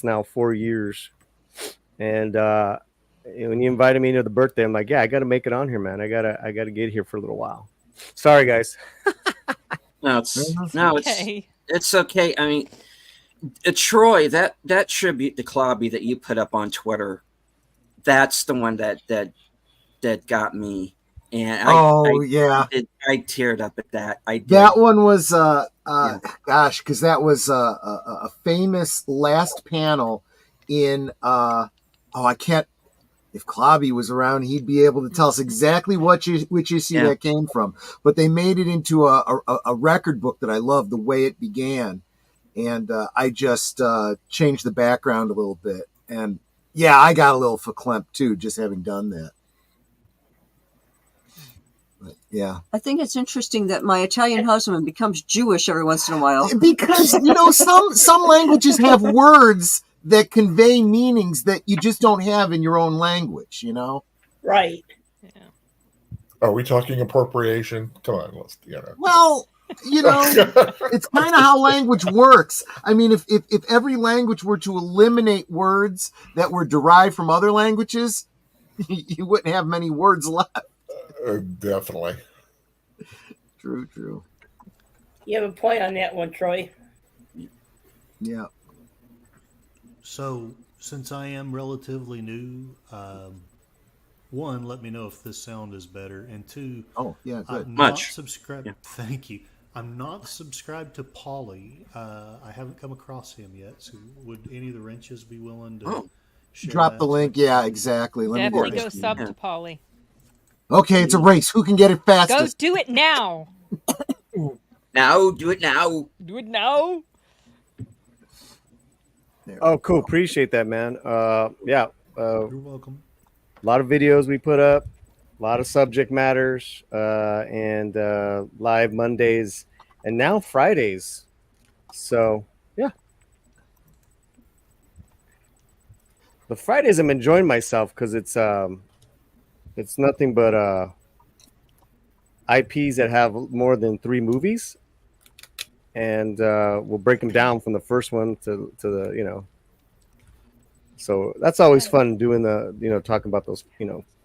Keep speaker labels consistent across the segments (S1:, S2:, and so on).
S1: now 4 years. And when you invited me to the birthday, I'm like, yeah, I got to make it on here, man. I gotta get here for a little while. Sorry, guys.
S2: No,
S3: Okay.
S2: it's okay. I mean, Troy, that tribute to Clobby that you put up on Twitter, that's the one that got me, and
S4: Oh yeah,
S2: I teared up at that. I did.
S4: that one was
S2: Yeah.
S4: gosh, because that was a famous last panel in oh, I can't. If Clobby was around, he'd be able to tell us exactly which issue
S2: Yeah.
S4: that came from. But they made it into a record book that I love, the way it began, and I just changed the background a little bit. And yeah, I got a little verklempt too, just having done that. But, yeah,
S5: I think it's interesting that my Italian husband becomes Jewish every once in a while.
S4: because some languages have words that convey meanings that you just don't have in your own language.
S6: Right.
S3: Yeah.
S7: Are we talking appropriation? Come on, let's.
S4: Well, it's kind of how language works. I mean, if every language were to eliminate words that were derived from other languages, you wouldn't have many words left.
S7: Definitely.
S4: True.
S6: You have a point on that one, Troy.
S4: Yeah.
S8: So, since I am relatively new, one, let me know if this sound is better, and two,
S4: Oh, yeah, good.
S8: I'm
S2: Much.
S8: not subscribed.
S2: Yeah.
S8: Thank you. I'm not subscribed to Polly. I haven't come across him yet. So, would any of the wrenches be willing to share
S4: Drop
S8: that
S4: the link.
S8: with me?
S4: Yeah, exactly. Let me
S3: Definitely
S4: get
S3: go
S4: it.
S3: sub to Polly.
S4: Okay, it's a race. Who can get it
S3: Go
S4: fastest?
S3: do it now.
S2: Now, do it now.
S3: Do it now.
S4: There
S1: Oh,
S4: we
S1: cool.
S4: go.
S1: Appreciate that, man. Yeah.
S8: You're welcome.
S1: A lot of videos we put up, a lot of subject matters, and live Mondays, and now Fridays. So yeah, the Fridays I'm enjoying myself because it's nothing but IPs that have more than 3 movies, and we'll break them down from the first one to the. So that's always fun doing talking about those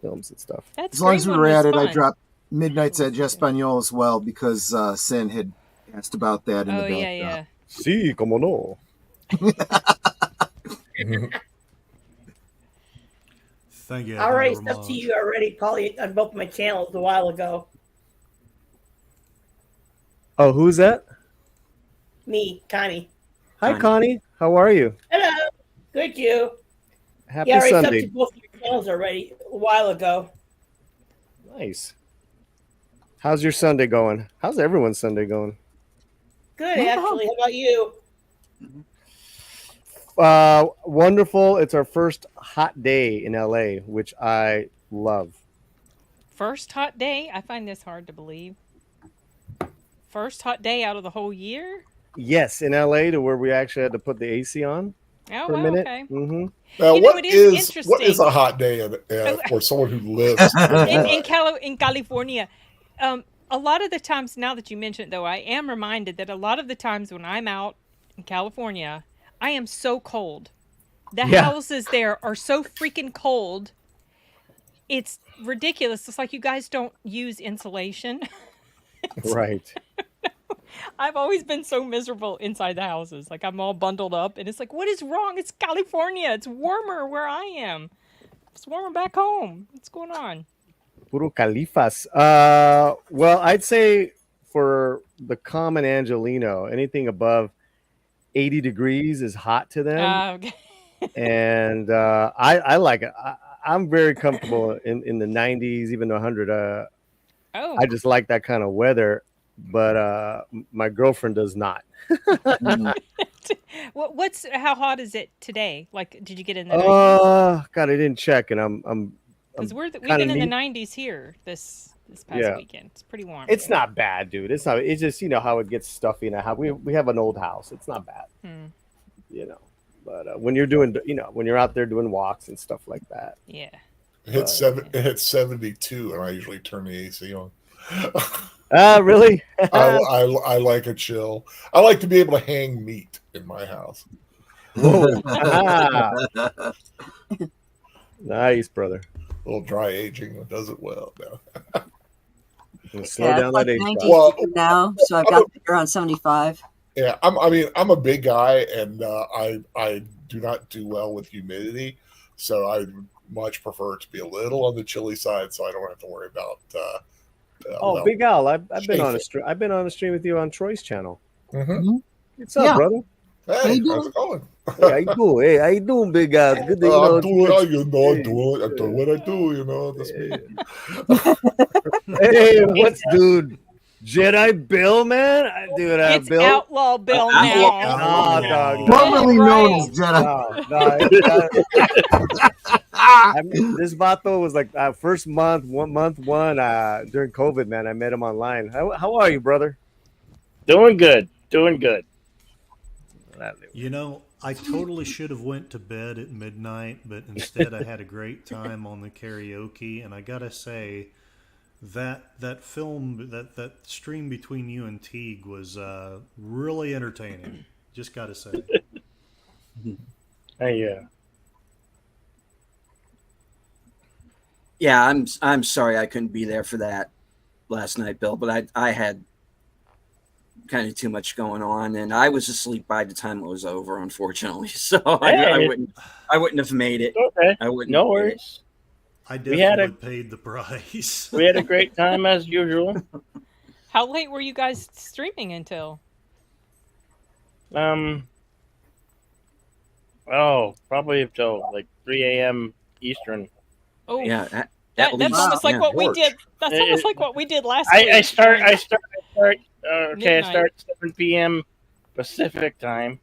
S1: films and stuff.
S3: That's
S4: As long
S3: great
S4: as we
S3: one
S4: were
S3: was
S4: at it, I
S3: fun.
S4: dropped Midnight's at Espanol as well because Sin had asked about that in the
S3: Oh
S4: background.
S3: yeah.
S1: Sí, como no.
S8: Thank you.
S6: I already stuff to you already, Polly, on both my channels a while ago.
S1: Oh, who's that?
S6: Me, Connie.
S1: Hi, Connie. How are you?
S6: Hello. Good, you.
S1: Happy
S6: Yeah, I already
S1: Sunday.
S6: stuff to both your channels already a while ago.
S1: Nice. How's your Sunday going? How's everyone's Sunday going?
S6: Good, actually. How about you?
S1: Wonderful. It's our first hot day in LA, which I love.
S3: First hot day. I find this hard to believe. First hot day out of the whole year.
S1: Yes, in LA, to where we actually had to put the AC on
S3: Oh,
S1: for a
S3: wow,
S1: minute.
S3: okay.
S1: Mm-hmm.
S7: Now,
S3: You know,
S7: what
S3: it is
S7: what is
S3: interesting.
S7: a hot day for someone who lives
S3: In California, a lot of the times, now that you mention it, though, I am reminded that a lot of the times when I'm out in California, I am so cold. The
S1: Yeah.
S3: houses there are so freaking cold. It's ridiculous. It's like you guys don't use insulation.
S1: Right.
S3: I've always been so miserable inside the houses. Like I'm all bundled up, and it's like, what is wrong? It's California. It's warmer where I am. It's warmer back home. What's going on?
S1: Puro califas. Well, I'd say for the common Angelino, anything above 80 degrees is hot to them.
S3: Okay.
S1: And I like it. I'm very comfortable in the 90s, even 100.
S3: Oh,
S1: I just like that kind of weather, but my girlfriend does not.
S3: how hot is it today? Like, did you get in the 90s?
S1: God, I didn't check, and I'm
S3: Because we've
S1: kinda
S3: been in the
S1: neat.
S3: 90s here this past
S1: Yeah.
S3: weekend. It's pretty warm.
S1: It's not bad, dude. It's not. It's just how it gets stuffy in a house. We have an old house. It's not bad, But when you're doing, when you're out there doing walks and stuff like that.
S3: Yeah.
S7: it hits 72, and I usually turn the AC on.
S1: Really?
S7: I like a chill. I like to be able to hang meat in my house.
S1: Whoa. Ah, nice, brother.
S7: A little dry aging does it well now.
S1: Slow
S5: Yeah,
S1: down
S5: it's like
S1: that age.
S5: 90
S7: Well,
S5: here now, so I've got to around 75.
S7: Yeah, I'm a big guy, and I do not do well with humidity, so I would much prefer it to be a little on the chilly side, so I don't have to worry about.
S1: Oh,
S7: well,
S1: Big Al, I've been on a
S7: chafing.
S1: stream. I've been on a stream with you on Troy's channel.
S7: Mhm.
S1: What's up,
S4: Yeah.
S1: brother?
S7: Hey,
S4: you
S7: how's it going?
S1: Hey, how you doing? Hey, how you doing, Big Al? Good to,
S7: I'm
S1: it's
S7: doing,
S1: good.
S7: you know, I do what I do, that's me.
S1: Hey, what's dude? Jedi Bill, man? Dude,
S3: It's
S1: Bill.
S3: Outlaw Bill
S2: Outlaw
S3: now.
S1: Oh, dog.
S4: Formerly known as
S3: Right.
S4: Jedi.
S1: This vato was like first month one during COVID, man. I met him online. How are you, brother?
S9: Doing good. Doing good.
S8: You know, I totally should have went to bed at midnight, but instead I had a great time on the karaoke, and I gotta say that film, that stream between you and Teague was really entertaining. Just gotta say.
S2: Yeah, I'm sorry I couldn't be there for that last night, Bill, but I had kind of too much going on, and I was asleep by the time it was over, unfortunately. So I wouldn't have made it.
S9: Okay.
S2: I wouldn't.
S9: No worries.
S8: I
S9: We had
S8: definitely paid the price.
S9: We had a great time as usual.
S3: How late were you guys streaming until?
S9: Probably until like 3 a.m. Eastern.
S3: Oh,
S2: Yeah,
S3: that's
S2: least,
S3: almost like
S2: yeah.
S3: what we
S7: Torch.
S3: did. That's almost like what we did last week.
S9: I start
S3: Midnight.
S9: 7 p.m. Pacific time,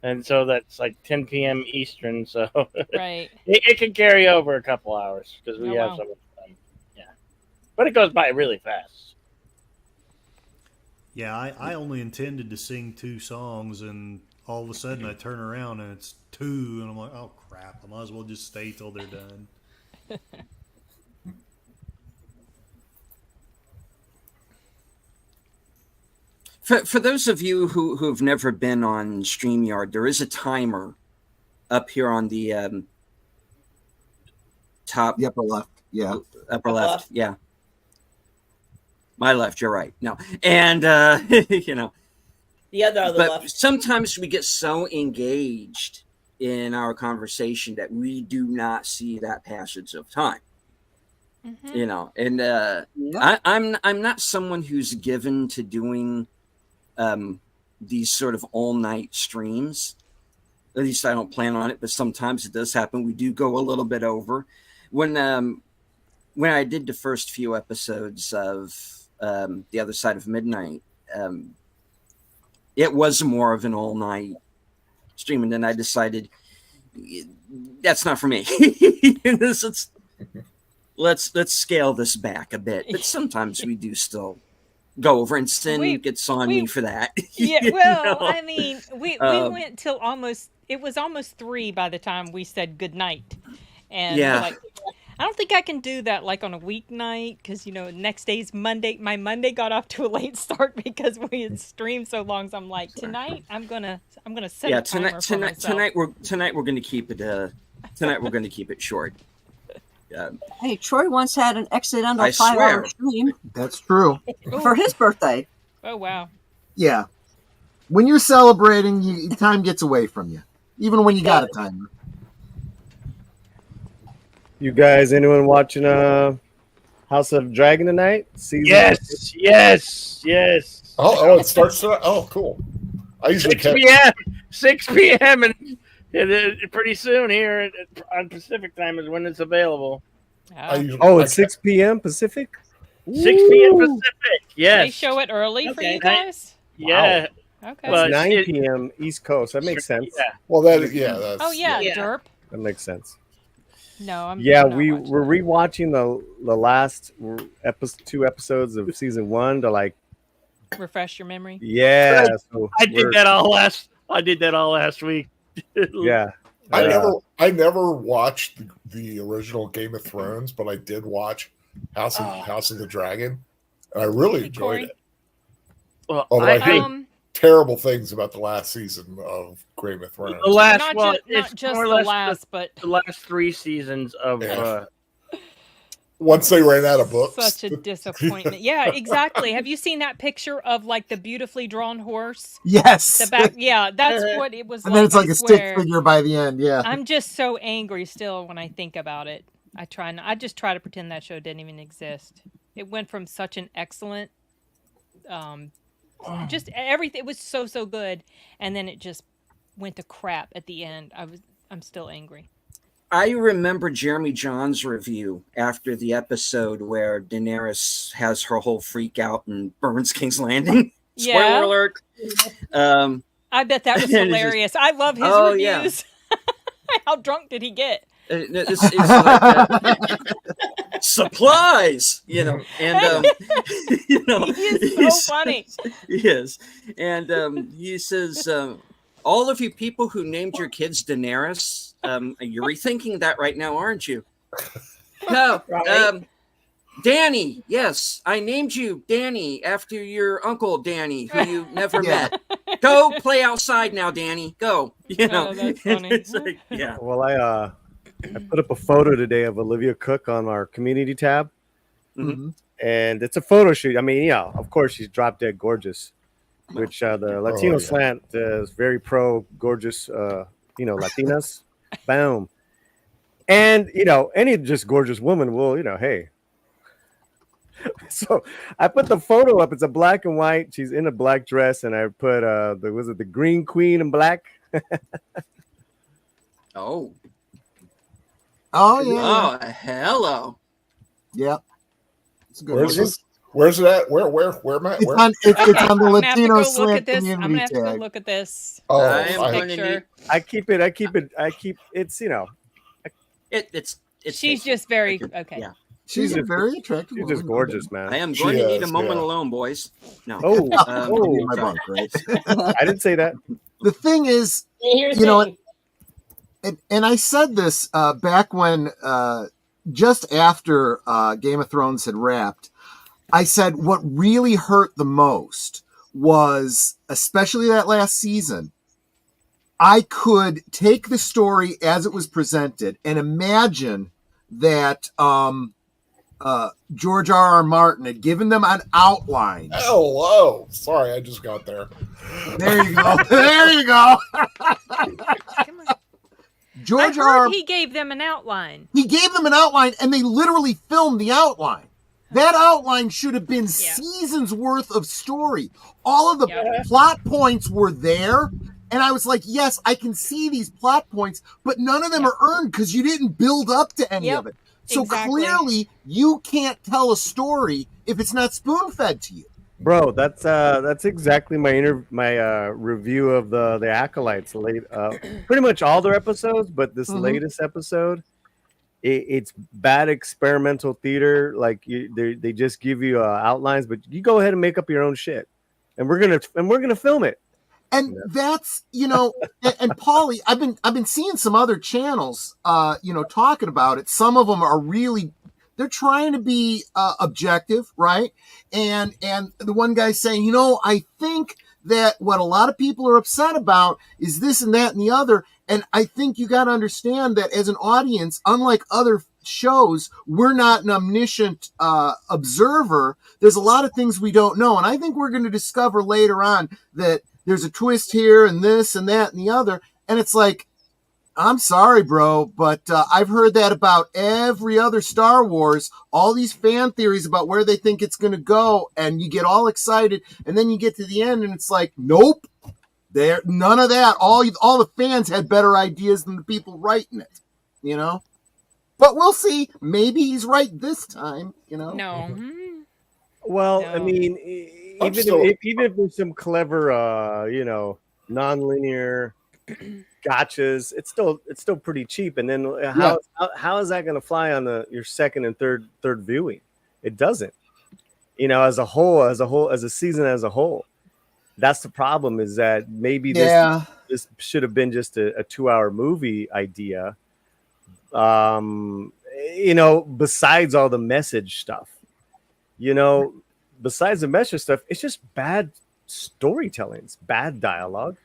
S9: and so that's like 10 p.m. Eastern. So
S3: Right.
S9: it can carry over a couple hours because we
S3: Oh,
S9: have
S3: wow.
S9: so much time. Yeah, but it goes by really fast.
S8: Yeah, I only intended to sing 2 songs, and all of a sudden I turn around and it's 2, and I'm like, oh crap, I might as well just stay till they're done.
S2: For those of you who've never been on StreamYard, there is a timer up here on the top
S4: The upper left. Yeah.
S2: upper
S6: Upper
S2: left.
S6: left.
S2: Yeah. My left, you're right. No. And you know,
S6: The other on the
S2: but
S6: left.
S2: sometimes we get so engaged in our conversation that we do not see that passage of time.
S3: Mhm.
S2: You know, and
S5: Yeah.
S2: I'm not someone who's given to doing these sort of all night streams. At least I don't plan on it, but sometimes it does happen. We do go a little bit over. When I did the first few episodes of The Other Side of Midnight, it was more of an all night stream, and then I decided that's not for me. Let's scale this back a bit. But sometimes we do still go over, and Sin
S3: We-
S2: gets on
S3: we-
S2: me for that.
S3: Yeah,
S2: You
S3: well,
S2: know?
S3: I mean, we went till it was almost 3 by the time we said good night. And
S2: Yeah.
S3: like, I don't think I can do that like on a weeknight because next day's Monday. My Monday got off to a late start because we had streamed so long. So I'm like, tonight I'm gonna set
S2: Yeah,
S3: a timer for myself.
S2: tonight we're going to keep it tonight we're going to keep it short.
S5: Hey, Troy once had an accidental
S2: I
S5: 5-hour
S2: swear.
S5: stream
S4: That's true.
S5: for his birthday.
S3: Oh wow.
S4: Yeah. When you're celebrating, time gets away from you, even when you got a timer.
S1: You guys, anyone watching House of Dragon tonight? Season
S9: Yes.
S7: Oh, it starts tonight? Oh, cool. I usually
S9: 6
S7: catch.
S9: p.m. 6 p.m. and pretty soon here on Pacific time is when it's available.
S7: I usually,
S1: Oh,
S7: I
S1: it's 6 p.m. Pacific?
S9: 6 p.m.
S1: Ooh.
S9: Pacific.
S3: They
S9: Yes.
S3: show it early for
S9: Okay.
S3: you guys.
S9: Yeah.
S3: Okay.
S9: Well,
S1: It's 9
S9: it-
S1: p.m. East Coast. That makes sense.
S9: Yeah.
S7: Well, that's
S3: Oh yeah,
S6: Yeah.
S3: derp.
S1: That makes sense.
S3: No, I'm.
S1: Yeah,
S3: I'm not
S1: we're
S3: watching.
S1: rewatching the last 2 episodes of season 1 to like,
S3: Refresh your memory.
S1: yeah. So
S9: I did that all last week.
S1: Yeah.
S7: I never watched the original Game of Thrones, but I did watch House of the Dragon, and I really enjoyed
S3: Corey?
S7: it.
S9: Well,
S7: Although I hate-
S3: Um,
S7: terrible things about the last season of Game of Thrones.
S9: The last,
S3: Not,
S9: well,
S3: not
S9: it's
S3: just
S9: more or
S3: the
S9: less
S3: last, but
S9: the last 3 seasons of.
S7: Yeah. Once they ran out of books.
S3: such a disappointment. Yeah, exactly. Have you seen that picture of like the beautifully drawn horse?
S4: Yes.
S3: The back, yeah, that's what it was.
S4: And then it's like
S3: I
S4: a stick
S3: swear.
S4: figure by the end. Yeah.
S3: I'm just so angry still when I think about it. I just try to pretend that show didn't even exist. It went from such an excellent, just everything. It was so good, and then it just went to crap at the end. I'm still angry.
S2: I remember Jeremy John's review after the episode where Daenerys has her whole freak out and burns King's Landing.
S3: Yeah.
S2: Spoiler alert.
S3: I bet that was
S2: And it's just-
S3: hilarious. I love his
S2: Oh, yeah.
S3: reviews. How drunk did he get?
S2: It's like, supplies, and you know,
S3: He is so funny.
S2: He is, and he says, all of you people who named your kids Daenerys, you're rethinking that right now, aren't you? No,
S6: Right.
S2: Danny. Yes, I named you Danny after your uncle Danny, who you never
S4: Yeah.
S2: met. Go play outside now, Danny. Go.
S3: Oh, that's funny.
S2: It's like, yeah.
S1: Well, I put up a photo today of Olivia Cook on our community tab,
S4: Mhm.
S1: and it's a photo shoot. I mean, yeah, of course she's drop dead gorgeous, which the Latino
S7: yeah.
S1: slant is very pro gorgeous, Latinas. Boom. And any just gorgeous woman will, hey. So I put the photo up. It's a black and white. She's in a black dress, and I put the Green Queen in black.
S2: Oh.
S4: Oh yeah.
S2: Oh, hello.
S4: Yeah. It's a good
S7: Where's
S4: one.
S7: this? Where's it at? Where am I?
S4: It's
S7: Where?
S4: on, it's on the
S3: I'm gonna have to
S4: Latino
S3: go look
S4: slant
S3: at this. I'm gonna
S4: community
S3: have to go
S4: tag.
S3: look at this.
S7: Oh,
S2: I am
S7: I-
S2: going to
S3: Picture.
S2: need
S1: I keep it's
S2: it. It's
S3: She's
S2: tasty.
S3: just very
S2: Thank you.
S3: okay.
S2: Yeah.
S4: She's a
S1: just-
S4: very attractive
S1: she's
S4: woman.
S1: just gorgeous, man.
S2: I am
S7: She
S2: going to need a
S7: is,
S2: moment
S7: yeah.
S2: alone, boys. No.
S1: Oh,
S4: Give me my
S2: sorry.
S4: bunk, right?
S1: I didn't say that.
S4: The thing is,
S6: Here's
S4: You know
S6: the
S4: what? and I said this back when, just after Game of Thrones had wrapped, I said what really hurt the most was, especially that last season, I could take the story as it was presented and imagine that George R.R. Martin had given them an outline.
S7: Hello. Sorry, I just got there.
S4: There you go. There you go.
S3: Come on.
S4: George
S3: I
S4: R.R.
S3: heard he gave them an outline.
S4: He gave them an outline, and they literally filmed the outline. That outline should have been seasons worth of story. All of the
S3: Yep.
S4: plot points were there, and I was like, yes, I can see these plot points, but none of them are earned because you didn't build up to any
S3: Yep.
S4: of it. So
S3: Exactly.
S4: clearly, you can't tell a story if it's not spoon-fed to you.
S1: Bro, that's exactly my review of the Acolytes. Pretty much all their episodes, but this
S4: Mhm.
S1: latest episode, it's bad experimental theater. Like they just give you outlines, but you go ahead and make up your own shit, and we're gonna film it.
S4: And that's, and Paulie, I've been seeing some other channels, talking about it. Some of them are really, they're trying to be objective, right? And the one guy's saying, I think that what a lot of people are upset about is this and that and the other. And I think you got to understand that as an audience, unlike other shows, we're not an omniscient observer. There's a lot of things we don't know. And I think we're going to discover later on that there's a twist here and this and that and the other. And it's like, I'm sorry, bro, but I've heard that about every other Star Wars, all these fan theories about where they think it's going to go, and you get all excited, and then you get to the end, and it's like, nope, there, none of that. All the fans had better ideas than the people writing it, But we'll see. Maybe he's right this time,
S3: No.
S1: Well,
S3: No.
S1: I mean, even if there's some clever, non-linear gotchas, it's still pretty cheap. And then how is that going to fly on your second and third viewing? It doesn't. As a season as a whole. That's the problem. Is that maybe this should have been just a 2-hour movie idea. Besides all the message stuff. Besides the message stuff, it's just bad storytelling. It's bad dialogue,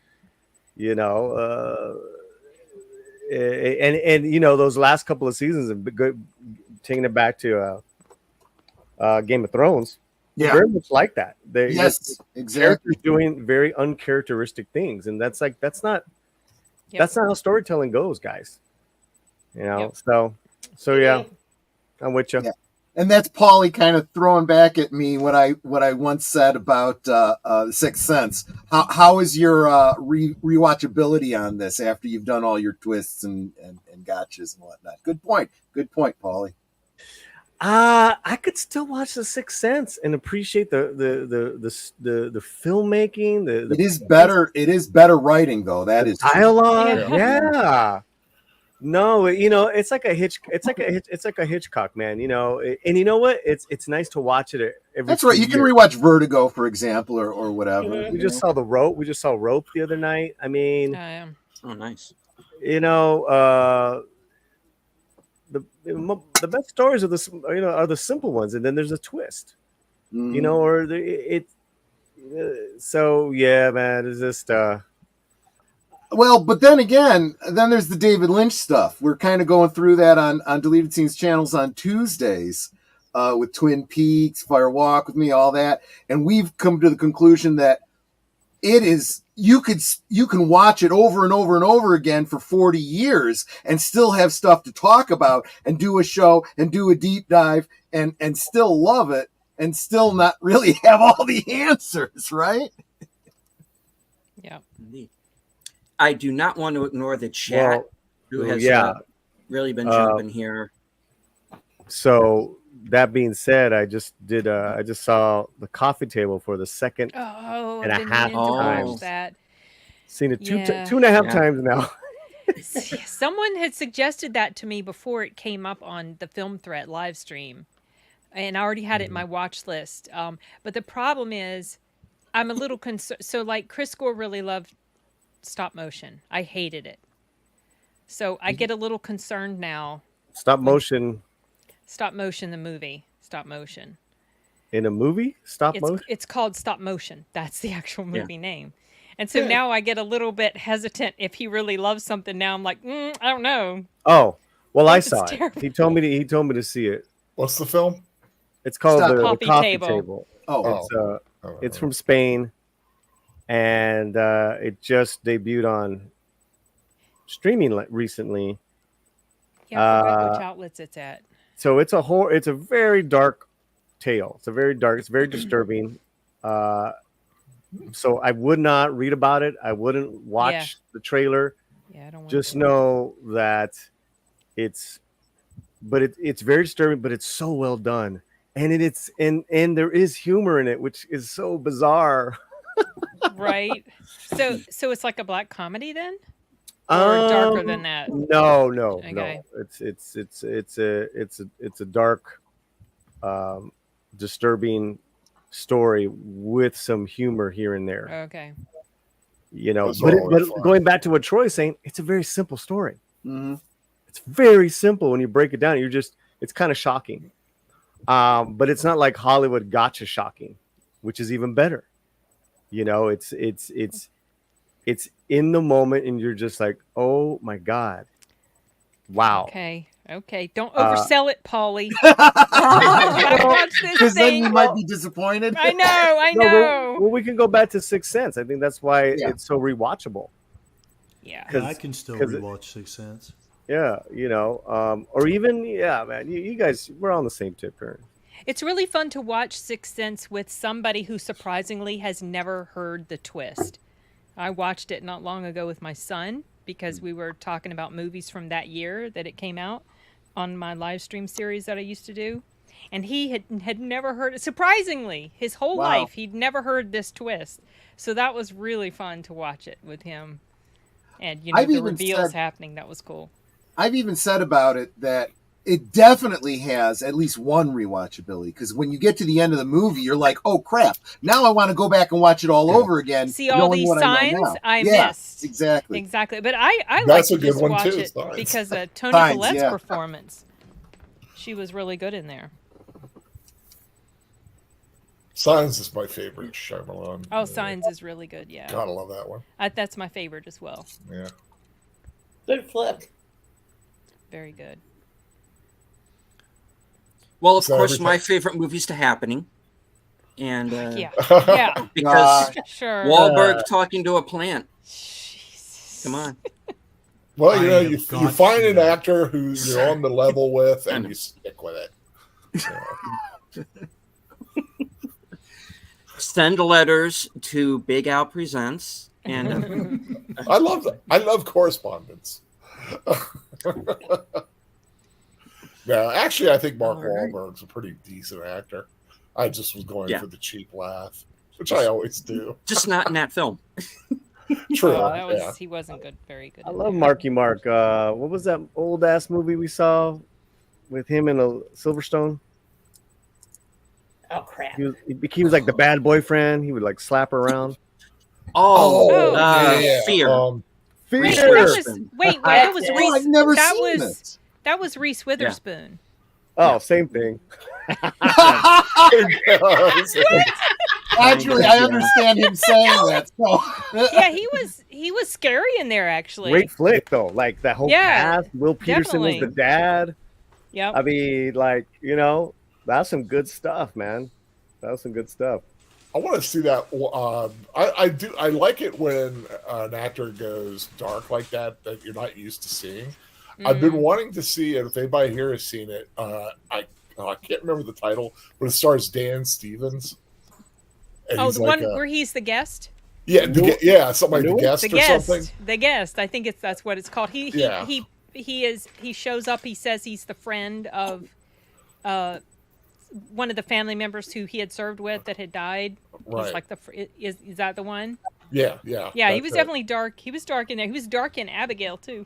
S1: you know. And you know, those last couple of seasons have been good, taking it back to Game of Thrones.
S4: Yeah.
S1: Very much like that.
S4: Yes, exactly.
S1: Characters doing very uncharacteristic things, and that's not that's not how storytelling goes, guys. You know, so yeah, I'm with you.
S4: Yeah. And that's Paulie kind of throwing back at me what I once said about The Sixth Sense. How is your rewatchability on this after you've done all your twists and gotchas and whatnot? Good point, Paulie.
S1: I could still watch The Sixth Sense and appreciate the filmmaking.
S4: It is better writing though. That is
S1: dialogue. Yeah. No, you know, it's like a Hitchcock, man. You know, and you know what? It's nice to watch it every.
S4: That's right. You can rewatch Vertigo, for example, or whatever.
S1: We just saw Rope. We just saw Rope the other night. I mean,
S2: oh, nice.
S1: You know, the best stories are the simple ones, and then there's a twist.
S4: Mm-hmm.
S1: You know, or so yeah, man. It's just.
S4: Well, but then again, there's the David Lynch stuff. We're kind of going through that on Deleted Scenes channels on Tuesdays with Twin Peaks, Fire Walk with Me, all that. And we've come to the conclusion that it is, you can watch it over and over and over again for 40 years and still have stuff to talk about and do a show and do a deep dive and still love it and still not really have all the answers, right?
S3: Yeah.
S2: Indeed. I do not want to ignore the chat, who has really been jumping here.
S1: So that being said, I just saw The Coffee Table for the second and a half times. Seen it two and a half times now.
S3: Someone had suggested that to me before it came up on the Film Threat live stream, and I already had it in my watch list. But the problem is, I'm a little concerned. So, like, Chris Gore really loved stop motion. I hated it. So I get a little concerned now.
S1: Stop motion,
S3: the movie. Stop motion.
S1: In a movie? Motion?
S3: It's called Stop Motion. That's the actual movie name. And so now I get a little bit hesitant if he really loves something. Now I'm like, I don't know.
S1: Oh, well, I saw it. He told me to see it.
S7: What's the film?
S1: It's called the Coffee Table.
S4: Oh,
S1: it's from Spain. And it just debuted on streaming recently.
S3: Yeah, I forgot which outlets it's at.
S1: So it's a very dark tale. It's very disturbing. So I would not read about it. I wouldn't watch the trailer.
S3: Yeah, I don't want
S1: just know that it's very disturbing, but it's so well done. And and there is humor in it, which is so bizarre.
S3: Right. So it's like a black comedy then? Or darker than that?
S1: No.
S3: Okay.
S1: It's a dark, disturbing story with some humor here and there.
S3: Okay.
S1: You know, but going back to what Troy's saying, it's a very simple story.
S4: Mm-hmm.
S1: It's very simple when you break it down. It's kind of shocking, but it's not like Hollywood gotcha shocking, which is even better. You know, it's in the moment, and you're just like, oh my god, wow.
S3: Okay. Don't oversell it, Paulie. I watch this
S4: because then
S3: thing.
S4: you might be disappointed.
S3: I know.
S1: Well, we can go back to Sixth Sense. I think that's why it's so rewatchable.
S3: Yeah,
S8: I can still rewatch Sixth Sense.
S1: Yeah, you know, or even man, you guys, we're on the same tip here.
S3: It's really fun to watch Sixth Sense with somebody who surprisingly has never heard the twist. I watched it not long ago with my son because we were talking about movies from that year that it came out on my live stream series that I used to do. And he had never heard it. Surprisingly, his whole life, he'd never heard this twist. So that was really fun to watch it with him. And, you know, the reveals happening. That was cool.
S4: I've even said about it that it definitely has at least one rewatchability, because when you get to the end of the movie, you're like, oh crap, now I want to go back and watch it all over again.
S3: See all these signs I missed.
S4: Exactly.
S3: But I like to just watch it because of Toni Collette's performance. She was really good in there.
S7: Signs is my favorite Shyamalan.
S3: Oh, Signs is really good. Yeah,
S7: Gotta love that one.
S3: that's my favorite as well.
S7: Yeah.
S6: Good flick.
S3: Very good.
S2: Well, of
S7: So
S2: course,
S7: every
S2: my
S7: time-
S2: favorite movie's The Happening. And
S3: Yeah, yeah,
S2: because
S3: sure.
S2: Wahlberg talking to a plant.
S3: Jesus.
S2: Come on.
S7: Well,
S8: I
S7: you know,
S8: have
S7: you
S8: got
S7: find
S8: to
S7: an
S8: know.
S7: actor who you're on the level with, and you stick with it. So,
S2: Send letters to Big Al Presents. And
S7: I love correspondence. No, actually, I think Mark
S2: All right.
S7: Wahlberg's a pretty decent actor. I just was going
S2: Yeah.
S7: for the cheap laugh, which I always do.
S2: just not in that film.
S7: True.
S3: Oh, that was
S7: Yeah.
S3: he wasn't good. Very good.
S1: I
S3: in
S1: love
S3: there.
S1: Marky Mark. What was that old ass movie we saw with him and a Silverstone?
S6: Oh crap.
S1: He was like the bad boyfriend. He would like slap her around.
S2: Oh,
S7: yeah.
S2: Fear.
S1: Fear.
S3: Wait, that was
S6: Oh,
S3: Reese.
S4: I've never
S3: that
S4: seen
S3: was
S4: this.
S3: that was Reese Witherspoon.
S1: Oh, same thing.
S4: Actually, I understand him saying that. So.
S3: Yeah, he was scary in there actually.
S1: Great flick though. Like that whole
S3: Yeah,
S1: cast. Will Peterson was the
S3: definitely.
S1: dad.
S3: Yep.
S1: I mean, like, you know, that's some good stuff, man. That was some good stuff.
S7: I want to see that. I do. I like it when an actor goes dark like that you're not used to seeing. I've been wanting to see it. If anybody here has seen it, I can't remember the title, but it stars Dan Stevens. And
S3: Oh,
S7: he's
S3: the
S7: like
S3: one where he's the guest.
S7: Something like the guest
S3: The
S7: or
S3: guest.
S7: something.
S3: The guest. I think that's what it's called.
S7: Yeah.
S3: He shows up. He says he's the friend of one of the family members who he had served with that had died.
S7: Right.
S3: He's like is that the one?
S7: Yeah.
S3: Yeah, he
S7: that's
S3: was
S7: it.
S3: definitely dark. He was dark in there. He was dark in Abigail too.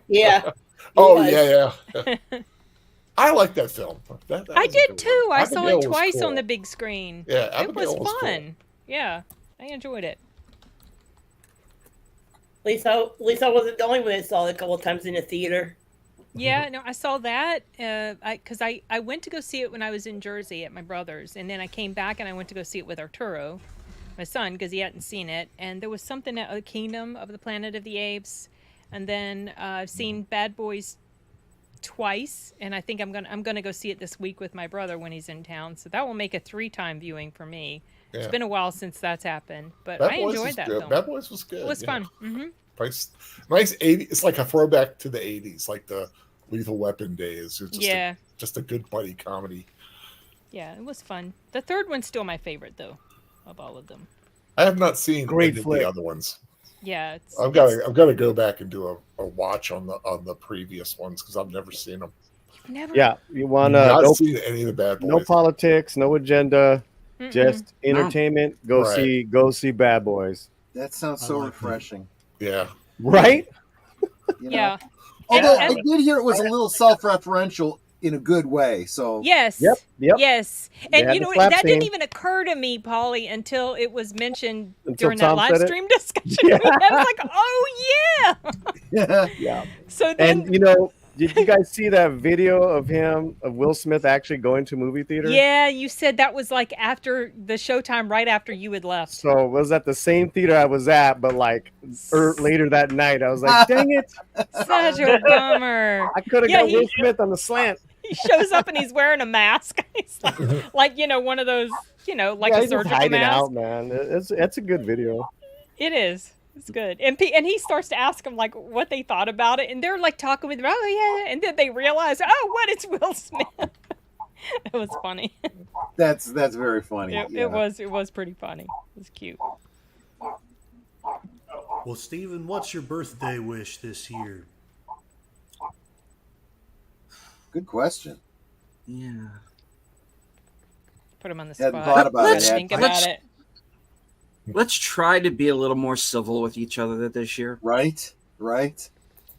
S6: Yeah.
S7: Oh
S6: was.
S7: yeah. I like that film. That
S3: I
S7: was a
S3: did
S7: good
S3: too.
S7: one.
S3: I saw
S7: Abigail
S3: it
S7: was
S3: twice
S7: cool.
S3: on the big screen.
S7: Yeah,
S3: It
S7: Abigail
S3: was
S7: cool.
S3: fun. Yeah, I enjoyed it.
S6: At least I wasn't the only one that saw it a couple of times in the theater.
S3: Yeah, no, I saw that because I went to go see it when I was in Jersey at my brother's, and then I came back and I went to go see it with Arturo, my son, because he hadn't seen it. And there was something at Kingdom of the Planet of the Apes, and then I've seen Bad Boys twice, and I think I'm gonna go see it this week with my brother when he's in town. So that will make a 3-time viewing for me.
S7: Yeah.
S3: It's been a while since that's happened, but
S7: Bad
S3: I
S7: Boys
S3: enjoyed
S7: was
S3: that
S7: good.
S3: film.
S7: Bad Boys was good.
S3: It was
S7: yeah.
S3: fun. Hmm.
S7: Nice 80s. It's like a throwback to the 80s, like the Lethal Weapon days. It's just
S3: Yeah.
S7: just a good buddy comedy.
S3: Yeah, it was fun. The third one's still my favorite though, of all of them.
S7: I have not seen
S1: Great
S7: any of
S1: flick.
S7: the other ones.
S3: Yeah,
S7: I've got to go back and do a watch on the previous ones because I've never seen them.
S3: never.
S1: Yeah, you want
S7: Not
S1: no,
S7: seen any of the Bad Boys.
S1: no politics, no agenda,
S3: Mm-mm.
S1: just entertainment. Go
S7: Right.
S1: see Bad Boys.
S4: That sounds so refreshing.
S7: Yeah.
S1: Right?
S4: You know?
S3: Yeah.
S4: Although
S3: And-
S4: I did hear it was a little self-referential in a good way. So
S3: Yes.
S1: Yep.
S3: Yes.
S1: They
S3: And
S1: had
S3: you
S1: the
S3: know
S1: slap
S3: that didn't
S1: scene.
S3: even occur to me, Polly, until it was mentioned
S1: Until
S3: during that
S1: Tom
S3: live
S1: said it?
S3: stream discussion.
S1: Yeah.
S3: I was like, oh yeah.
S1: Yeah.
S3: So then
S1: And you know, did you guys see that video of Will Smith actually going to movie theater?
S3: yeah, you said that was like after the showtime, right after you had left.
S1: So it was at the same theater I was at, but like later that night, I was like, dang it.
S3: Such a bummer.
S1: I could have
S3: Yeah,
S1: got Will Smith on the slant.
S3: He shows up and he's wearing a mask. He's like one of those, like
S1: yeah,
S3: a
S1: he's just
S3: surgical
S1: hiding
S3: mask.
S1: out, man. It's a good video.
S3: It is. It's good. And he starts to ask them like what they thought about it, and they're like talking with him, oh yeah, and then they realize, oh, what, it's Will Smith. It was funny.
S4: that's very funny.
S3: It was pretty funny. It was cute.
S8: Well, Stephen, what's your birthday wish this year?
S4: Good question.
S2: Yeah.
S3: Put him on the
S4: Hadn't
S3: spot.
S4: thought about
S2: Let's-
S4: it.
S3: Think
S4: Had-
S3: about it.
S2: Let's try to be a little more civil with each other this year.
S4: Right.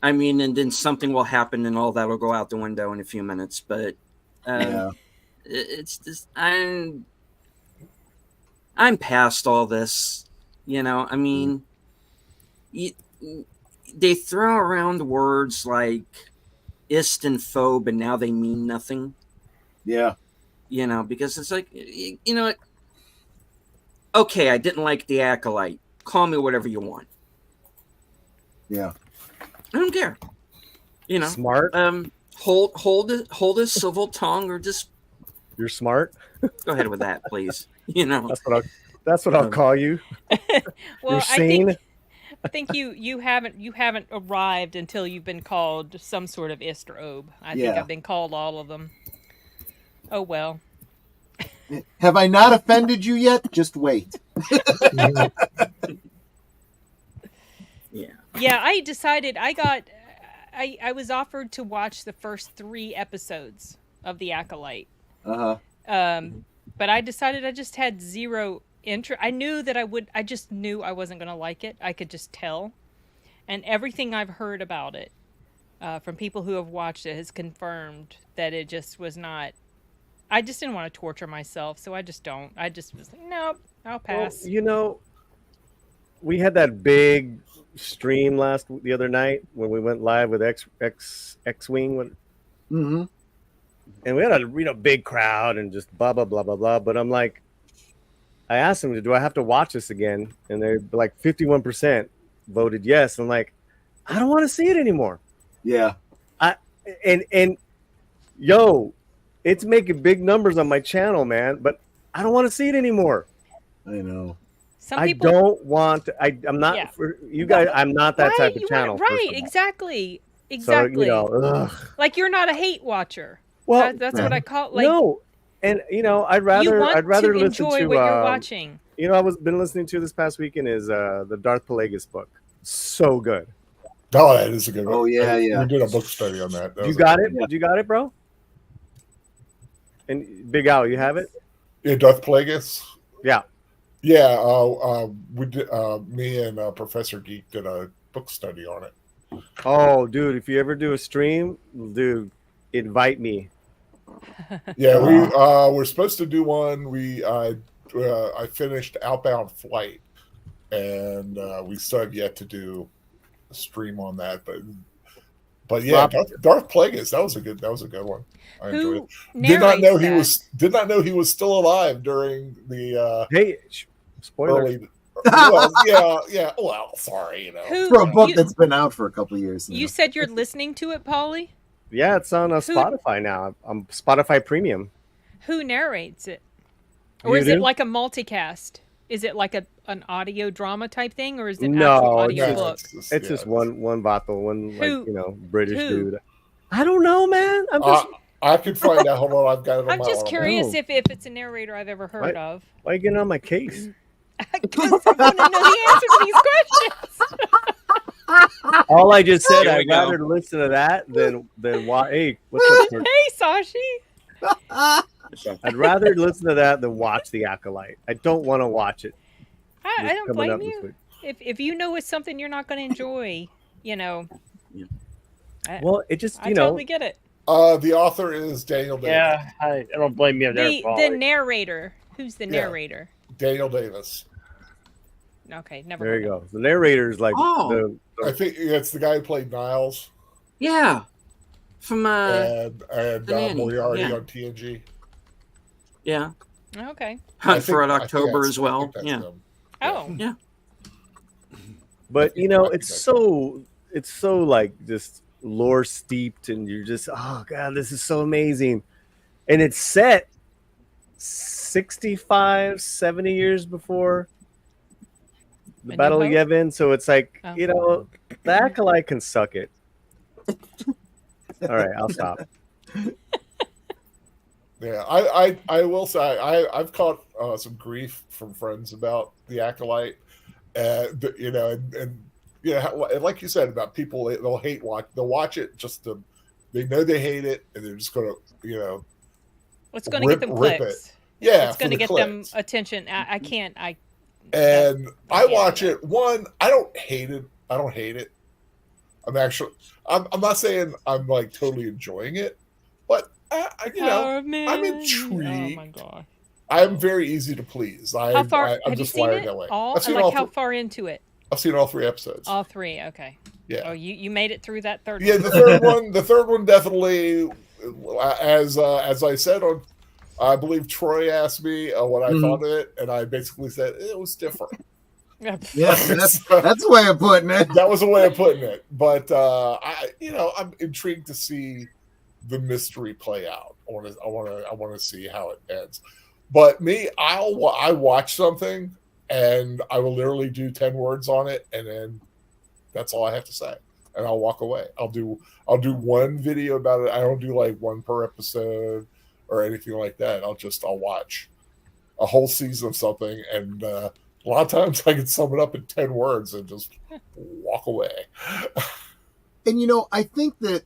S2: I mean, and then something will happen and all that will go out the window in a few minutes. But
S4: Yeah.
S2: it's just I'm past all this. I mean, they throw around words like ist and phobe, and now they mean nothing.
S4: Yeah.
S2: you know, because it's like, you know, okay, I didn't like The Acolyte. Call me whatever you want.
S4: Yeah.
S2: I don't care. You know,
S1: Smart.
S2: Hold a civil tongue, or just
S1: You're smart.
S2: go ahead with that, please. You know,
S1: That's what I'll call you.
S3: Well,
S1: You're sane.
S3: I think you haven't arrived until you've been called some sort of ist or ob. I think
S4: Yeah.
S3: I've been called all of them. Oh well.
S4: Have I not offended you yet? Just wait.
S2: yeah.
S3: Yeah, I decided I was offered to watch the first 3 episodes of The Acolyte.
S4: Uh-huh.
S3: But I decided I just had zero interest. I knew that I just knew I wasn't going to like it. I could just tell. And everything I've heard about it from people who have watched it has confirmed that it just was not. I just didn't want to torture myself, so I just don't. I just was like, nope, I'll pass.
S1: Well, you know, we had that big stream the other night when we went live with X-Wing.
S4: Mm-hmm.
S1: And we had a big crowd and just blah blah blah blah blah. But I'm like, I asked them, do I have to watch this again? And they're like 51% voted yes. I'm like, I don't want to see it anymore.
S4: Yeah.
S1: And yo, it's making big numbers on my channel, man. But I don't want to see it anymore.
S4: I know.
S3: Some
S1: I
S3: people
S1: don't want to. I'm not
S3: Yeah.
S1: for you guys. I'm not that type of
S3: you
S1: channel.
S3: Right,
S1: first of all.
S3: exactly.
S1: So,
S3: Exactly.
S1: ugh.
S3: Like you're not a hate watcher.
S1: Well,
S3: That's what I call like
S1: no. And I'd
S3: you
S1: rather
S3: want
S1: to
S3: to
S1: listen
S3: enjoy
S1: to
S3: what you're watching.
S1: I've been listening to this past weekend is the Darth Plagueis book. So good.
S7: Oh, that is a good one.
S4: Oh, yeah, yeah.
S7: We did a book study on that.
S1: You got it? You got it, bro? And Big Al, you have it?
S7: Yeah, Darth Plagueis.
S1: Yeah.
S7: Yeah, we did. Me and Professor Geek did a book study on it.
S1: Oh, dude, if you ever do a stream, dude, invite me.
S7: Yeah, we're supposed to do one. I finished Outbound Flight, and we still have yet to do a stream on that. But yeah, Darth Plagueis, that was a good one. I enjoyed it. Did not know he was still alive during the
S1: hey, spoiler.
S7: early. Well, yeah. Well, sorry,
S4: For a book that's been out for a couple of years.
S3: You said you're listening to it, Paulie?
S1: Yeah, it's on Spotify now. I'm Spotify Premium.
S3: Who narrates it? Or is it like a multicast? Is it like an audio drama type thing, or is it an actual audio book?
S1: It's just one vato,
S3: Who?
S1: British dude. I don't know, man.
S7: I could find out. Hold on, I've got it on
S3: I'm
S7: my
S3: just
S7: arm.
S3: curious if it's a narrator I've ever heard of.
S1: Why are you getting on my case?
S3: Because I want to know the answer to these questions.
S1: All I just said,
S2: Here we
S1: I'd
S2: go.
S1: rather listen to that than why. Hey, what's up? Kurt?
S3: Hey, Sashi.
S1: I'd rather listen to that than watch The Acolyte. I don't want to watch it.
S3: I don't
S1: coming up
S3: blame
S1: this
S3: you.
S1: week.
S3: If you know it's something you're not going to enjoy,
S1: Well, it just
S3: I totally get it.
S7: The author is Daniel Davis.
S9: Yeah, I don't blame you there,
S3: The
S9: Paulie.
S3: narrator. Who's the narrator?
S7: Daniel Davis.
S3: Okay, never.
S1: There
S3: heard
S1: you
S3: of
S1: go. The narrator's like
S7: I think it's the guy who played Niles
S2: Yeah. From
S7: and
S2: The Nanny,
S7: Moriarty
S2: yeah.
S7: on TNG.
S2: yeah.
S3: him. Okay.
S2: Hunt
S7: I
S2: for Red
S7: think
S2: October
S7: that's-
S2: as well.
S7: I think that's
S2: Yeah.
S7: them.
S3: Oh.
S2: Yeah.
S1: But it's so like just lore steeped, and you're just, oh god, this is so amazing. And it's set 65, 70 years before the
S3: A
S1: Battle
S3: New
S1: of
S3: Hope?
S1: Yavin. So it's like,
S3: Oh.
S1: the Acolyte can suck it. All right, I'll stop.
S7: Yeah, I will say I've caught some grief from friends about the Acolyte, and like you said about people, they'll watch it just to, they know they hate it, and they're just gonna
S3: What's going to get them
S7: rip
S3: clicks?
S7: it. Yeah,
S3: It's going to
S7: for the
S3: get them
S7: clicks.
S3: attention. I can't.
S7: And I
S3: can't
S7: watch
S3: do
S7: it. One, I don't hate it. I'm not saying I'm like totally enjoying it, but I'm intrigued.
S3: Oh my god!
S7: I'm very easy to please.
S3: How far
S7: I'm
S3: have you
S7: just
S3: seen
S7: wired
S3: it?
S7: that way.
S3: All?
S7: I've seen
S3: Like
S7: all
S3: how
S7: three-
S3: far into it?
S7: I've seen all 3 episodes.
S3: All 3. Okay.
S7: Yeah.
S3: Oh, you made it through that third
S7: Yeah,
S3: one.
S7: the third one definitely, as I said on I believe Troy asked me what I
S4: Mhm.
S7: thought of it, and I basically said it was different.
S3: Yeah.
S4: Yeah, that's the way of putting it.
S7: That was a way of putting it. But I'm intrigued to see the mystery play out. I want to see how it ends. But me, I watch something and I will literally do 10 words on it, and then that's all I have to say, and I'll walk away. I'll do one video about it. I don't do like one per episode or anything like that. I'll watch a whole season of something, and a lot of times I can sum it up in 10 words and just walk away.
S4: And I think that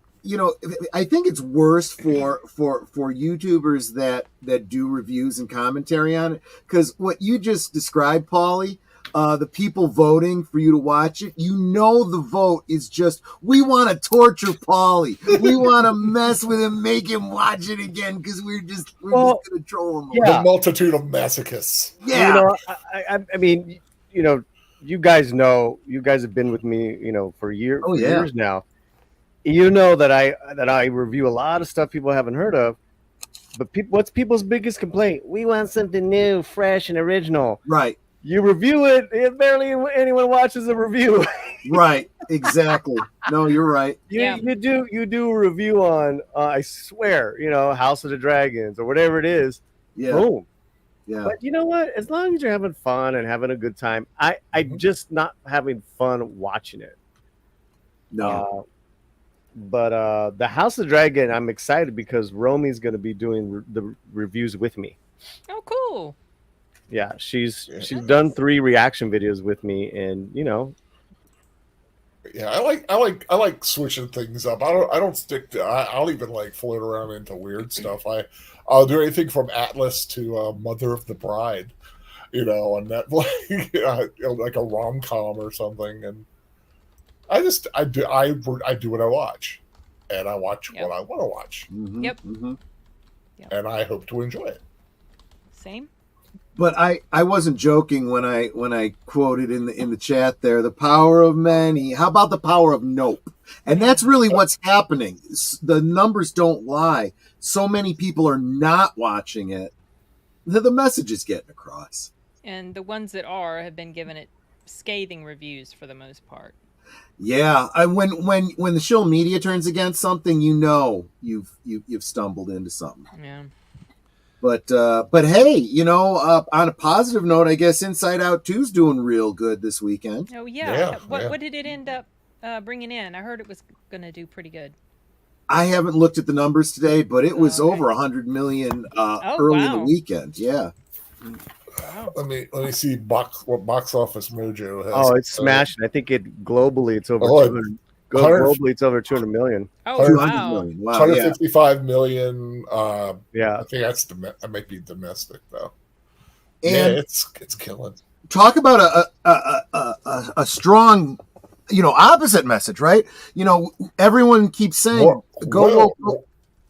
S4: I think it's worse for YouTubers that do reviews and commentary on it, because what you just described, Paulie, the people voting for you to watch it, the vote is just, we want to torture Paulie, we want to mess with him, make him watch it again, because we're just gonna troll him.
S1: Yeah.
S7: The multitude of masochists.
S4: Yeah.
S1: I mean, you guys have been with me, for years now. That I review a lot of stuff people haven't heard of, but what's people's biggest complaint? We want something new, fresh, and original.
S4: Right.
S1: You review it, barely anyone watches the review.
S4: Right. Exactly. No, you're right.
S1: You do a review on, I swear, House of the Dragons or whatever it is.
S4: Yeah.
S1: Boom.
S4: Yeah.
S1: But you know what? As long as you're having fun and having a good time, I'm just not having fun watching it.
S4: No.
S1: But the House of the Dragon, I'm excited because Romy's going to be doing the reviews with me.
S3: Oh, cool.
S1: Yeah, she's done 3 reaction videos with me, and
S7: Yeah, I like switching things up. I don't stick to. I'll even like float around into weird stuff. I'll do anything from Atlas to Mother of the Bride, on Netflix, like a rom-com or something. And I do what I watch, and I watch what I want to watch.
S4: Mm-hmm.
S3: Yep.
S4: Mm-hmm.
S7: And I hope to enjoy it.
S3: Same.
S4: But I wasn't joking when I quoted in the chat there, the power of many. How about the power of nope? And that's really what's happening. The numbers don't lie. So many people are not watching it. The message is getting across.
S3: And the ones that have been given it scathing reviews for the most part.
S4: Yeah, when the shill media turns against something, you've stumbled into something.
S3: Yeah.
S4: But hey, on a positive note, I guess Inside Out 2's doing real good this weekend.
S3: Oh yeah. What did it end up bringing in? I heard it was going to do pretty good.
S4: I haven't looked at the numbers today, but it was over 100 million early in the weekend. Yeah.
S3: Wow.
S7: Let me see what Box Office Mojo has.
S1: Oh, it's smashing. I think globally it's over 200. Globally, it's over 200 million.
S3: Oh,
S4: 200
S3: wow.
S4: million. Wow.
S7: 155 million.
S1: Yeah,
S7: I think that might be domestic though.
S4: And
S7: it's killing.
S4: talk about a strong, opposite message, right? Everyone keeps saying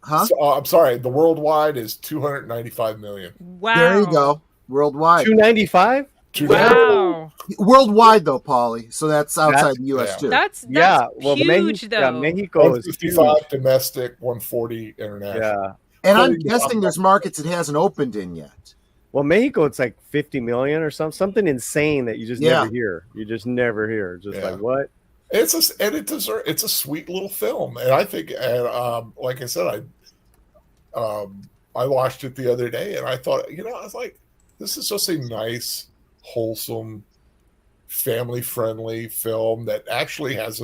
S4: huh?
S7: I'm sorry. The worldwide is 295 million.
S3: Wow.
S4: There you go. Worldwide.
S1: 295.
S3: Wow.
S4: Worldwide though, Paulie. So that's outside the U.S. too.
S3: That's
S1: Well,
S3: huge though.
S1: Mexico is
S7: 155 domestic, 140 international.
S1: Yeah.
S4: And I'm guessing there's markets it hasn't opened in yet.
S1: Well, Mexico, it's like 50 million or something insane that you just never hear. You just never hear. Just like what?
S7: It's a sweet little film, and I think, and like I said, I watched it the other day, and I thought, I was like, this is just a nice, wholesome, family-friendly film that actually has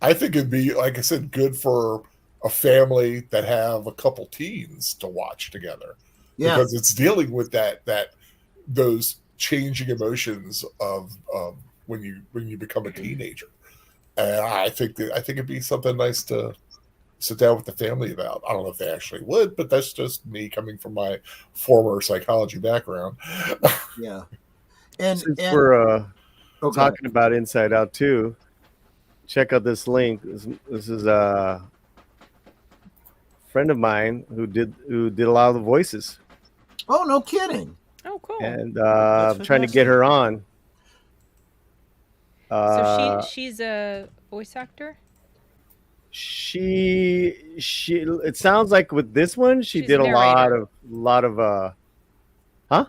S7: I think it'd be, like I said, good for a family that have a couple teens to watch together.
S4: Yeah.
S7: Because it's dealing with those changing emotions of when you become a teenager. And I think it'd be something nice to sit down with the family about. I don't know if they actually would, but that's just me coming from my former psychology background.
S4: Yeah. And
S1: Since we're talking about Inside Out 2, check out this link. This is a friend of mine who did a lot of the voices.
S4: Oh, no kidding.
S3: Oh, cool.
S1: And I'm trying to get her on.
S3: So she's a voice actor?
S1: She It sounds like with this one she
S3: She's
S1: did
S3: a
S1: a lot
S3: narrator.
S1: of huh?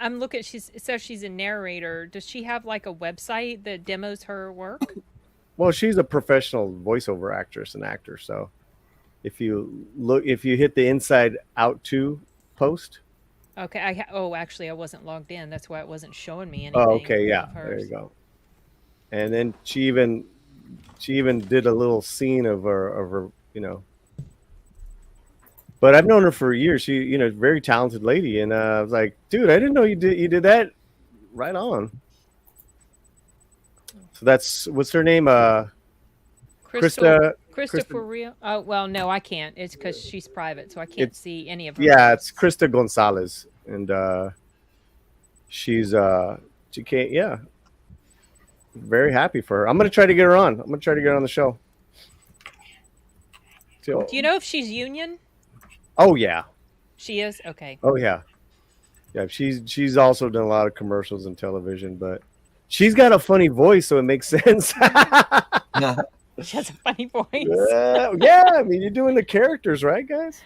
S3: I'm looking. It says she's a narrator. Does she have like a website that demos her work?
S1: Well, she's a professional voiceover actress and actor. So if you hit the Inside Out 2 post.
S3: Okay. Actually, I wasn't logged in. That's why it wasn't showing me anything.
S1: Oh, okay, yeah.
S3: of
S1: There
S3: hers.
S1: you go. And then she even did a little scene of her, But I've known her for years. She, very talented lady, and I was like, dude, I didn't know you did that. Right on. So what's her name?
S3: Christopher Real. Oh well, no, I can't. It's because she's private, so I can't see any of her.
S1: Yeah,
S3: posts.
S1: it's Krista Gonzalez, and she can't. Yeah, very happy for her. I'm gonna try to get her on. I'm gonna try to get her on the show. So,
S3: Do you know if she's union?
S1: oh yeah.
S3: She is. Okay.
S1: Oh yeah. Yeah, she's also done a lot of commercials and television, but she's got a funny voice, so it makes sense.
S4: Yeah.
S3: She has a funny voice.
S1: Yeah, I mean, you're doing the characters, right, guys?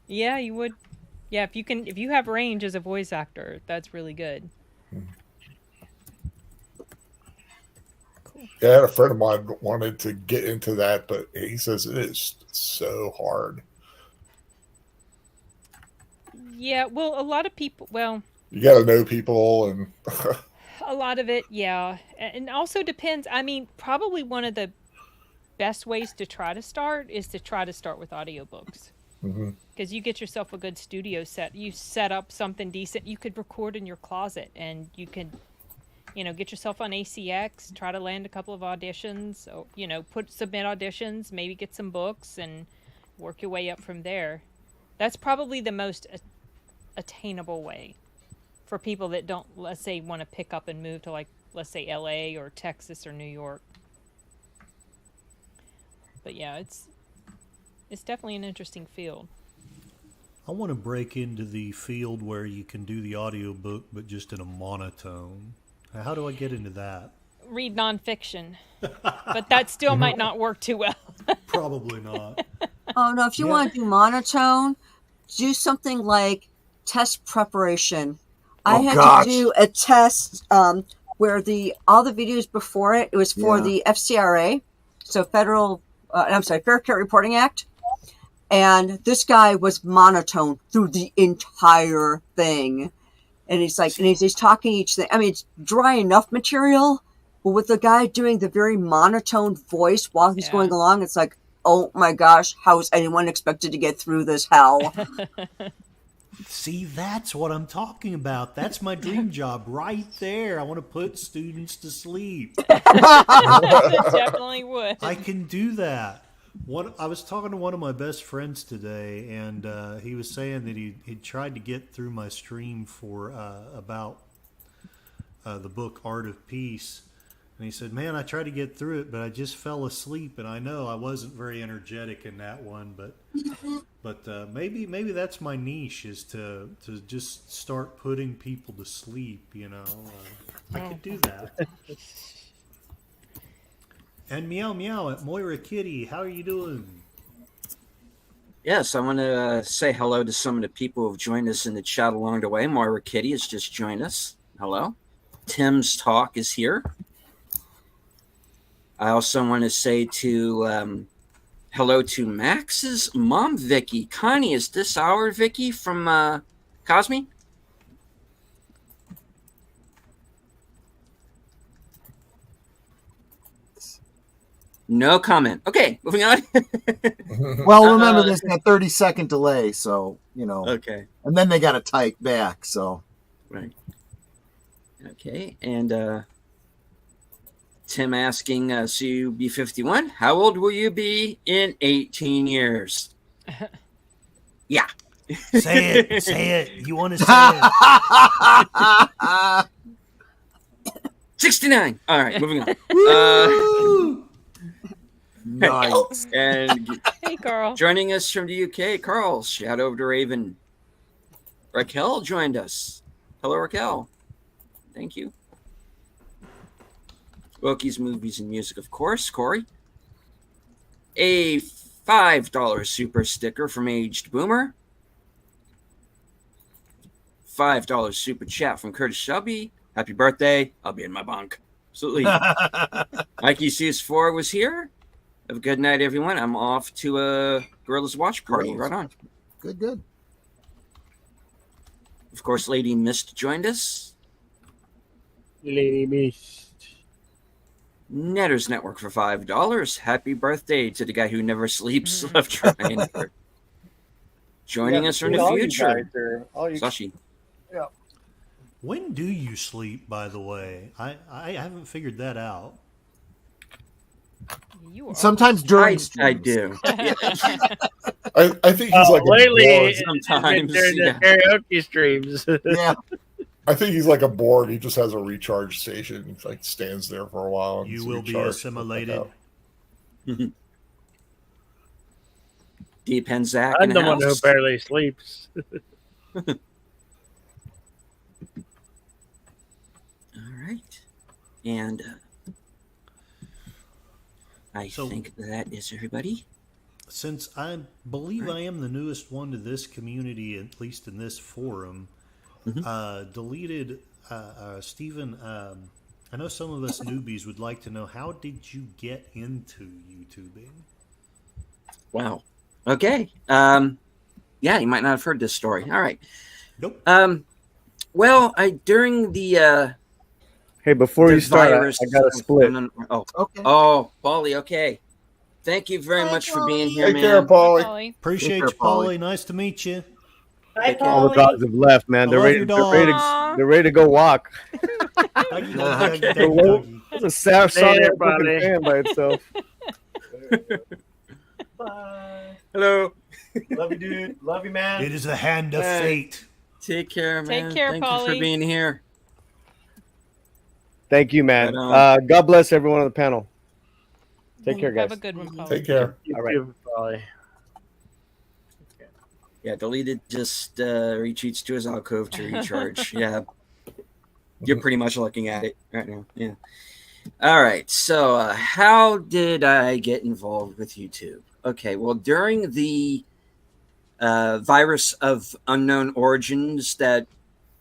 S3: Yeah, you would. Yeah, if you have range as a voice actor, that's really good.
S7: Yeah, I had a friend of mine wanted to get into that, but he says it is so hard.
S3: Yeah, well, a lot of people. Well,
S7: You got to know people, and
S3: a lot of it, yeah, and also depends. I mean, probably one of the best ways to try to start is to try to start with audiobooks. Because you get yourself a good studio set, you set up something decent, you could record in your closet, and you could, get yourself on ACX, try to land a couple of auditions, or, submit auditions, maybe get some books, and work your way up from there. That's probably the most attainable way for people that don't, let's say, want to pick up and move to, like, let's say LA or Texas or New York. But yeah, it's definitely an interesting field.
S8: I want to break into the field where you can do the audiobook but just in a monotone. How do I get into that?
S3: Read nonfiction. But that still might not work too well.
S8: Probably not.
S5: Oh no, if you want to do monotone, do something like test preparation. I had to do a test where all the videos before it was for the FCRA, so Fair Care Reporting Act. And this guy was monotone through the entire thing. And he's like, he's talking each thing. I mean, it's dry enough material, but with the guy doing the very monotone voice while he's going along, it's like, oh my gosh, how is anyone expected to get through this hell?
S8: See, that's what I'm talking about. That's my dream job right there. I want to put students to sleep.
S3: Definitely would.
S8: I can do that. I was talking to one of my best friends today, and he was saying that he tried to get through my stream for about the book Art of Peace. And he said, man, I tried to get through it, but I just fell asleep. And I know I wasn't very energetic in that one, but maybe that's my niche, is to just start putting people to sleep, I could do that. And Meow Meow at Moira Kitty, how are you doing?
S2: Yes, I want to say hello to some of the people who have joined us in the chat along the way. Moira Kitty has just joined us. Hello. Tim's Talk is here. I also want to say hello to Max's mom, Vicky. Connie, is this our Vicky from Cosme? No comment. Okay, moving on.
S4: Well, remember there's that 30-second delay, so,
S2: Okay.
S4: And then they got to type back, so.
S2: Right. Okay, and Tim asking, so you be 51? How old will you be in 18 years? Yeah.
S8: Say it. You want to say it.
S2: 69. All right, moving on.
S4: Nice.
S2: And
S3: Hey, Carl.
S2: joining us from the UK, Carl, shout over to Raven. Raquel joined us. Hello, Raquel. Thank you. Wokies, movies, and music, of course. Corey. A $5 super sticker from Aged Boomer. $5 super chat from Curtis Shelby. Happy birthday. I'll be in my bunk. Absolutely. Mikey CS4 was here. Have a good night, everyone. I'm off to a Gorillas watch party.
S4: Gorillas.
S2: Right on.
S4: Good.
S2: Of course, Lady Mist joined us.
S9: Lady Beast.
S2: Netters Network for $5. Happy birthday to the guy who never sleeps. Left trying. Joining us from the
S9: All you
S2: future.
S9: guys are- all you-
S2: Sashi.
S8: When do you sleep, by the way? I haven't figured that out.
S3: You are
S4: Sometimes during
S2: I
S4: streams.
S2: do.
S7: I think he's like
S9: lately,
S7: a board.
S2: sometimes,
S9: during
S2: yeah.
S9: the karaoke streams.
S4: Yeah.
S7: I think he's like a board. He just has a recharge station. He like stands there for a while. And
S8: You
S7: it's
S8: will be
S7: recharged.
S8: assimilated.
S2: Deep Penzak
S9: I'm
S2: in
S9: the
S2: the
S9: one who
S2: house.
S9: barely sleeps.
S2: All right. And I
S8: So-
S2: think that is everybody.
S8: Since I believe I am the newest one to this community, at least in this forum, deleted Stephen. I know some of us newbies would like to know, how did you get into YouTubing?
S2: Wow. Okay. Yeah, you might not have heard this story. All right.
S8: Nope.
S2: Well, during the
S1: Hey, before
S2: the
S1: you start,
S2: virus.
S1: I got a split.
S2: Oh,
S4: Okay.
S2: Paulie. Okay. Thank you very
S5: Hi,
S2: much for being
S5: Paulie.
S2: here,
S7: Take
S2: man.
S7: care, Paulie.
S3: Polly.
S8: Appreciate
S4: Take
S8: you,
S4: care, Paulie.
S8: Paulie. Nice to meet you.
S6: Hi,
S1: All the
S6: Paulie.
S1: dogs have left, man.
S8: I
S1: They're
S8: love
S1: ready.
S8: your
S1: They're ready,
S3: dog.
S1: they're ready to go walk.
S8: Doggy, doggy,
S2: Okay.
S8: doggy, doggy.
S1: That's a sad, sorry
S9: Later,
S1: fucking
S9: buddy.
S1: fan by itself.
S6: Bye.
S2: Hello.
S6: Love you, dude. Love you, man.
S8: It is the hand of
S2: Hey.
S8: fate.
S2: Take care,
S3: Take
S2: man.
S3: care,
S2: Thank you
S3: Paulie.
S2: for being here.
S1: Thank you, man.
S2: Right on.
S1: God bless everyone on the panel. Take care, guys.
S3: Have a good one, Polly.
S7: Take care.
S9: You
S1: All right.
S9: too, Polly.
S2: Yeah, deleted just retreats to his alcove to recharge. Yeah. You're pretty much looking at it right now. Yeah. All right. So, how did I get involved with YouTube? Okay. Well, during the virus of unknown origins that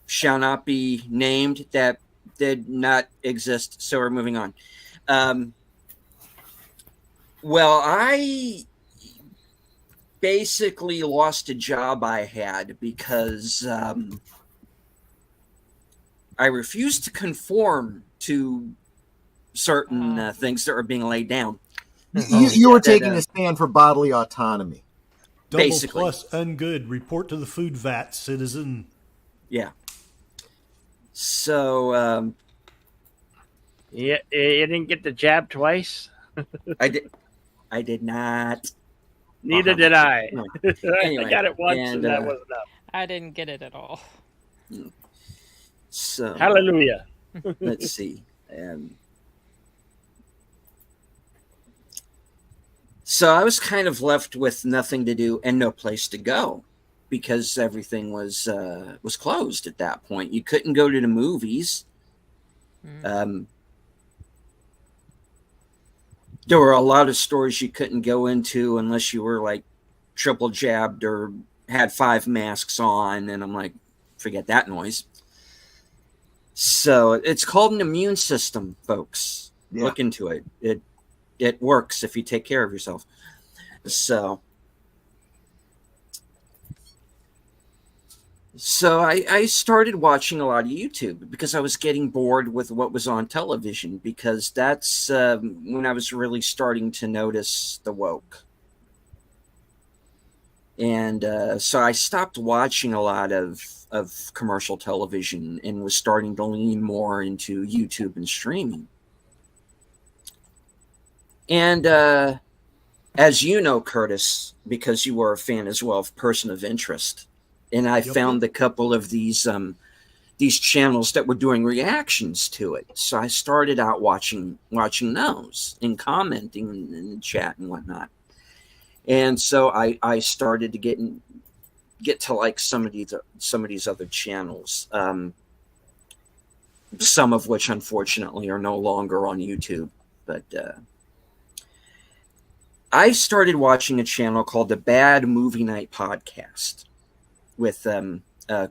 S2: shall not be named, that did not exist. So, we're moving on. Well, I basically lost a job I had because I refused to conform to certain things that were being laid down.
S4: You were
S2: That,
S4: taking a stand for bodily autonomy.
S8: Double
S2: Basically.
S8: plus ungood. Report to the food vat, citizen.
S2: Yeah. So
S9: Yeah, you didn't get the jab twice.
S2: I did not.
S9: Neither did I.
S2: No.
S9: I
S2: Anyway,
S9: got it once,
S2: and,
S9: and that was enough.
S3: I didn't get it at all.
S2: So
S9: Hallelujah.
S2: let's see. So I was kind of left with nothing to do and no place to go because everything was closed at that point. You couldn't go to the movies. There were a lot of stores you couldn't go into unless you were like triple jabbed or had 5 masks on. And I'm like, forget that noise. So it's called an immune system, folks.
S4: Yeah.
S2: Look into it. It works if you take care of yourself. So I started watching a lot of YouTube because I was getting bored with what was on television because that's when I was really starting to notice the woke. And so I stopped watching a lot of commercial television and was starting to lean more into YouTube and streaming. And as you know, Curtis, because you were a fan as well of Person of Interest, and I found a couple of these channels that were doing reactions to it. So I started out watching those and commenting and chat and whatnot. And so I started to get to like some of these other channels. some of which unfortunately are no longer on YouTube. But I started watching a channel called the Bad Movie Night Podcast with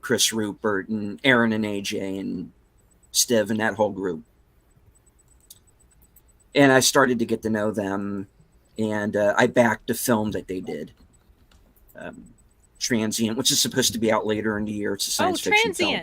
S2: Chris Rupert and Aaron and AJ and Stiv and that whole group. And I started to get to know them, and I backed a film that they did, Transient, which is supposed to be out later in the year. It's a science fiction film.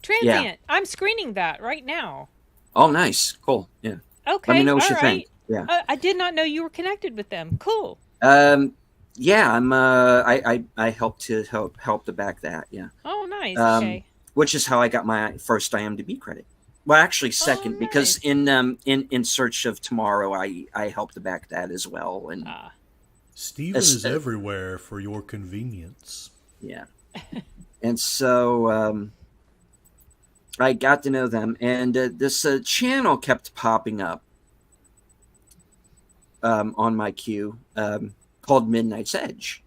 S3: Transient.
S2: Yeah.
S3: I'm screening that right now.
S2: Oh, nice. Cool. Yeah.
S3: Okay.
S2: Let me know what
S3: all
S2: you
S3: right.
S2: think. Yeah.
S3: I did not know you were connected with them. Cool.
S2: Yeah, I'm I helped to back that. Yeah.
S3: Oh, nice. Okay.
S2: Which is how I got my first IMDb credit. Well, actually second, because in Search of Tomorrow I helped to back that as well. And
S8: Steven is everywhere for your convenience.
S2: Yeah. And so I got to know them, and this channel kept popping up on my queue, called Midnight's Edge.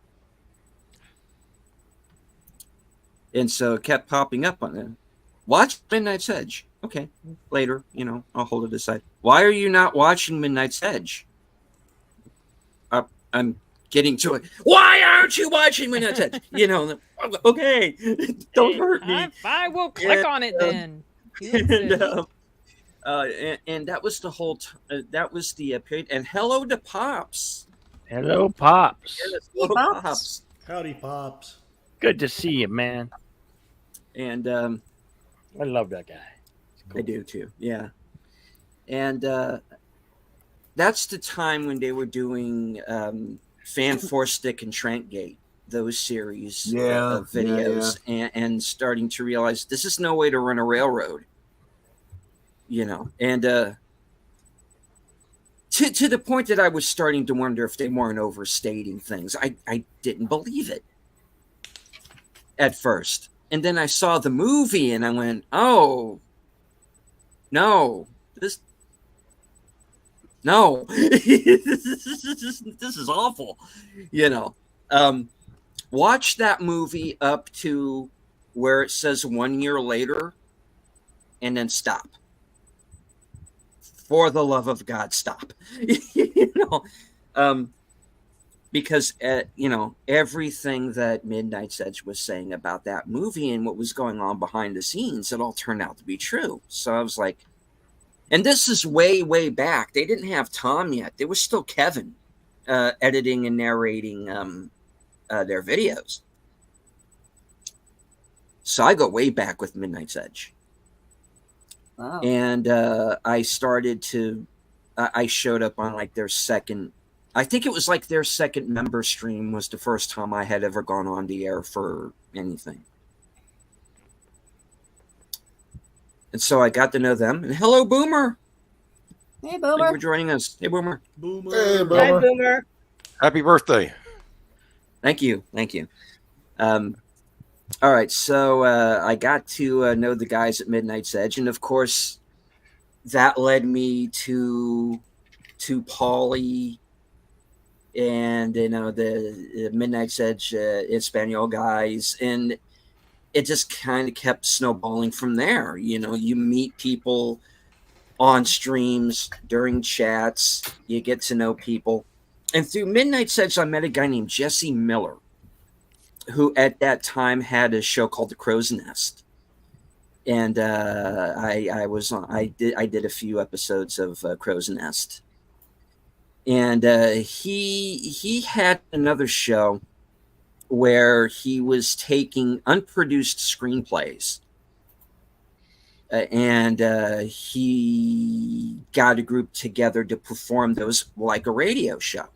S2: And so it kept popping up on it. Watch Midnight's Edge. Okay, later, I'll hold it aside. Why are you not watching Midnight's Edge? I'm getting to it. Why aren't you watching Midnight's Edge? Okay, don't hurt me.
S3: I will click on it then.
S2: And that was the whole. That was the period. And hello to Pops.
S9: Hello, Pops.
S2: Yes, hello, Pops.
S8: Howdy, Pops.
S9: Good to see you, man.
S2: And
S9: I love that guy.
S2: Cool. I do too. Yeah. And that's the time when they were doing Fan Four Stick and Trankgate, those series of videos, and starting to realize this is no way to run a railroad. And to the point that I was starting to wonder if they weren't overstating things. I didn't believe it at first. And then I saw the movie and I went, oh, no, this is awful. Watch that movie up to where it says 1 year later and then stop. For the love of God, stop. Because everything that Midnight's Edge was saying about that movie and what was going on behind the scenes, it all turned out to be true. So I was like, and this is way, way back. They didn't have Tom yet. There was still Kevin editing and narrating their videos. So I go way back with Midnight's Edge.
S5: Wow.
S2: And I started to, I showed up on like their second, I think it was like their second member stream was the first time I had ever gone on the air for anything. And so I got to know them. And hello, Boomer.
S5: Hey,
S2: Thank you
S5: Boomer.
S2: for joining us. Hey, Boomer.
S8: Boomer.
S7: Hey,
S6: Hi,
S7: Boomer.
S6: Boomer.
S10: Happy birthday.
S2: Thank you. All right, so I got to know the guys at Midnight's Edge, and of course, that led me to Paulie and the Midnight's Edge Espanol guys, and it just kind of kept snowballing from there. You meet people on streams, during chats, you get to know people, and through Midnight's Edge, I met a guy named Jesse Miller, who at that time had a show called The Crow's Nest, and I did a few episodes of Crow's Nest, and he had another show where he was taking unproduced screenplays, and he got a group together to perform those like a radio show.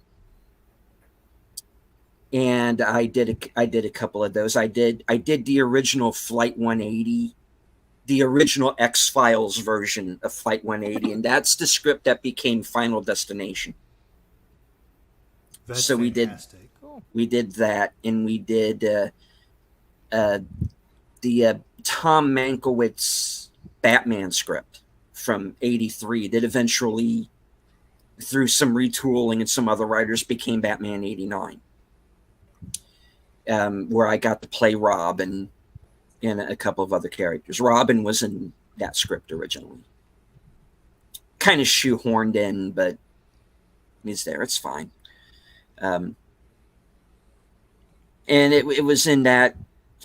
S2: And I did a couple of those. I did the original Flight 180, the original X-Files version of Flight 180, and that's the script that became Final Destination.
S8: That's
S2: so
S8: fantastic.
S2: we did that, and we did the Tom Mankiewicz Batman script from '83 that eventually, through some retooling and some other writers, became Batman '89. Where I got to play Robin and a couple of other characters. Robin was in that script originally. Kind of shoehorned in, but it's there. It's fine. And it was in that,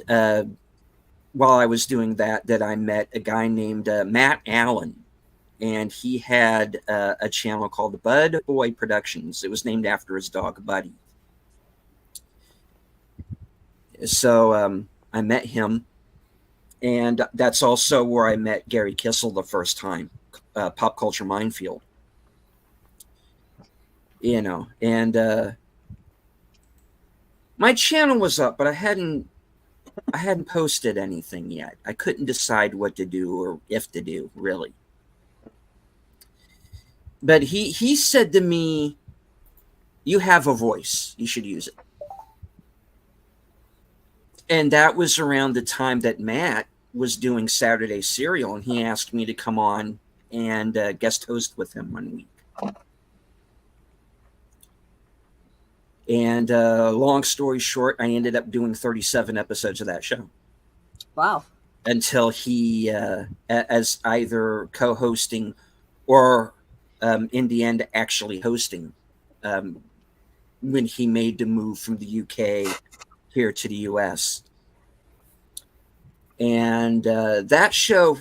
S2: while I was doing that I met a guy named Matt Allen, and he had a channel called Bud Boy Productions. It was named after his dog, Buddy. So I met him, and that's also where I met Gary Kissel the first time, Pop Culture Minefield. You know, and my channel was up, but I hadn't posted anything yet. I couldn't decide what to do or if to do, really. But he said to me, "You have a voice. You should use it." And that was around the time that Matt was doing Saturday Serial, and he asked me to come on and guest host with him one week. And long story short, I ended up doing 37 episodes of that show.
S5: Wow.
S2: Until he, as either co-hosting or in the end actually hosting, when he made the move from the UK here to the US. And that show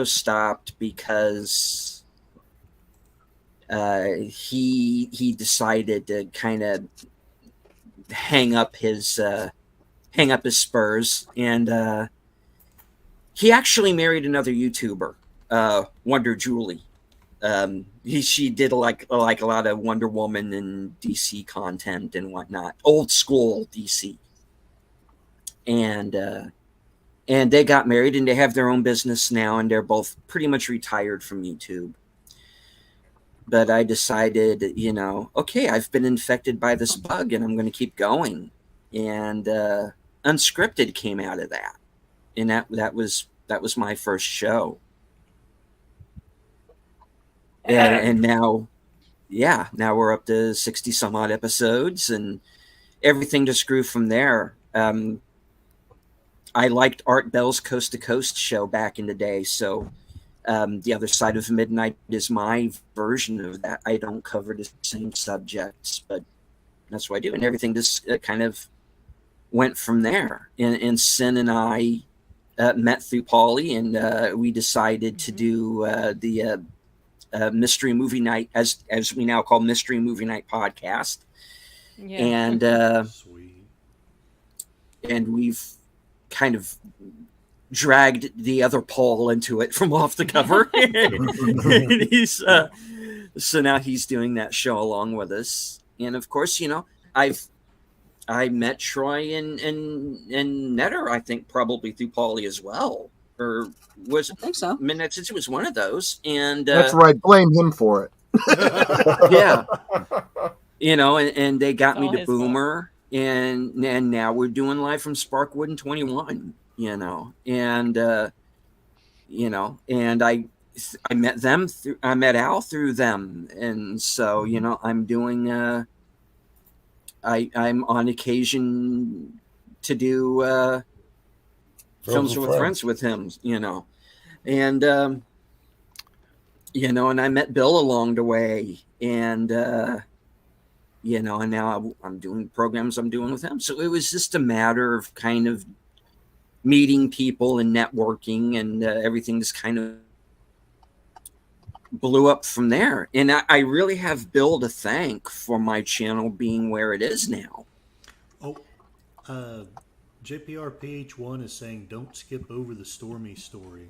S2: stopped because he decided to kind of hang up his spurs, and he actually married another YouTuber, Wonder Julie. She did like a lot of Wonder Woman and DC content and whatnot, old school DC. And they got married, and they have their own business now, and they're both pretty much retired from YouTube. But I decided, you know, okay, I've been infected by this bug, and I'm going to keep going. And Unscripted came out of that, and that was my first show. And now we're up to 60 some odd episodes, and everything just grew from there. I liked Art Bell's Coast to Coast show back in the day, so The Other Side of Midnight is my version of that. I don't cover the same subjects, but that's what I do, and everything just kind of went from there. And Sin and I met through Paulie, and we decided to do the Mystery Movie Night, as we now call Mystery Movie Night podcast. Yeah. And we've kind of dragged the other Paul into it from off the cover. And he's so now he's doing that show along with us. And of course, you know, I met Troy and Netter, I think, probably through Paulie as well. Or was
S5: I think so.
S2: Midnight City was one of those. And
S4: that's right. Blame him for it.
S2: Yeah. You know, and they got me to Boomer, and now we're doing Live from Sparkwood in 21, you know, and you know, and I met them through, I met Al through them, and so, you know, I'm doing I'm on occasion to do films with friends with him, you know, and you know, and I met Bill along the way, and you know, and now I'm doing programs I'm doing with him. So it was just a matter of kind of meeting people and networking, and everything just kind of blew up from there. And I really have Bill to thank for my channel being where it is now.
S8: Oh, JPRPH1 is saying don't skip over the Stormy story.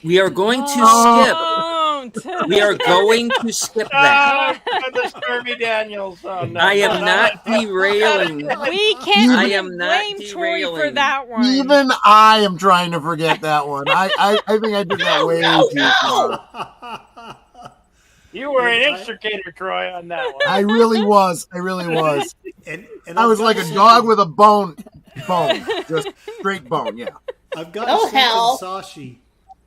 S2: We are going to skip. We are going to skip that.
S9: The Stormy Daniels. Oh, no.
S2: I am not derailing.
S3: We can't
S2: I am not
S3: blame Troy
S2: derailing.
S3: for that one.
S4: Even I am trying to forget that one. I think I did that way too far.
S9: You were an instigator, Troy, on that one.
S4: I really was. I really was.
S8: And
S4: I was like a dog with a bone, just straight bone. Yeah.
S8: I've got
S6: Oh,
S8: Stephen
S6: hell.
S8: Sashi.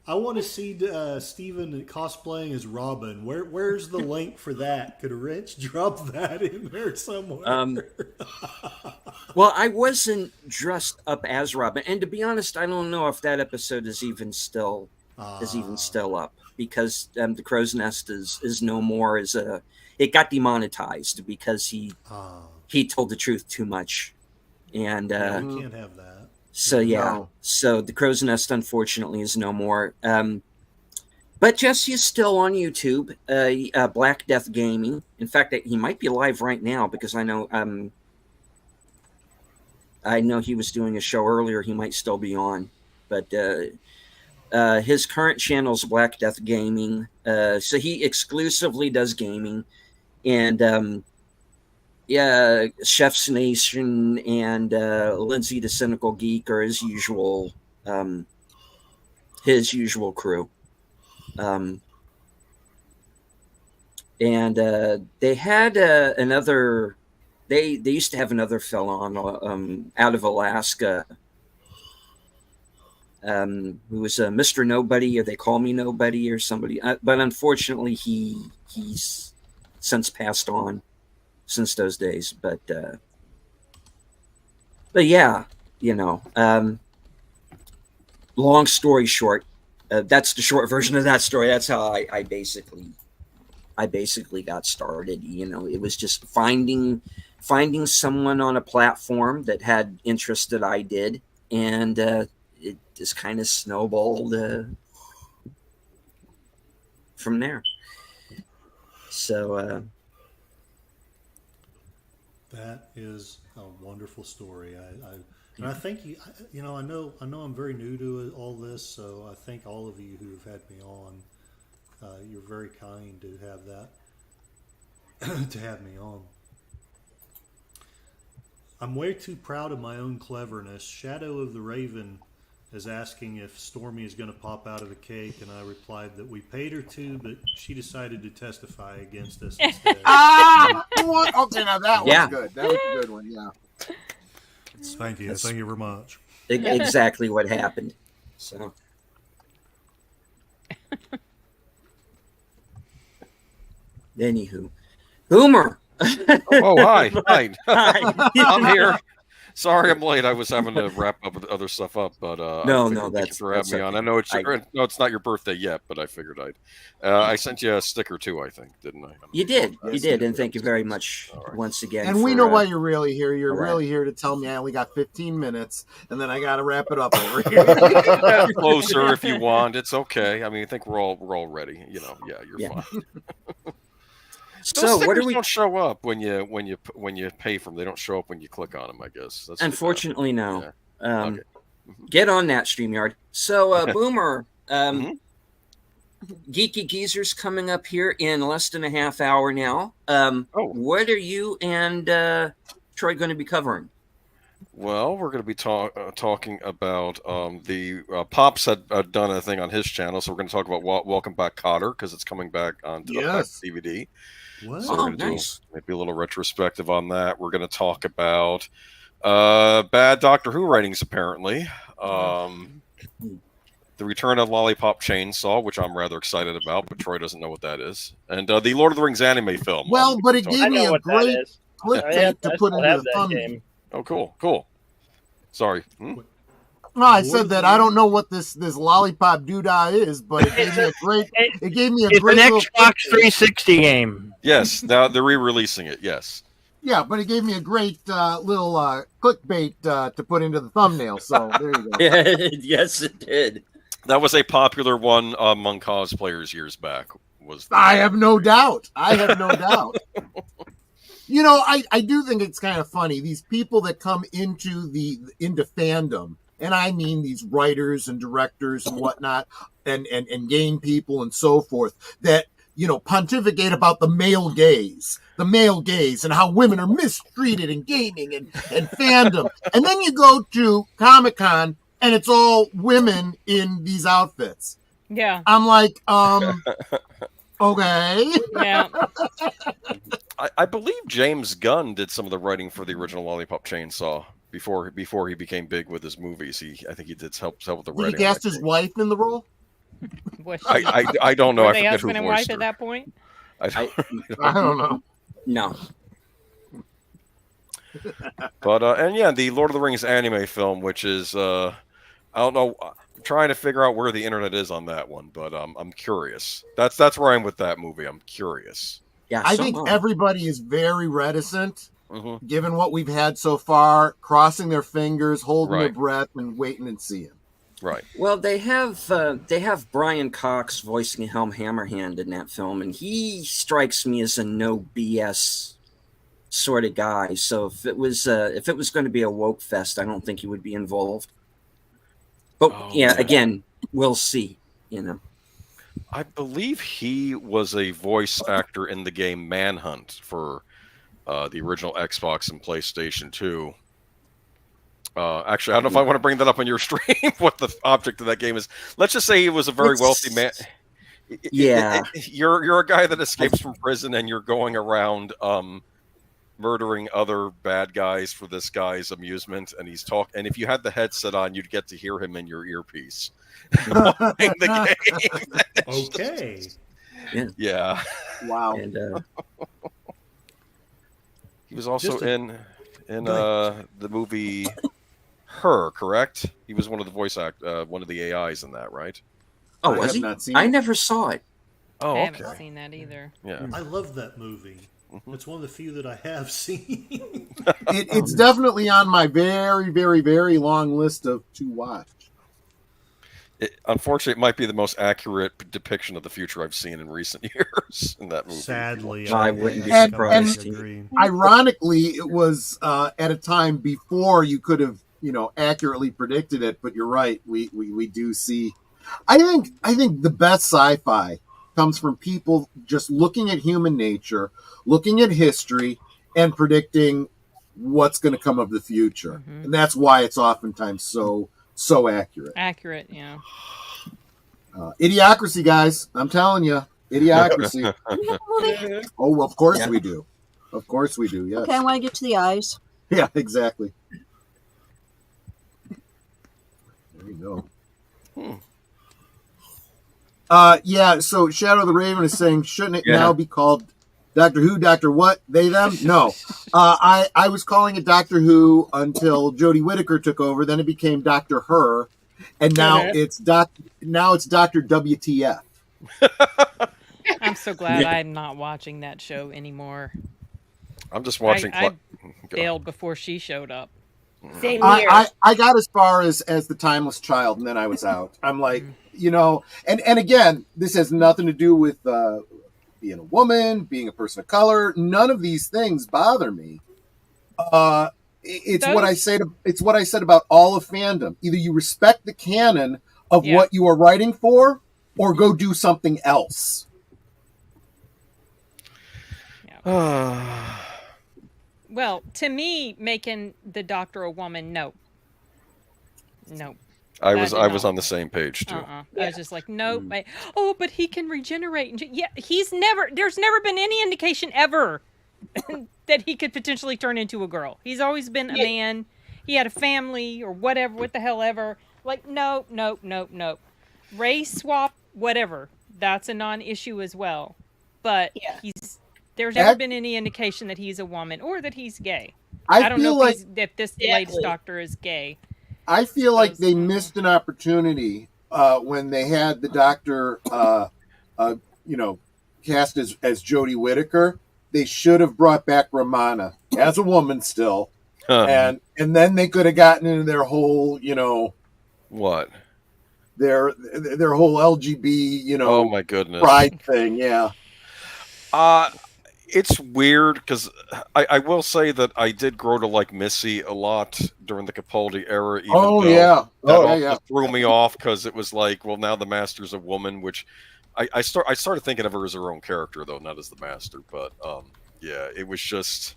S8: I want to see Stephen cosplaying as Robin. Where's the link for that? Could Rich drop that in there somewhere?
S2: Well, I wasn't dressed up as Robin, and to be honest, I don't know if that episode is even still is even still up because the Crow's Nest is no more as a. It got demonetized because he told the truth too much, and
S8: Yeah, we can't have that.
S2: so yeah,
S4: No.
S2: so the Crow's Nest unfortunately is no more. But Jesse is still on YouTube, Black Death Gaming. In fact, he might be live right now because I know he was doing a show earlier. He might still be on, but his current channel is Black Death Gaming. So he exclusively does gaming, and Chef's Nation and Lindsay the Cynical Geek are his usual crew. And they had another. They used to have another fellow on out of Alaska, who was Mr. Nobody, or They Call Me Nobody, or somebody. But unfortunately, he's since passed on since those days. But yeah, long story short. That's the short version of that story. That's how I basically got started. It was just finding someone on a platform that had interest that I did, and it just kind of snowballed from there. So
S8: that is a wonderful story. And I think I know I'm very new to all this, so I think all of you who have had me on, you're very kind to have that to have me on. I'm way too proud of my own cleverness. Shadow of the Raven is asking if Stormy is going to pop out of the cake, and I replied that we paid her to, but she decided to testify against us instead.
S4: What? Okay, now that
S2: Yeah.
S4: was good. That was a good one. Yeah.
S8: Thank you. Thank you very much.
S2: exactly what happened. So. Anywho, Boomer.
S10: Oh, hi. Hi.
S2: Hi.
S10: I'm here. Sorry I'm late. I was having to wrap up other stuff up, but
S2: No,
S10: thank you
S2: that's
S10: for having me on.
S2: okay.
S10: I know it's not your birthday yet, but I figured I sent you a sticker too, I think, didn't I?
S2: You did, and thank you very much once again.
S4: And we
S2: for,
S4: know why you're really here. You're
S2: all right.
S4: really here to tell me I only got 15 minutes, and then I got to wrap it up over here.
S10: Closer if you want. It's okay. I mean, I think we're all ready. Yeah, you're fine.
S2: So what are we?
S10: Don't show up when you pay for them. They don't show up when you click on them. I guess. That's
S2: Unfortunately, no.
S10: Yeah. Okay.
S2: Get on that StreamYard. So, Boomer, Geeky Geezer's coming up here in less than a half hour now. What are you and Troy going to be covering?
S10: Well, we're going to be talking about the Pops had done a thing on his channel, so we're going to talk about Welcome Back, Kotter, because it's coming back on DVD.
S8: What?
S10: So we're going to
S2: nice.
S10: do maybe a little retrospective on that. We're going to talk about bad Doctor Who ratings, apparently. The Return of Lollipop Chainsaw, which I'm rather excited about, but Troy doesn't know what that is. And the Lord of the Rings anime film.
S4: Well, but it gave me a great clickbait to put into the thumb.
S10: Oh, cool. Sorry.
S4: No, I said that I don't know what this lollipop doodah is, but it gave me a great. It gave me a
S9: It's
S4: great
S9: an
S4: little
S9: Xbox 360 game.
S10: Yes, now they're re-releasing it. Yes.
S4: Yeah, but it gave me a great little clickbait to put into the thumbnail. So there you go.
S2: Yes, it did.
S10: That was a popular one among cosplayers years back.
S4: I have no doubt. I have no doubt. I do think it's kind of funny. These people that come into fandom, and I mean these writers and directors and whatnot, and game people and so forth, that pontificate about the male gaze, and how women are mistreated in gaming and fandom. And then you go to Comic-Con and it's all women in these outfits.
S3: Yeah.
S4: I'm like, okay.
S3: Yeah.
S10: I believe James Gunn did some of the writing for the original Lollipop Chainsaw before he became big with his movies. I think he did help with the writing.
S4: Did he cast his wife in the role?
S10: I don't know.
S3: Were
S10: I
S3: they
S10: forget
S3: husband
S10: who
S3: and
S10: voiced
S3: wife at
S10: her.
S3: that point?
S4: I don't know.
S2: No.
S10: But and yeah, the Lord of the Rings anime film, which is I don't know. trying to figure out where the internet is on that one, but I'm curious. That's where I'm with that movie. I'm curious.
S2: Yeah,
S4: I think everybody is very reticent, given what we've had so far, crossing their fingers, holding their breath, and waiting and seeing.
S10: Right.
S2: Well, they have Brian Cox voicing Helm Hammerhand in that film, and he strikes me as a no BS sort of guy. So if it was going to be a woke fest, I don't think he would be involved. But again, we'll see.
S10: I believe he was a voice actor in the game Manhunt for the original Xbox and PlayStation 2. Actually, I don't know if I want to bring that up on your stream, what the object of that game is. Let's just say he was a very wealthy man.
S2: Yeah.
S10: You're a guy that escapes from prison and you're going around murdering other bad guys for this guy's amusement, and and if you had the headset on, you'd get to hear him in your earpiece. Playing the game.
S8: Okay.
S10: Yeah.
S4: Wow.
S2: And
S10: he was also in the movie Her, correct? He was one of the one of the AIs in that, right?
S2: Oh, was he? I never saw it.
S10: Oh,
S3: I
S10: okay.
S3: haven't seen that either.
S10: Yeah.
S8: I love that movie. It's one of the few that I have seen.
S4: It's definitely on my very, very, very long list to watch.
S10: Unfortunately, it might be the most accurate depiction of the future I've seen in recent years in that movie.
S8: Sadly,
S2: I wouldn't be surprised.
S4: And ironically, it was at a time before you could have, accurately predicted it. But you're right, we do see. I think the best sci-fi comes from people just looking at human nature, looking at history, and predicting what's going to come of the future, and that's why it's oftentimes so accurate.
S3: Accurate, yeah.
S4: Idiocracy, guys. I'm telling you, Idiocracy. Oh, well, of course we do. Of course we do, yes.
S5: Okay, I want to get to the eyes.
S4: Yeah, exactly. There you go. Yeah, so Shadow the Raven is saying, shouldn't it now be called Doctor Who, Doctor What, they, them? No. I was calling it Doctor Who until Jodie Whittaker took over, then it became Doctor Her, and now it's Doctor WTF.
S3: I'm so glad I'm not watching that show anymore.
S10: I'm just watching.
S3: I bailed before she showed up.
S6: Same here.
S4: I got as far as the Timeless Child, and then I was out. I'm like, and again, this has nothing to do with being a woman, being a person of color. None of these things bother me. It's what I said about all of fandom. Either you respect the canon of what you are writing for, or go do something else.
S3: Well, to me, making the Doctor a woman, no.
S10: I was on the same page too.
S3: I was just like, nope. But he can regenerate. Yeah, there's never been any indication ever that he could potentially turn into a girl. He's always been a man. He had a family or whatever, what the hell ever. Like, nope. Race swap, whatever. That's a non-issue as well. But there's never been any indication that he's a woman or that he's gay. I don't know if this latest Doctor is gay.
S4: I feel like they missed an opportunity when they had the Doctor, cast as Jodie Whittaker. They should have brought back Romana as a woman still, and then they could have gotten into their whole,
S10: what
S4: their whole LGB,
S10: oh my goodness,
S4: pride thing, yeah.
S10: It's weird because I will say that I did grow to like Missy a lot during the Capaldi era. Even that threw me off because it was like, well, now the Master's a woman, which I started thinking of her as her own character though, not as the Master. But it was just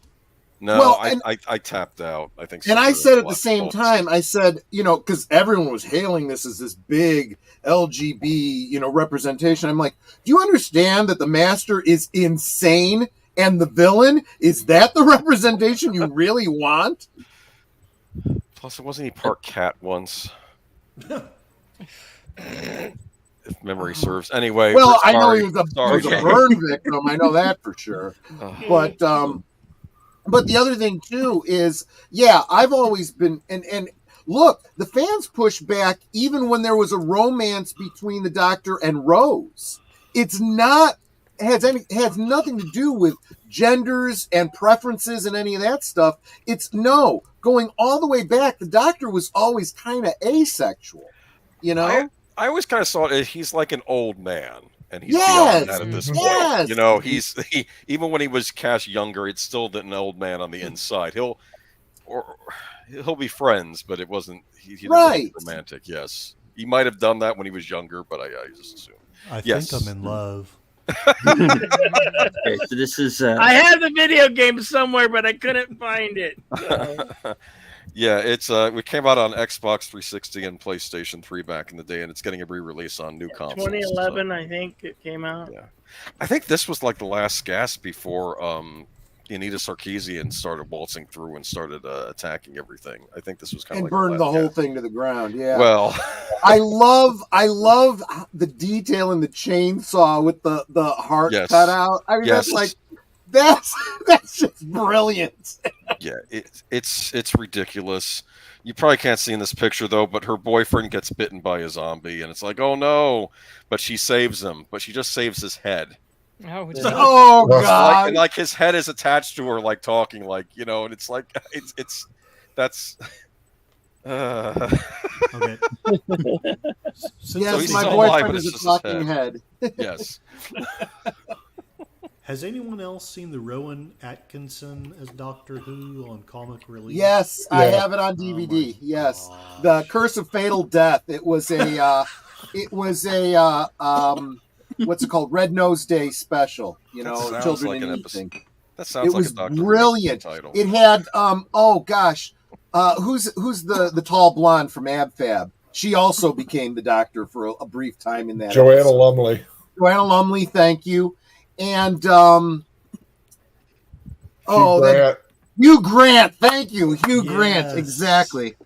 S10: I tapped out. I think,
S4: and I said at the same time, I said, because everyone was hailing this as this big LGB, representation. I'm like, do you understand that the Master is insane? And the villain, is that the representation you really want?
S10: Plus, wasn't he part cat once? If memory serves. Anyway.
S4: Well, I know he was a burn victim. I know that for sure. But the other thing too is, I've always been, and Look, the fans pushed back even when there was a romance between the Doctor and Rose. It's not has nothing to do with genders and preferences and any of that stuff. It's going all the way back. The Doctor was always kind of asexual, you know.
S10: I always kind of saw it. He's like an old man, and he's
S4: Yes,
S10: beyond that at this
S4: yes.
S10: point. You know, he even when he was cast younger, it's still an old man on the inside. He'll be friends, but it wasn't. He didn't
S4: Right.
S10: be romantic. Yes, he might have done that when he was younger, but I just assume.
S8: I
S10: Yes.
S8: think I'm in love.
S2: Okay, so this is.
S9: I have the video game somewhere, but I couldn't find it. So.
S10: Yeah, it's it came out on Xbox 360 and PlayStation 3 back in the day, and it's getting a re-release on new consoles.
S9: 2011,
S10: so.
S9: I think it came out.
S10: Yeah, I think this was like the last gasp before Anita Sarkeesian started waltzing through and started attacking everything. I think this was kind of
S4: And
S10: like
S4: burned the
S10: last
S4: whole
S10: gasp.
S4: thing to the ground. Yeah.
S10: Well,
S4: I love the detail in the chainsaw with the heart
S10: Yes.
S4: cut out. I mean,
S10: Yes.
S4: that's just brilliant.
S10: yeah, it's ridiculous. You probably can't see in this picture though, but her boyfriend gets bitten by a zombie, and it's like, oh no! But she saves him, but she just saves his head.
S3: Oh,
S10: Yeah.
S3: geez.
S4: Oh
S10: Like,
S4: God!
S10: and like his head is attached to her, like talking, like and it's like that's.
S8: Okay.
S4: Yes,
S10: he's
S4: my
S10: still alive,
S4: boyfriend
S10: but
S4: is
S10: it's
S4: a
S10: just his
S4: talking head.
S10: Yes.
S8: Has anyone else seen the Rowan Atkinson as Doctor Who on comic release?
S4: Yes, I
S7: Yeah.
S4: have it on DVD.
S8: my
S4: Yes,
S8: gosh.
S4: the Curse of Fatal Death. It was a what's it called? Red Nose Day special. You
S10: That
S4: know,
S10: sounds
S4: children
S10: like
S4: in
S10: an
S4: anything.
S10: That sounds
S4: It
S10: like
S4: was
S10: a Doctor Who
S4: brilliant.
S10: title.
S4: It had oh gosh, who's the tall blonde from Ab Fab? She also became the Doctor for a brief time in that.
S7: Joanna
S4: episode.
S7: Lumley.
S4: Joanna Lumley, thank you. And
S7: Grant.
S4: Hugh Grant, thank you, Hugh Grant,
S8: Yes.
S4: exactly.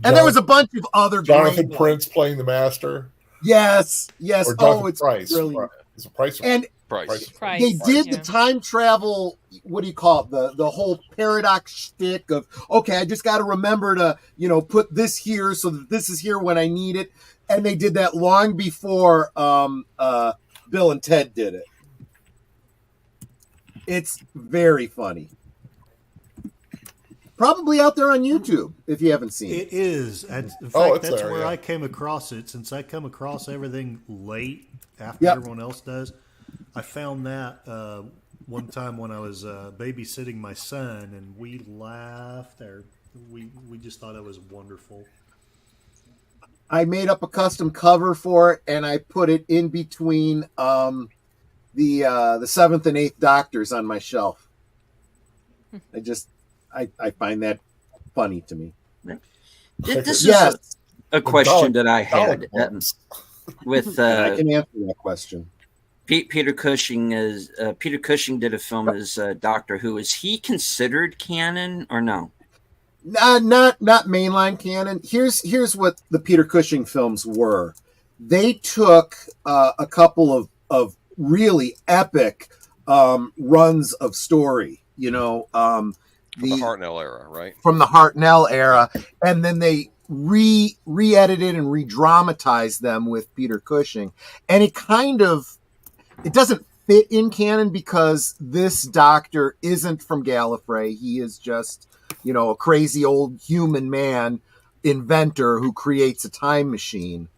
S4: And there was a bunch of other
S7: Jonathan
S4: great
S7: Prince playing the Master.
S4: Yes.
S7: Or
S4: Oh,
S7: Jonathan
S4: it's
S7: Price.
S4: brilliant.
S7: Is it Price? Or
S4: And
S10: Price.
S3: Price,
S4: they did
S3: yeah.
S4: the time travel. What do you call it? The whole paradox shtick of okay, I just got to remember to put this here so that this is here when I need it. And they did that long before Bill and Ted did it. It's very funny. Probably out there on YouTube if you haven't seen it.
S8: It is. And in fact,
S7: Oh, it's
S8: that's
S7: there,
S8: where
S7: yeah.
S8: I came across it. Since I come across everything late after
S4: Yep.
S8: everyone else does, I found that one time when I was babysitting my son, and we laughed. We just thought it was wonderful.
S4: I made up a custom cover for it, and I put it in between the seventh and eighth Doctors on my shelf. I find that funny to me.
S2: This is
S4: Yes,
S2: a question that I had
S7: Dollars.
S2: with
S4: I can answer that question.
S2: Peter Cushing. Peter Cushing did a film as Doctor Who. Is he considered canon or no?
S4: Not mainline canon. Here's what the Peter Cushing films were. They took a couple of really epic runs of story.
S10: From the Hartnell era, right?
S4: From the Hartnell era, and then they re-edited and re-dramatized them with Peter Cushing, and it doesn't fit in canon because this Doctor isn't from Gallifrey. He is just a crazy old human man inventor who creates a time machine.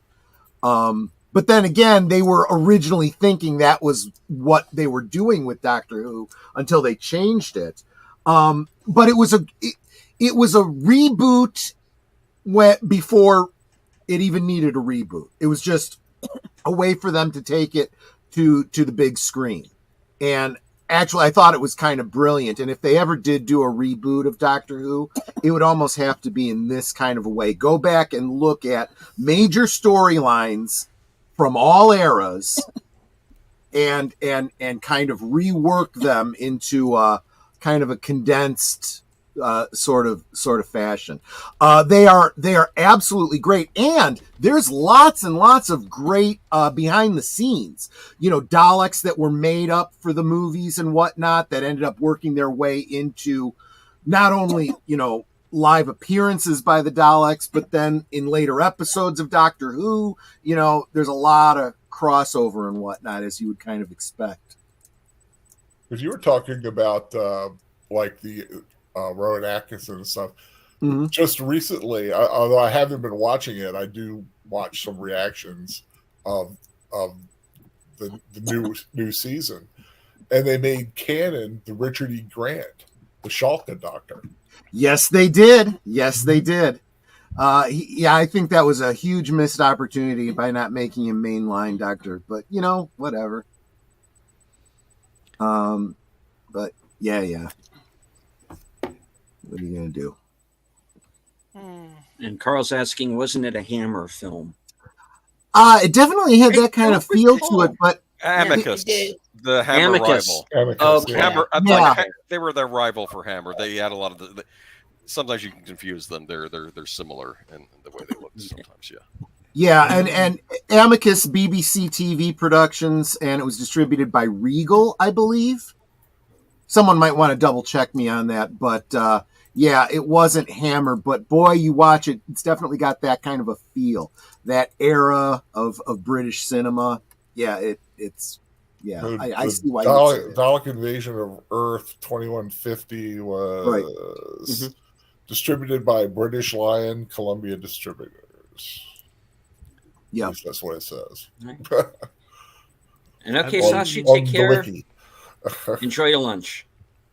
S4: But then again, they were originally thinking that was what they were doing with Doctor Who until they changed it. But it was a reboot before it even needed a reboot. It was just a way for them to take it to the big screen. And actually, I thought it was kind of brilliant. And if they ever did do a reboot of Doctor Who, it would almost have to be in this kind of a way. Go back and look at major storylines from all eras and kind of rework them into kind of a condensed sort of fashion. They are absolutely great, and there's lots and lots of great behind the scenes. Daleks that were made up for the movies and whatnot that ended up working their way into not only live appearances by the Daleks, but then in later episodes of Doctor Who, there's a lot of crossover and whatnot, as you would kind of expect.
S7: If you were talking about like the Rowan Atkinson and stuff, just recently, although I haven't been watching it, I do watch some reactions of the new season, and they made canon the Richard E. Grant, the Shulkin Doctor.
S4: Yes, they did. I think that was a huge missed opportunity by not making him mainline Doctor, but whatever. But yeah. What are you gonna do?
S2: And Carl's asking, wasn't it a Hammer film?
S4: It definitely had that kind of feel to it, but
S10: Amicus, the Hammer rival.
S2: Okay.
S10: Hammer, like, they were their rival for Hammer. They had a lot of sometimes you can confuse them. They're similar in the way they look sometimes. Yeah.
S4: Yeah, and Amicus BBC TV Productions, and it was distributed by Regal, I believe. Someone might want to double check me on that, but yeah, it wasn't Hammer. But boy, you watch it, it's definitely got that kind of a feel, that era of British cinema. Yeah, it's yeah. I see why.
S7: Dalek Invasion of Earth 2150 was distributed by British Lion Columbia Distributors.
S4: Yeah,
S7: that's what it says.
S2: And okay, Sashi, take care. Enjoy your lunch.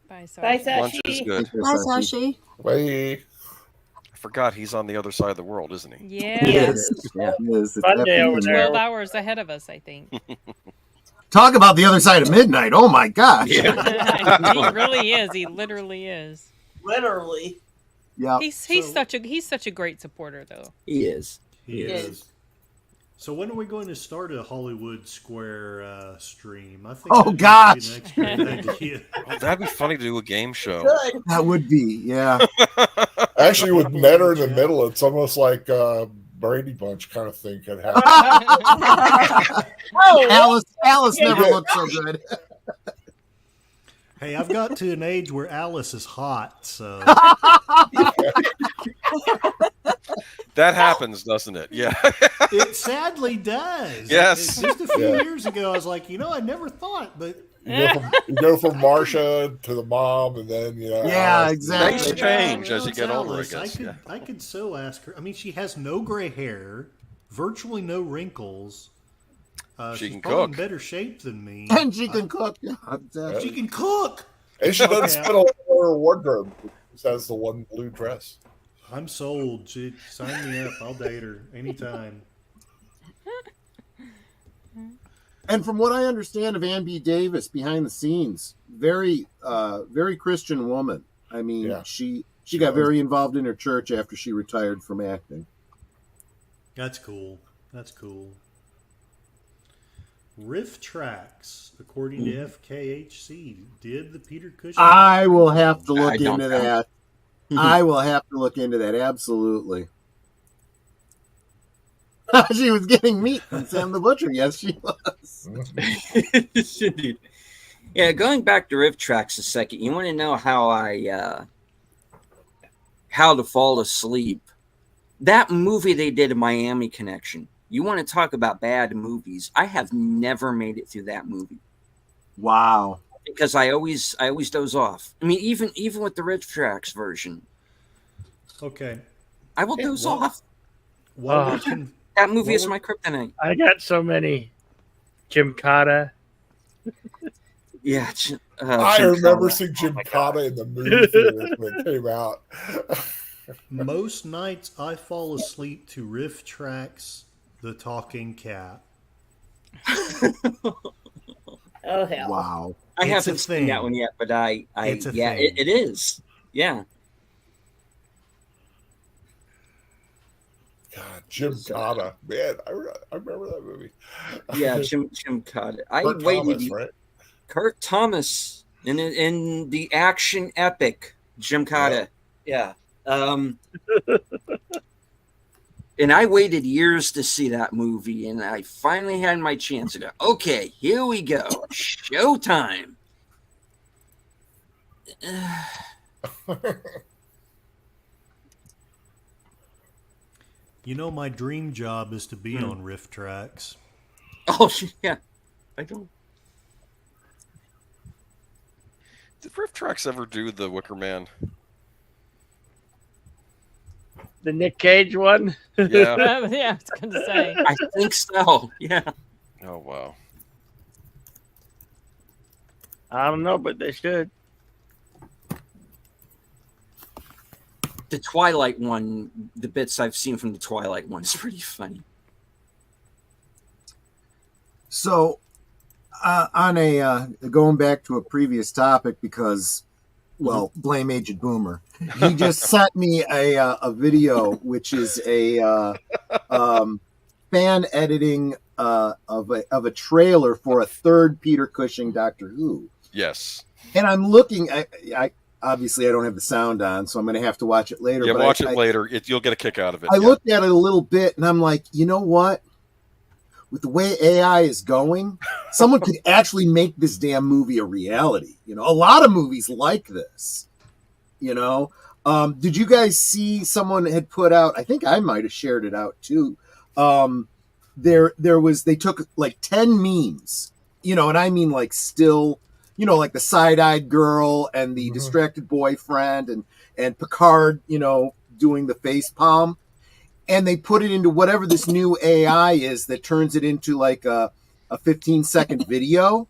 S3: Bye, Sashi.
S6: Bye, Sashi.
S10: Lunch is good.
S5: Bye, Sashi.
S7: Bye.
S10: I forgot he's on the other side of the world, isn't he?
S3: Yes.
S2: Yeah.
S9: Fun day over there.
S3: 12 hours ahead of us, I think.
S4: Talk about the other side of midnight. Oh my gosh.
S3: He really is. He literally is.
S6: Literally.
S4: Yeah.
S3: He's such a great supporter, though.
S2: He is.
S8: He is. So when are we going to start a Hollywood Square stream? I think.
S4: Oh gosh.
S10: Oh, that'd be funny to do a game show.
S6: Good.
S4: That would be, yeah.
S7: Actually, with Netter in the middle, it's almost like Brady Bunch kind of thing could happen.
S4: Alice never looked so good.
S8: Hey, I've got to an age where Alice is hot, so.
S10: That happens, doesn't it? Yeah.
S8: It sadly does.
S10: Yes.
S8: Just a few years ago, I was like, I never thought, but.
S7: You go from Marsha to the mom, and then,
S4: Yeah, exactly.
S10: Things change as you get older, I
S8: Alice.
S10: guess.
S8: I could so ask her. I mean, she has no gray hair, virtually no wrinkles.
S10: She
S8: she's
S10: can
S8: probably
S10: cook.
S8: in better shape than me.
S4: And she can cook.
S8: She can cook.
S7: And she doesn't spend a lot of her wardrobe. She has the one blue dress.
S8: I'm sold. Sign me up. I'll date her anytime.
S4: And from what I understand of Ann B. Davis behind the scenes, very Christian woman. I mean, she got very involved in her church after she retired from acting.
S8: That's cool. Riff Tracks, according to FKHC, did the Peter Cushing.
S4: I will have to look into that. I will have to look into that. Absolutely. She was getting meat from Sam the Butcher. Yes, she was.
S2: Indeed. Yeah, going back to Riff Tracks a second, you want to know how to fall asleep. That movie they did, Miami Connection. You want to talk about bad movies? I have never made it through that movie.
S4: Wow.
S2: Because I always doze off. I mean, even with the Riff Tracks version.
S8: Okay.
S2: I will doze off.
S9: That
S2: movie is my kryptonite.
S9: I got so many. Jim Cotta.
S2: Yeah.
S7: I remember seeing Jim Cotta in the movie theater when it came out.
S8: Most nights I fall asleep to Riff Tracks, The Talking Cat.
S6: Oh hell!
S4: Wow!
S2: I haven't seen that one yet, but it is. Yeah.
S7: God, Jim Cotta, man, I remember that movie.
S2: Yeah, Jim Cotta. Kurt Thomas in the action epic Jim Cotta. Yeah. And I waited years to see that movie, and I finally had my chance to go, okay, here we go. Showtime.
S8: You know, my dream job is to be on Riff Tracks.
S2: Oh, yeah. I don't.
S10: Did Riff Tracks ever do the Wicker Man?
S9: The Nick Cage one?
S10: Yeah.
S3: Yeah, I was going to say.
S2: I think so. Yeah.
S10: Oh, wow.
S9: I don't know, but they should.
S2: The Twilight one, the bits I've seen from the Twilight one is pretty funny.
S4: So, on a going back to a previous topic, because, well, blame Agent Boomer. He just sent me a video, which is a fan editing of a trailer for a third Peter Cushing Doctor Who.
S10: Yes.
S4: And I'm looking. I obviously I don't have the sound on, so I'm going to have to watch it later.
S10: Yeah,
S4: but
S10: watch it later. You'll get a kick out of it.
S4: I looked at it a little bit, and I'm like, you know what? With the way AI is going, someone could actually make this damn movie a reality. You know, a lot of movies like this. You know, did you guys see someone had put out? I think I might have shared it out too. They took like 10 memes. You know, and I mean like still. You know, like the side-eyed girl and the distracted boyfriend and Picard, you know, doing the face palm. And they put it into whatever this new AI is that turns it into like a 15-second video.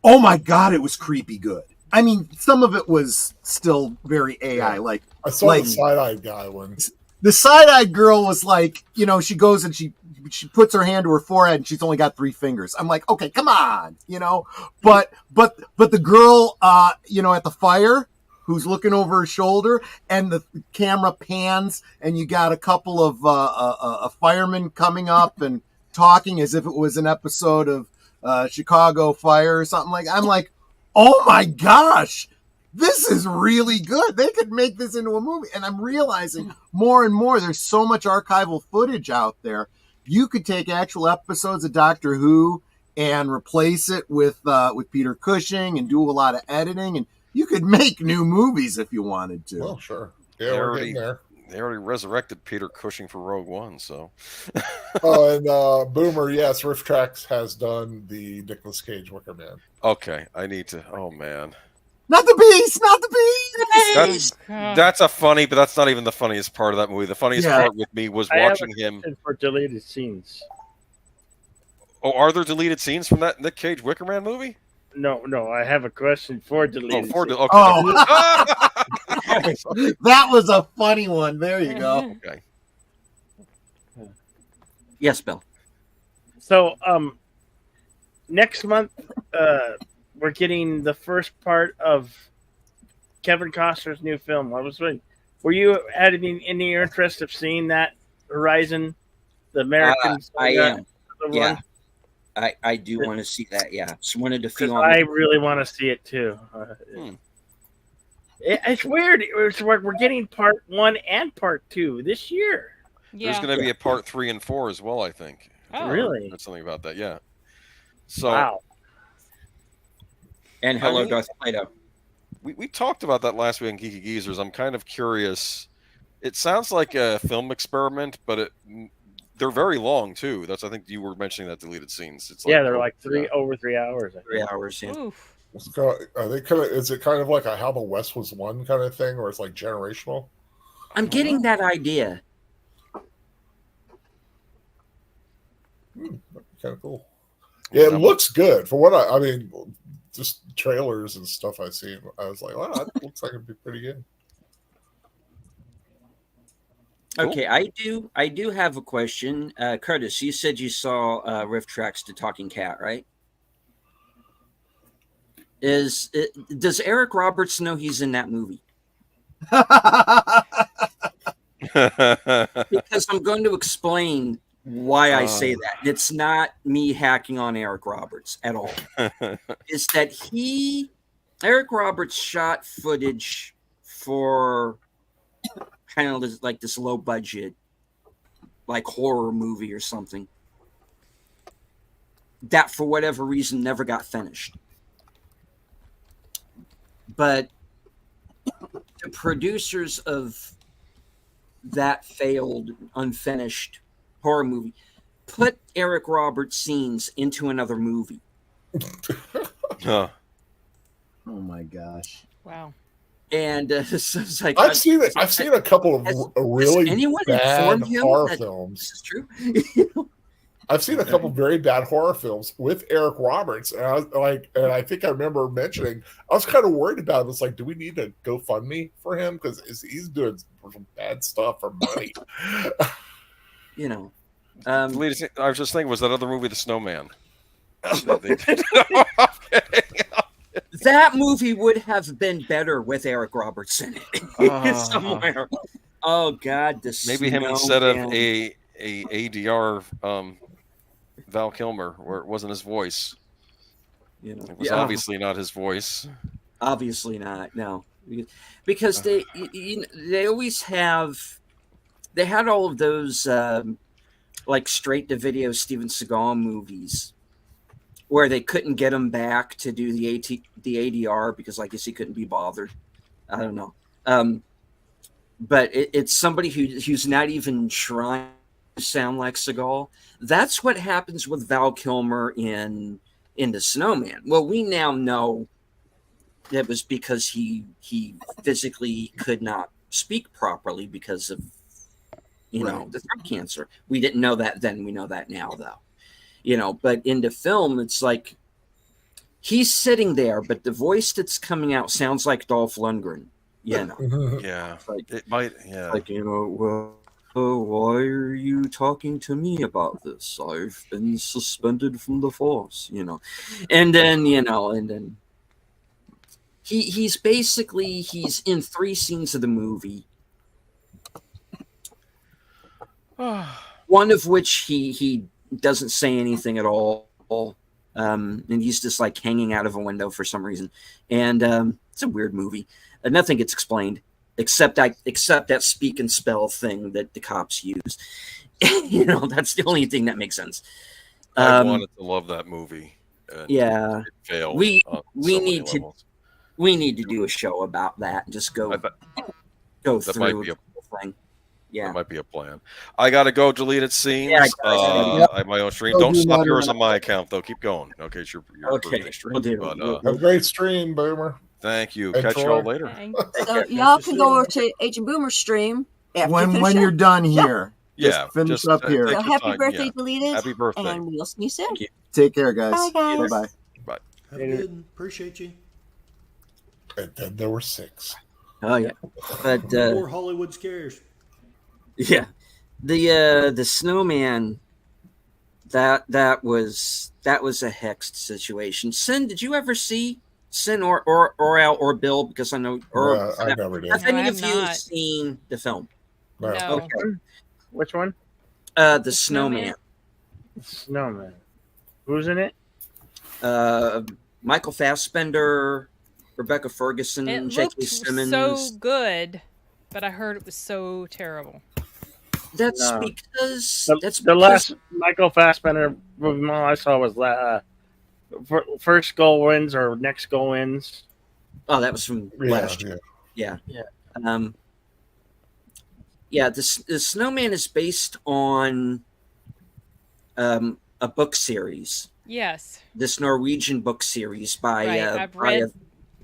S4: Oh my God, it was creepy good. I mean, some of it was still very AI. Like
S7: I saw the side-eyed guy one.
S4: The side-eyed girl was like, you know, she goes and she puts her hand to her forehead and she's only got 3 fingers. I'm like, okay, come on, you know. But the girl, you know, at the fire who's looking over her shoulder and the camera pans and you got a couple of a firemen coming up and talking as if it was an episode of Chicago Fire or something like. I'm like, oh my gosh. This is really good. They could make this into a movie. And I'm realizing more and more there's so much archival footage out there. You could take actual episodes of Doctor Who and replace it with Peter Cushing and do a lot of editing. And you could make new movies if you wanted to.
S7: Oh, sure. Yeah, we're getting there.
S10: They already resurrected Peter Cushing for Rogue One, so.
S7: Oh, and Boomer, yes, Riff Tracks has done the Nicolas Cage Wicker Man.
S10: Okay, I need to. Oh, man.
S4: Not the beast, not the beast.
S10: That's a funny, but that's not even the funniest part of that movie. The funniest part with me was watching him
S9: for deleted scenes.
S10: Oh, are there deleted scenes from that Nick Cage Wicker Man movie?
S9: No, I have a question for deleted.
S10: Okay.
S4: That was a funny one. There you go.
S10: Okay.
S2: Yes, Bill.
S9: So, next month, we're getting the first part of Kevin Costner's new film. Were you having any interest of seeing that Horizon, the American?
S2: I am. Yeah, I do want to see that. Yeah, just wanted to feel.
S9: I really want to see it too. It's weird. We're getting part 1 and part 2 this year.
S3: Yeah.
S10: There's going to be a part 3 and 4 as well, I think.
S3: Oh,
S9: really?
S10: That's something about that. Yeah. So.
S9: Wow.
S2: And hello, Darth Plato.
S10: We talked about that last week on Geeky Geezers. I'm kind of curious. It sounds like a film experiment, but they're very long too. I think you were mentioning that deleted scenes. It's
S9: like, they're like over 3 hours.
S2: 3 hours. Yeah.
S3: Oof.
S7: Is it kind of like a How the West Was Won kind of thing, or it's like generational?
S2: I'm getting that idea.
S7: Kind of cool. Yeah, it looks good. For what I mean, just trailers and stuff I've seen, I was like, wow, that looks like it'd be pretty good.
S2: Okay, I do have a question. Curtis, you said you saw Riff Tracks to Talking Cat, right? Does Eric Roberts know he's in that movie? Because I'm going to explain why I say that. It's not me hacking on Eric Roberts at all. It's that Eric Roberts shot footage for kind of like this low budget, like horror movie or something that for whatever reason never got finished. But the producers of that failed, unfinished horror movie. Put Eric Roberts scenes into another movie.
S10: Huh.
S4: Oh my gosh!
S2: Wow. And so it's like
S7: I've seen a couple of really bad horror films.
S2: This is true.
S7: I've seen a couple very bad horror films with Eric Roberts, and I was like, and I think I remember mentioning, I was kind of worried about it. It's like, do we need a GoFundMe for him because he's doing some bad stuff for money?
S2: You know,
S10: I was just thinking, was that other movie The Snowman?
S2: That movie would have been better with Eric Roberts in it somewhere. Oh God,
S10: maybe him instead of a ADR Val Kilmer, where it wasn't his voice.
S2: You know,
S10: it was obviously not his voice.
S2: Obviously not. No, because they always have. They had all of those like straight to video Steven Seagal movies where they couldn't get him back to do the ADR because I guess he couldn't be bothered. I don't know. But it's somebody who's not even trying to sound like Seagal. That's what happens with Val Kilmer in The Snowman. Well, we now know that was because he physically could not speak properly because of the throat cancer. We didn't know that then. We know that now, though. But in the film, it's like he's sitting there, but the voice that's coming out sounds like Dolph Lundgren.
S10: Yeah,
S2: like,
S10: it might. Yeah,
S2: like well, why are you talking to me about this? I've been suspended from the force, and then he's in 3 scenes of the movie. One of which he doesn't say anything at all, and he's just like hanging out of a window for some reason, and it's a weird movie. Nothing gets explained except that speak and spell thing that the cops use. That's the only thing that makes sense.
S10: I wanted to love that movie.
S2: Yeah,
S10: it failed.
S2: We need to do a show about that and just go through the thing. Yeah,
S10: that might be a plan. I gotta go. Deleted scenes.
S2: Yeah,
S10: I have my own stream. Don't stop yours on my account though. Keep going. Okay, it's your birthday stream.
S2: We'll do.
S10: But,
S7: have a great stream, Boomer.
S10: Thank you. Catch y'all later.
S5: So y'all can go over to Agent Boomer's stream
S4: when you're done here.
S10: Yeah,
S4: finish up here.
S5: So happy birthday, Deleted.
S10: Happy birthday.
S5: And we'll see you soon.
S4: Take care, guys.
S5: Bye, guys.
S4: Bye.
S10: Bye.
S8: Have a good. Appreciate you.
S7: And then there were 6.
S2: Oh yeah, but
S8: more Hollywood scares.
S2: Yeah, the Snowman. That was a hexed situation. Sin, did you ever see Sin or Al or Bill? Because I know
S7: I never did.
S2: Have any of you seen the film?
S9: No.
S2: Okay.
S9: Which one?
S2: The Snowman.
S9: Snowman. Who's in it?
S2: Michael Fassbender, Rebecca Ferguson,
S3: It
S2: J.K.
S3: looked
S2: Simmons.
S3: so good, but I heard it was so terrible.
S2: That's because
S9: the last Michael Fassbender movie I saw was First Goal Wins or Next Goal Wins.
S2: Oh, that was from last year. Yeah. The Snowman is based on a book series.
S3: Yes.
S2: This Norwegian book series by
S3: I've read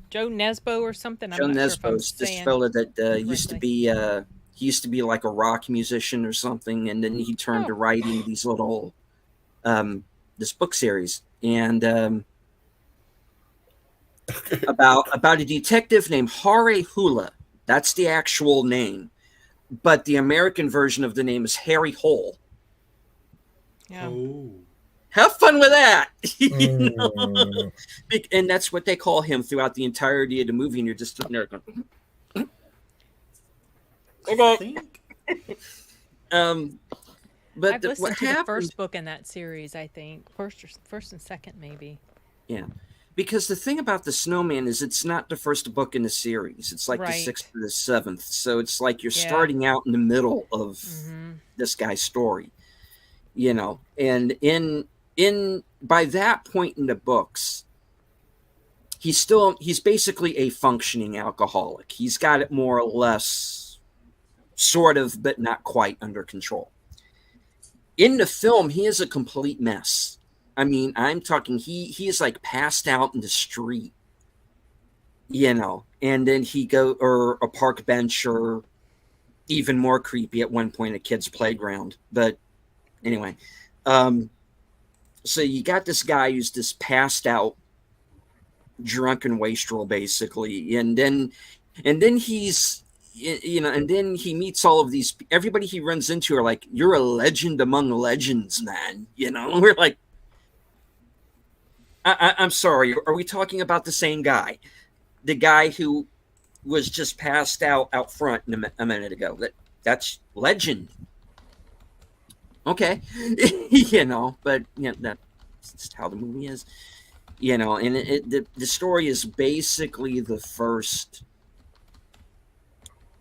S3: Joe Nesbo or something.
S2: Joe Nesbo's this fella that he used to be like a rock musician or something, and then he turned to writing these little this book series and about a detective named Hare Hula. That's the actual name, but the American version of the name is Harry Hole.
S3: Yeah.
S8: Oh.
S2: Have fun with that. And that's what they call him throughout the entirety of the movie, and you're just sitting there going, but
S3: I've listened
S2: what
S3: to
S2: happened,
S3: the first book in that series, I think. First and second, maybe.
S2: Yeah. Because the thing about The Snowman is it's not the first book in the series. It's like the 6th or the 7th. So it's like you're starting out in the middle of this guy's story. And in by that point in the books, he's basically a functioning alcoholic. He's got it more or less sort of, but not quite under control. In the film, he is a complete mess. I mean, I'm talking, he is like passed out in the street, you know, and then or a park bench, or even more creepy at one point, a kid's playground. But anyway, so you got this guy who's just passed out, drunken wastrel, basically. And then he's, you know, and then he meets all of these, everybody he runs into are like, you're a legend among legends, man. You know, we're like, I'm sorry, are we talking about the same guy? The guy who was just passed out front a minute ago. That's legend. Okay. You know, but you know, that's just how the movie is. You know, and the story is basically the first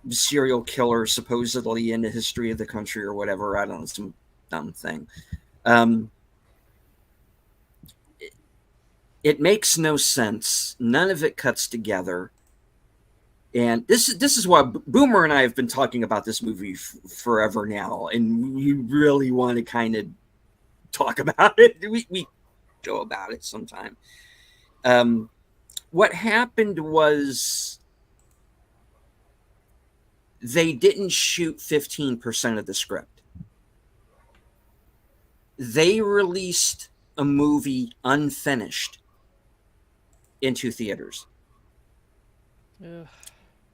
S2: serial killer supposedly in the history of the country or whatever. I don't know, some dumb thing. It makes no sense. None of it cuts together. And this is why Boomer and I have been talking about this movie forever now, and we really want to kind of talk about it. We go about it sometime. What happened was they didn't shoot 15% of the script. They released a movie unfinished into theaters.
S3: Ugh.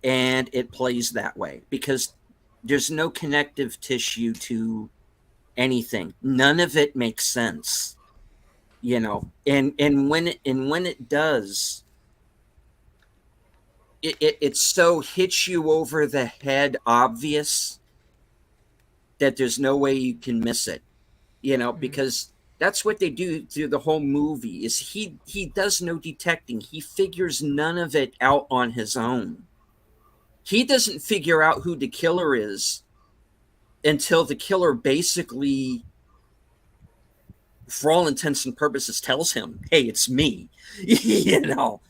S2: And it plays that way because there's no connective tissue to anything. None of it makes sense, you know. And when it does, it so hits you over the head obvious that there's no way you can miss it, you know, because that's what they do through the whole movie. Is he does no detecting. He figures none of it out on his own. He doesn't figure out who the killer is until the killer basically, for all intents and purposes, tells him, "Hey, it's me." You know,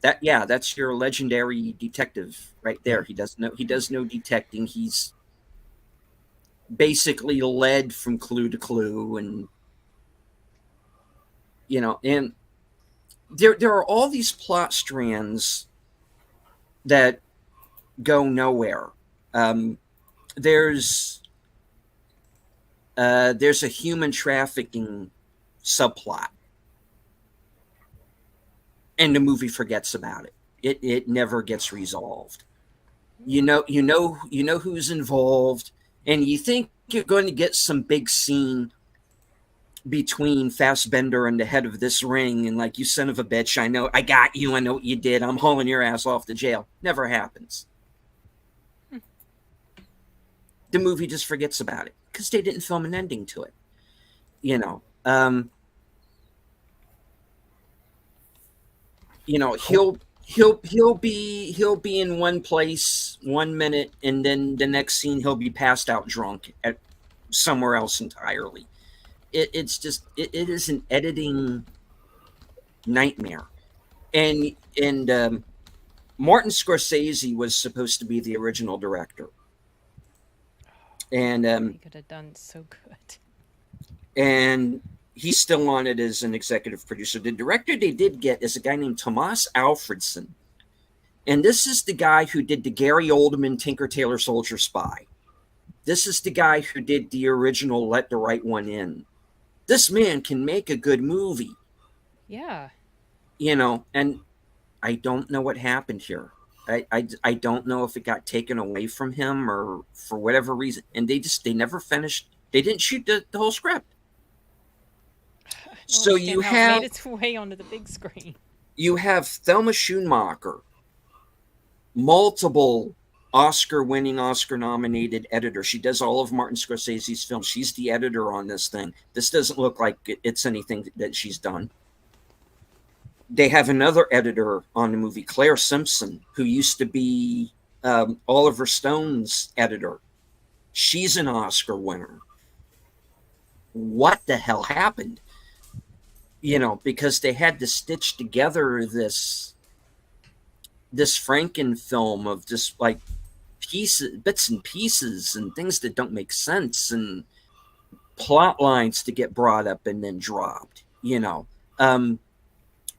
S2: that's your legendary detective right there. He does no detecting. He's basically led from clue to clue, and you know, and there are all these plot strands that go nowhere. There's a human trafficking subplot, and the movie forgets about it. It never gets resolved. You know who's involved, and you think you're going to get some big scene between Fassbender and the head of this ring, and like, you son of a bitch, I know, I got you, I know what you did, I'm hauling your ass off to jail. Never happens. The movie just forgets about it because they didn't film an ending to it. You know, he'll be in one place 1 minute, and then the next scene he'll be passed out drunk at somewhere else entirely. It is an editing nightmare. And Martin Scorsese was supposed to be the original director. And
S3: he could have done so good.
S2: And he's still on it as an executive producer. The director they did get is a guy named Tomas Alfredson. And this is the guy who did the Gary Oldman Tinker Tailor Soldier Spy. This is the guy who did the original Let the Right One In. This man can make a good movie.
S3: Yeah.
S2: You know, and I don't know what happened here. I don't know if it got taken away from him or for whatever reason. And they never finished. They didn't shoot the whole script. So you have
S3: made its way onto the big screen.
S2: You have Thelma Schoonmaker, multiple Oscar-winning, Oscar-nominated editor. She does all of Martin Scorsese's films. She's the editor on this thing. This doesn't look like it's anything that she's done. They have another editor on the movie, Claire Simpson, who used to be Oliver Stone's editor. She's an Oscar winner. What the hell happened? You know, because they had to stitch together this Franken film of just like bits and pieces and things that don't make sense and plot lines to get brought up and then dropped.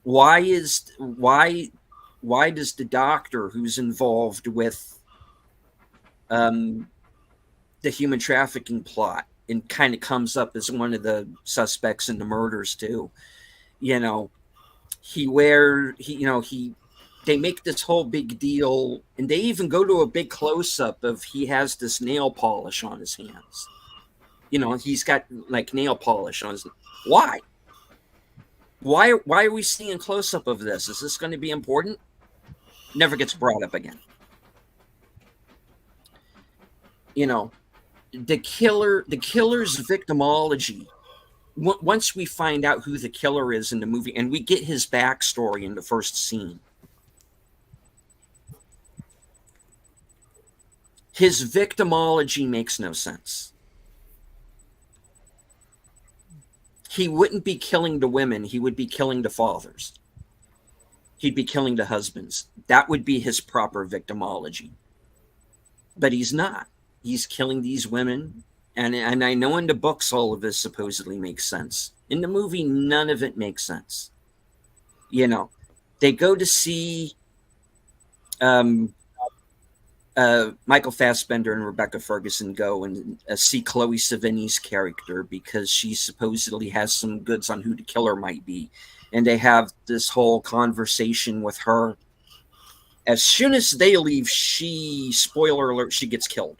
S2: Why does the doctor who's involved with the human trafficking plot and kind of comes up as one of the suspects in the murders too? They make this whole big deal, and they even go to a big close-up of he has this nail polish on his hands. He's got like nail polish on his. Why are we seeing close-up of this? Is this going to be important? Never gets brought up again. The killer's victimology. Once we find out who the killer is in the movie, and we get his backstory in the first scene, his victimology makes no sense. He wouldn't be killing the women. He would be killing the fathers. He'd be killing the husbands. That would be his proper victimology. But he's not. He's killing these women. And I know in the books all of this supposedly makes sense. In the movie, none of it makes sense. They go to see Michael Fassbender and Rebecca Ferguson go and see Chloe Sevigny's character because she supposedly has some goods on who the killer might be. And they have this whole conversation with her. As soon as they leave, spoiler alert, she gets killed.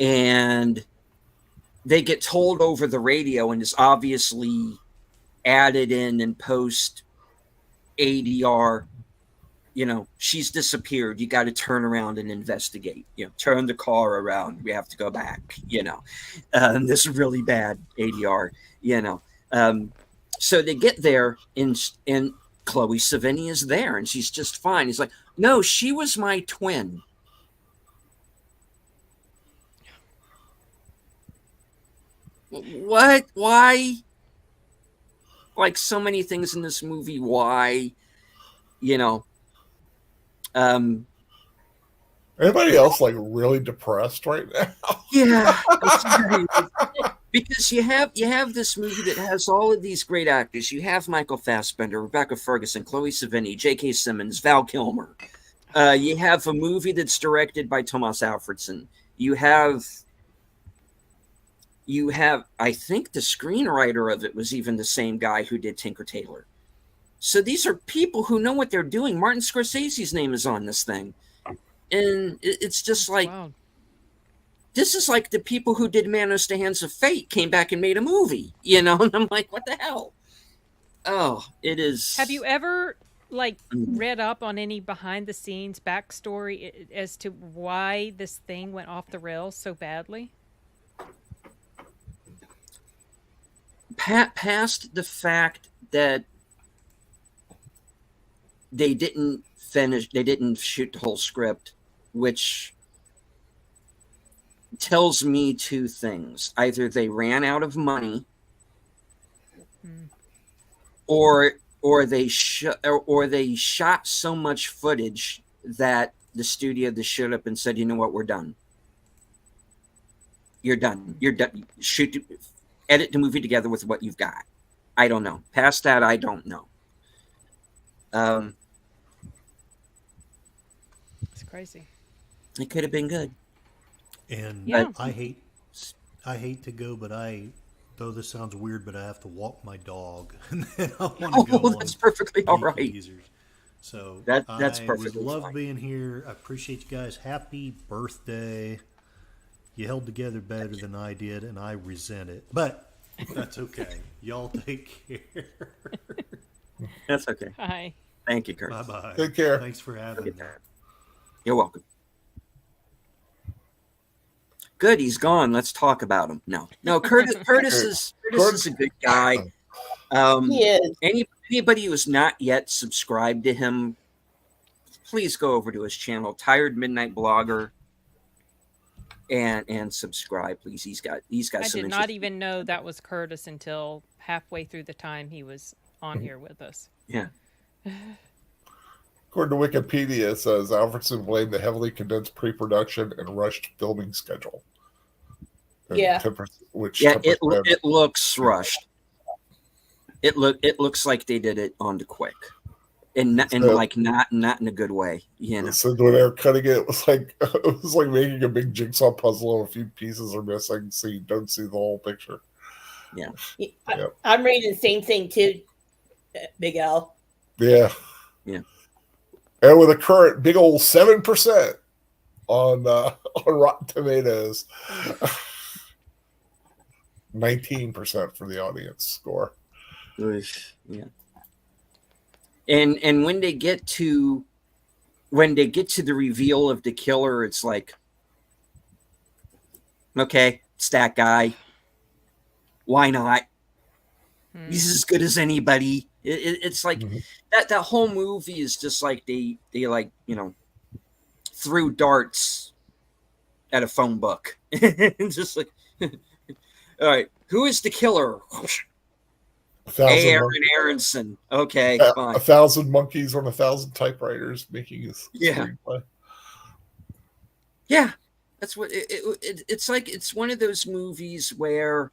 S2: And they get told over the radio, and it's obviously added in post ADR, she's disappeared. You got to turn around and investigate. Turn the car around. We have to go back. This is really bad ADR. So they get there, and Chloe Sevigny is there, and she's just fine. He's like, no, she was my twin. What? Why? Like so many things in this movie, why?
S7: Anybody else like really depressed right now?
S2: Yeah, because you have this movie that has all of these great actors. You have Michael Fassbender, Rebecca Ferguson, Chloe Sevigny, J.K. Simmons, Val Kilmer. You have a movie that's directed by Thomas Alfredson. You have, I think the screenwriter of it was even the same guy who did Tinker Tailor. So these are people who know what they're doing. Martin Scorsese's name is on this thing. And it's just like, wow. This is like the people who did Manos to Hands of Fate came back and made a movie, and I'm like, what the hell? Oh, it is.
S3: Have you ever read up on any behind the scenes backstory as to why this thing went off the rails so badly?
S2: Past the fact that they didn't shoot the whole script, which tells me two things. Either they ran out of money, or they shot so much footage that the studio just showed up and said, you know what, we're done. You're done. Edit the movie together with what you've got. I don't know. Past that, I don't know.
S3: It's crazy.
S2: It could have been good.
S8: And
S3: yeah.
S8: I hate to go, but though this sounds weird, but I have to walk my dog, and then I want to go.
S2: That's perfectly all right.
S8: Users. So
S2: that's perfectly
S8: I would love
S2: fine.
S8: being here. I appreciate you guys. Happy birthday! You held together better than I did, and I resent it, but that's okay. Y'all take care.
S2: That's okay.
S3: Hi.
S2: Thank you, Kurt.
S8: Bye bye.
S7: Take care.
S8: Thanks for having me.
S2: You're welcome. Good, he's gone. Let's talk about him. No, Curtis is a good guy.
S6: He is.
S2: Anybody who's not yet subscribed to him, please go over to his channel, Tired Midnight Blogger, and subscribe, please. He's got
S3: I
S2: some.
S3: did not even know that was Curtis until halfway through the time he was on here with us.
S2: Yeah.
S7: According to Wikipedia, it says Alfredson blamed the heavily condensed pre-production and rushed filming schedule. And
S6: Yeah.
S2: It looks rushed. It looks like they did it on the quick, and not in a good way. You know.
S7: So when they were cutting it, it was like making a big jigsaw puzzle and a few pieces are missing, so you don't see the whole picture.
S2: Yeah.
S6: I'm reading the same thing too, Big L.
S7: Yeah.
S2: Yeah.
S7: And with a current big old 7% on Rotten Tomatoes, 19% for the audience score.
S2: Yeah. And when they get to the reveal of the killer, it's like, okay, it's that guy. Why not? He's as good as anybody. It's like that whole movie is just like they like, you know, threw darts at a phone book. Just like, all right, who is the killer? Aaron Aronson. Okay, fine.
S7: 1,000 monkeys on 1,000 typewriters making his screenplay.
S2: Yeah, that's what it's like. It's one of those movies where,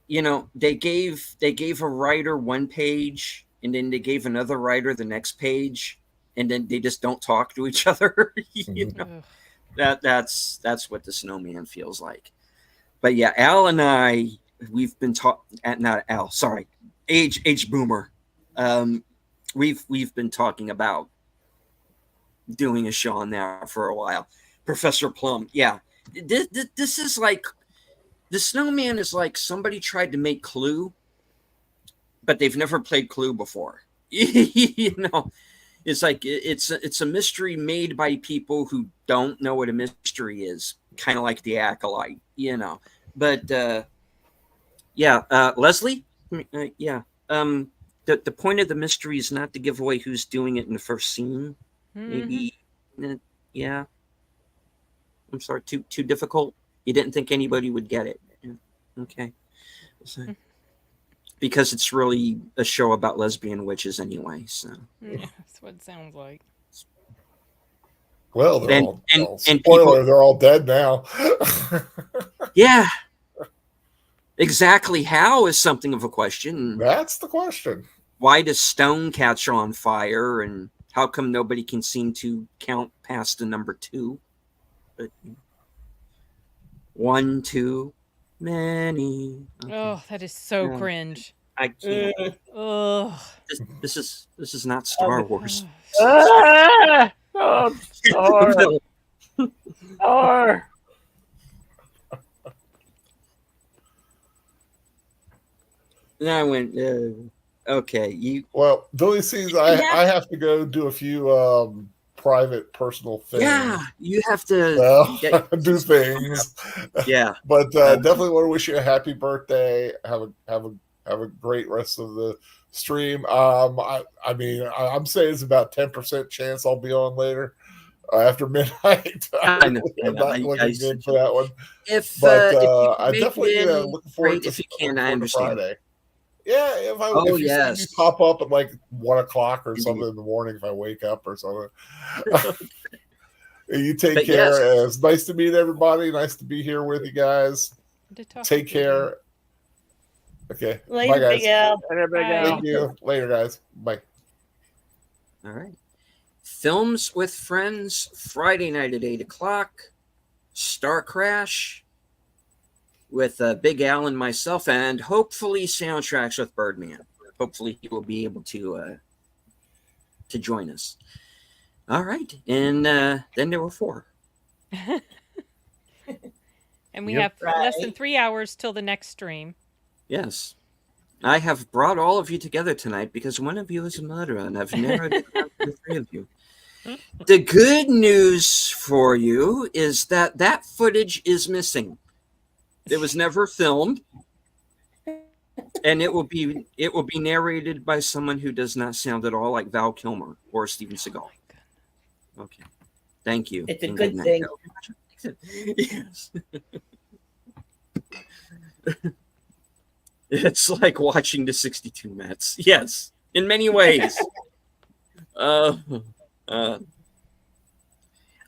S2: you know, they gave a writer one page and then they gave another writer the next page, and then they just don't talk to each other. You know, that's what The Snowman feels like. But yeah, Al and I, we've been not Al, sorry, Age Boomer. We've been talking about doing a show on that for a while. Professor Plum, yeah. This is like, The Snowman is like somebody tried to make Clue, but they've never played Clue before. You know, it's like it's a mystery made by people who don't know what a mystery is, kind of like The Acolyte, you know. But Leslie, the point of the mystery is not to give away who's doing it in the first scene. Maybe, yeah. I'm sorry, too difficult. You didn't think anybody would get it. Yeah. Okay. So, because it's really a show about lesbian witches anyway. So
S3: yeah, that's what it sounds like.
S7: Well, they're all dead now.
S2: Yeah. Exactly how is something of a question.
S7: That's the question.
S2: Why does stone catch on fire, and how come nobody can seem to count past the number 2? But 1, 2, many. Okay.
S3: Oh, that is so cringe.
S2: I can't. This is not Star Wars.
S9: Oh, Star. Star.
S2: And I went, okay.
S7: Well, Billy sees I have to go do a few private, personal things.
S2: Yeah, you have to
S7: do things.
S2: Yeah,
S7: but definitely want to wish you a happy birthday. Have a great rest of the stream. I mean, I'm saying it's about 10% chance I'll be on later. After midnight,
S2: I know.
S7: I'm not looking good for that one.
S2: If
S7: I definitely looking forward to
S2: if you can, I understand.
S7: Friday. Yeah, if you see me pop up at like 1 o'clock or something in the morning, if I wake up or something. You take care. Yes. It's nice to meet everybody. Nice to be here with you guys. Take care. Okay.
S6: Later,
S7: bye, guys.
S6: Big Al.
S7: Thank you. Later, guys. Bye.
S2: All right. Films with Friends, Friday night at 8 o'clock. Star Crash with Big Al and myself, and hopefully Soundtracks with Birdman. Hopefully he will be able to join us. All right. And then there were 4.
S3: And we have less than 3 hours till the next stream.
S2: Yes. I have brought all of you together tonight because one of you is a murderer, and I've narrowed it down to the 3 of you. The good news for you is that footage is missing. It was never filmed, and it will be narrated by someone who does not sound at all like Val Kilmer or Steven Seagal. Okay, thank you.
S6: It's a good thing.
S2: Yes. It's like watching the 62 Mets. Yes, in many ways. Uh,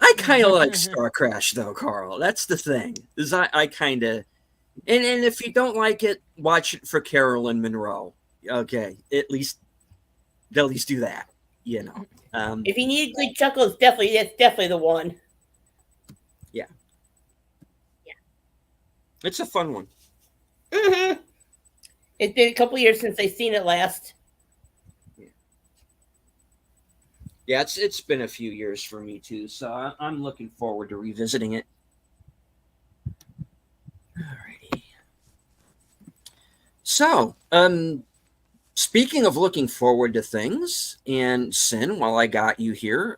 S2: I kind of like Star Crash though, Carl. That's the thing. Is I kind of, and if you don't like it, watch it for Carolyn Monroe. Okay, at least do that. You know.
S6: If you need good chuckles, that's definitely the one.
S2: Yeah. It's a fun one.
S6: Mm-hmm. It's been a couple years since I've seen it last.
S2: Yeah, it's been a few years for me too, so I'm looking forward to revisiting it. Alrighty. So, speaking of looking forward to things, and Sin, while I got you here,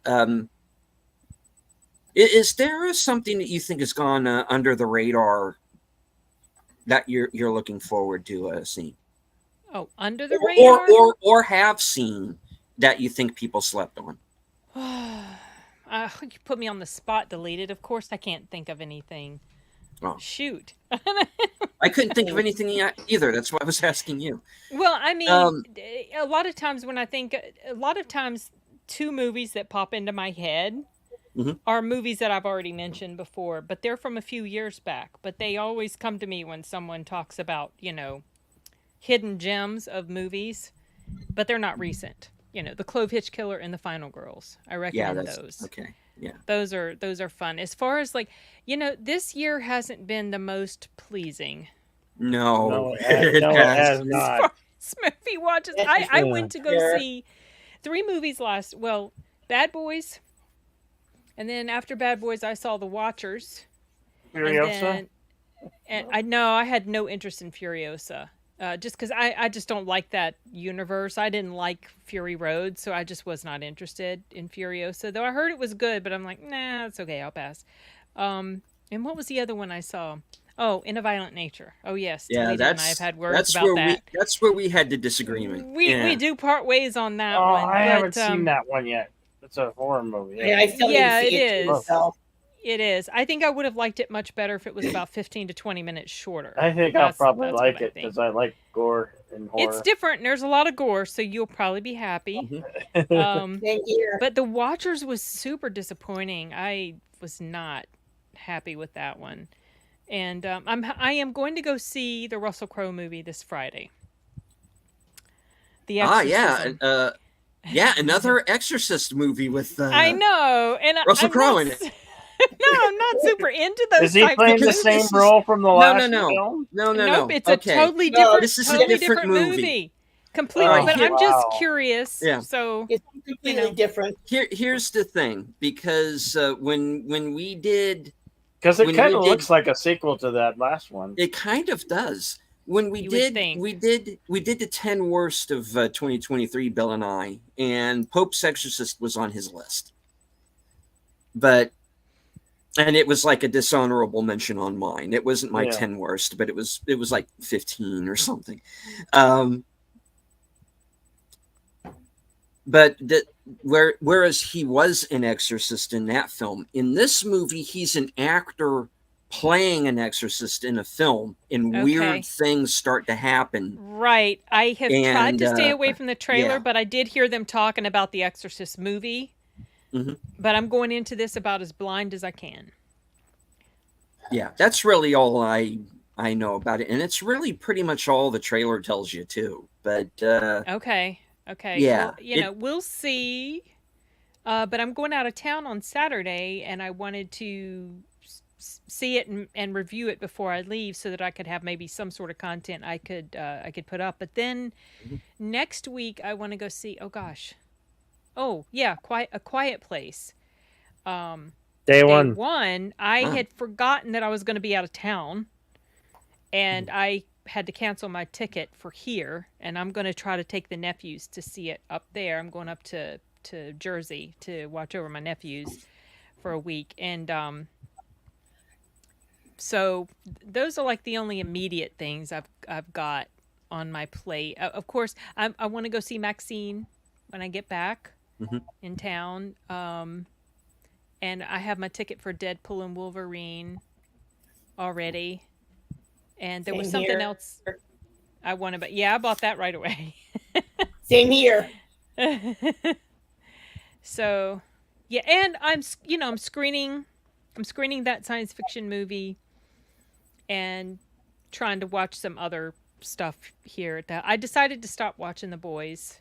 S2: is there something that you think has gone under the radar that you're looking forward to seeing?
S3: Oh, under the radar,
S2: or have seen that you think people slept on?
S3: You put me on the spot. Deleted. Of course, I can't think of anything.
S2: Oh.
S3: Shoot.
S2: I couldn't think of anything either. That's why I was asking you.
S3: Well, I mean, a lot of times when I think, two movies that pop into my head are movies that I've already mentioned before, but they're from a few years back. But they always come to me when someone talks about, hidden gems of movies, but they're not recent. The Clove Hitch Killer and The Final Girls. I recommend those.
S2: Okay. Yeah.
S3: Those are fun. As far as this year hasn't been the most pleasing.
S2: No,
S9: it has not.
S3: Movie watches. I went to go see 3 movies Bad Boys, and then after Bad Boys, I saw The Watchers.
S9: Furiosa.
S3: And I had no interest in Furiosa. Just because I just don't like that universe. I didn't like Fury Road, so I just was not interested in Furiosa. Though I heard it was good, but I'm like, nah, it's okay, I'll pass. And what was the other one I saw? Oh, In a Violent Nature. Oh yes,
S2: yeah,
S3: and I have had words about that.
S2: That's where we had the disagreement.
S3: We do part ways on that one.
S9: I haven't seen that one yet. It's a horror movie.
S6: Yeah, I still didn't see it
S3: is.
S6: Too,
S3: It is. I think I would have liked it much better if it was about 15 to 20 minutes shorter.
S9: I think I'll probably like it because I like gore and horror.
S3: It's different. And there's a lot of gore, so you'll probably be happy.
S6: Thank you.
S3: But The Watchers was super disappointing. I was not happy with that one. And I am going to go see the Russell Crowe movie this Friday. The Exorcism.
S2: Yeah, another Exorcist movie with
S3: I know, and
S2: Russell Crowe in it.
S3: No, I'm not super into those.
S9: Is he playing the same role from the last film?
S2: No.
S3: Nope, it's a totally different.
S2: This is
S3: totally
S2: a different
S3: movie. Completely, but I'm just curious.
S2: Yeah.
S3: So
S6: it's completely different.
S2: Here's the thing, because when we did,
S9: because it kind of looks like a sequel to that last one.
S2: It kind of does. When we did the 10 worst of 2023, Bill and I, and Pope's Exorcist was on his list, and it was like a dishonorable mention on mine. It wasn't my 10 worst, but it was like 15 or something. But whereas he was an exorcist in that film, in this movie he's an actor playing an exorcist in a film, and weird things start to happen.
S3: Right. I have tried to stay away from the trailer, but I did hear them talking about the Exorcist movie.
S2: Mm-hmm.
S3: But I'm going into this about as blind as I can.
S2: Yeah, that's really all I know about it, and it's really pretty much all the trailer tells you too. But
S3: okay,
S2: yeah,
S3: well, we'll see. But I'm going out of town on Saturday, and I wanted to see it and review it before I leave, so that I could have maybe some sort of content I could put up. But then next week I want to go see. Oh yeah, A Quiet Place.
S9: Day
S3: one. I had forgotten that I was going to be out of town, and I had to cancel my ticket for here, and I'm going to try to take the nephews to see it up there. I'm going up to Jersey to watch over my nephews for a week, and so those are like the only immediate things I've got on my plate. Of course, I want to go see Maxine when I get back in town. And I have my ticket for Deadpool and Wolverine already. And there was something else I wanted, but I bought that right away.
S6: Same here.
S3: So, yeah, and I'm screening that science fiction movie and trying to watch some other stuff here. I decided to stop watching The Boys.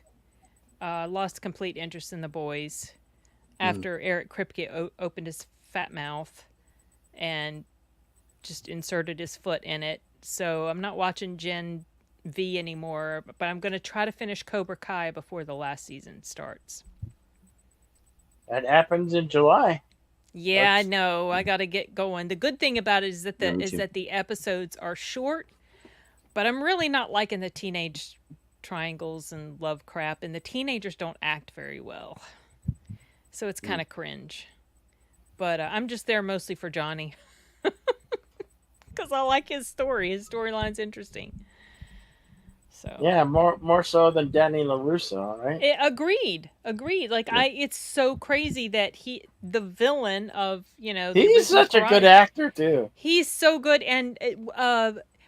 S3: Lost complete interest in The Boys after Eric Kripke opened his fat mouth and just inserted his foot in it. So I'm not watching Gen V anymore, but I'm going to try to finish Cobra Kai before the last season starts.
S9: That happens in July.
S3: Yeah, I know. I got to get going. The good thing about it is that the episodes are short, but I'm really not liking the teenage triangles and love crap, and the teenagers don't act very well. So it's kind of cringe. But I'm just there mostly for Johnny. Because I like his story. His storyline's interesting. So
S9: yeah, more so than Danny LaRusso, right?
S3: Agreed. Like it's so crazy that the villain of
S9: he's such a good actor too.
S3: He's so good, and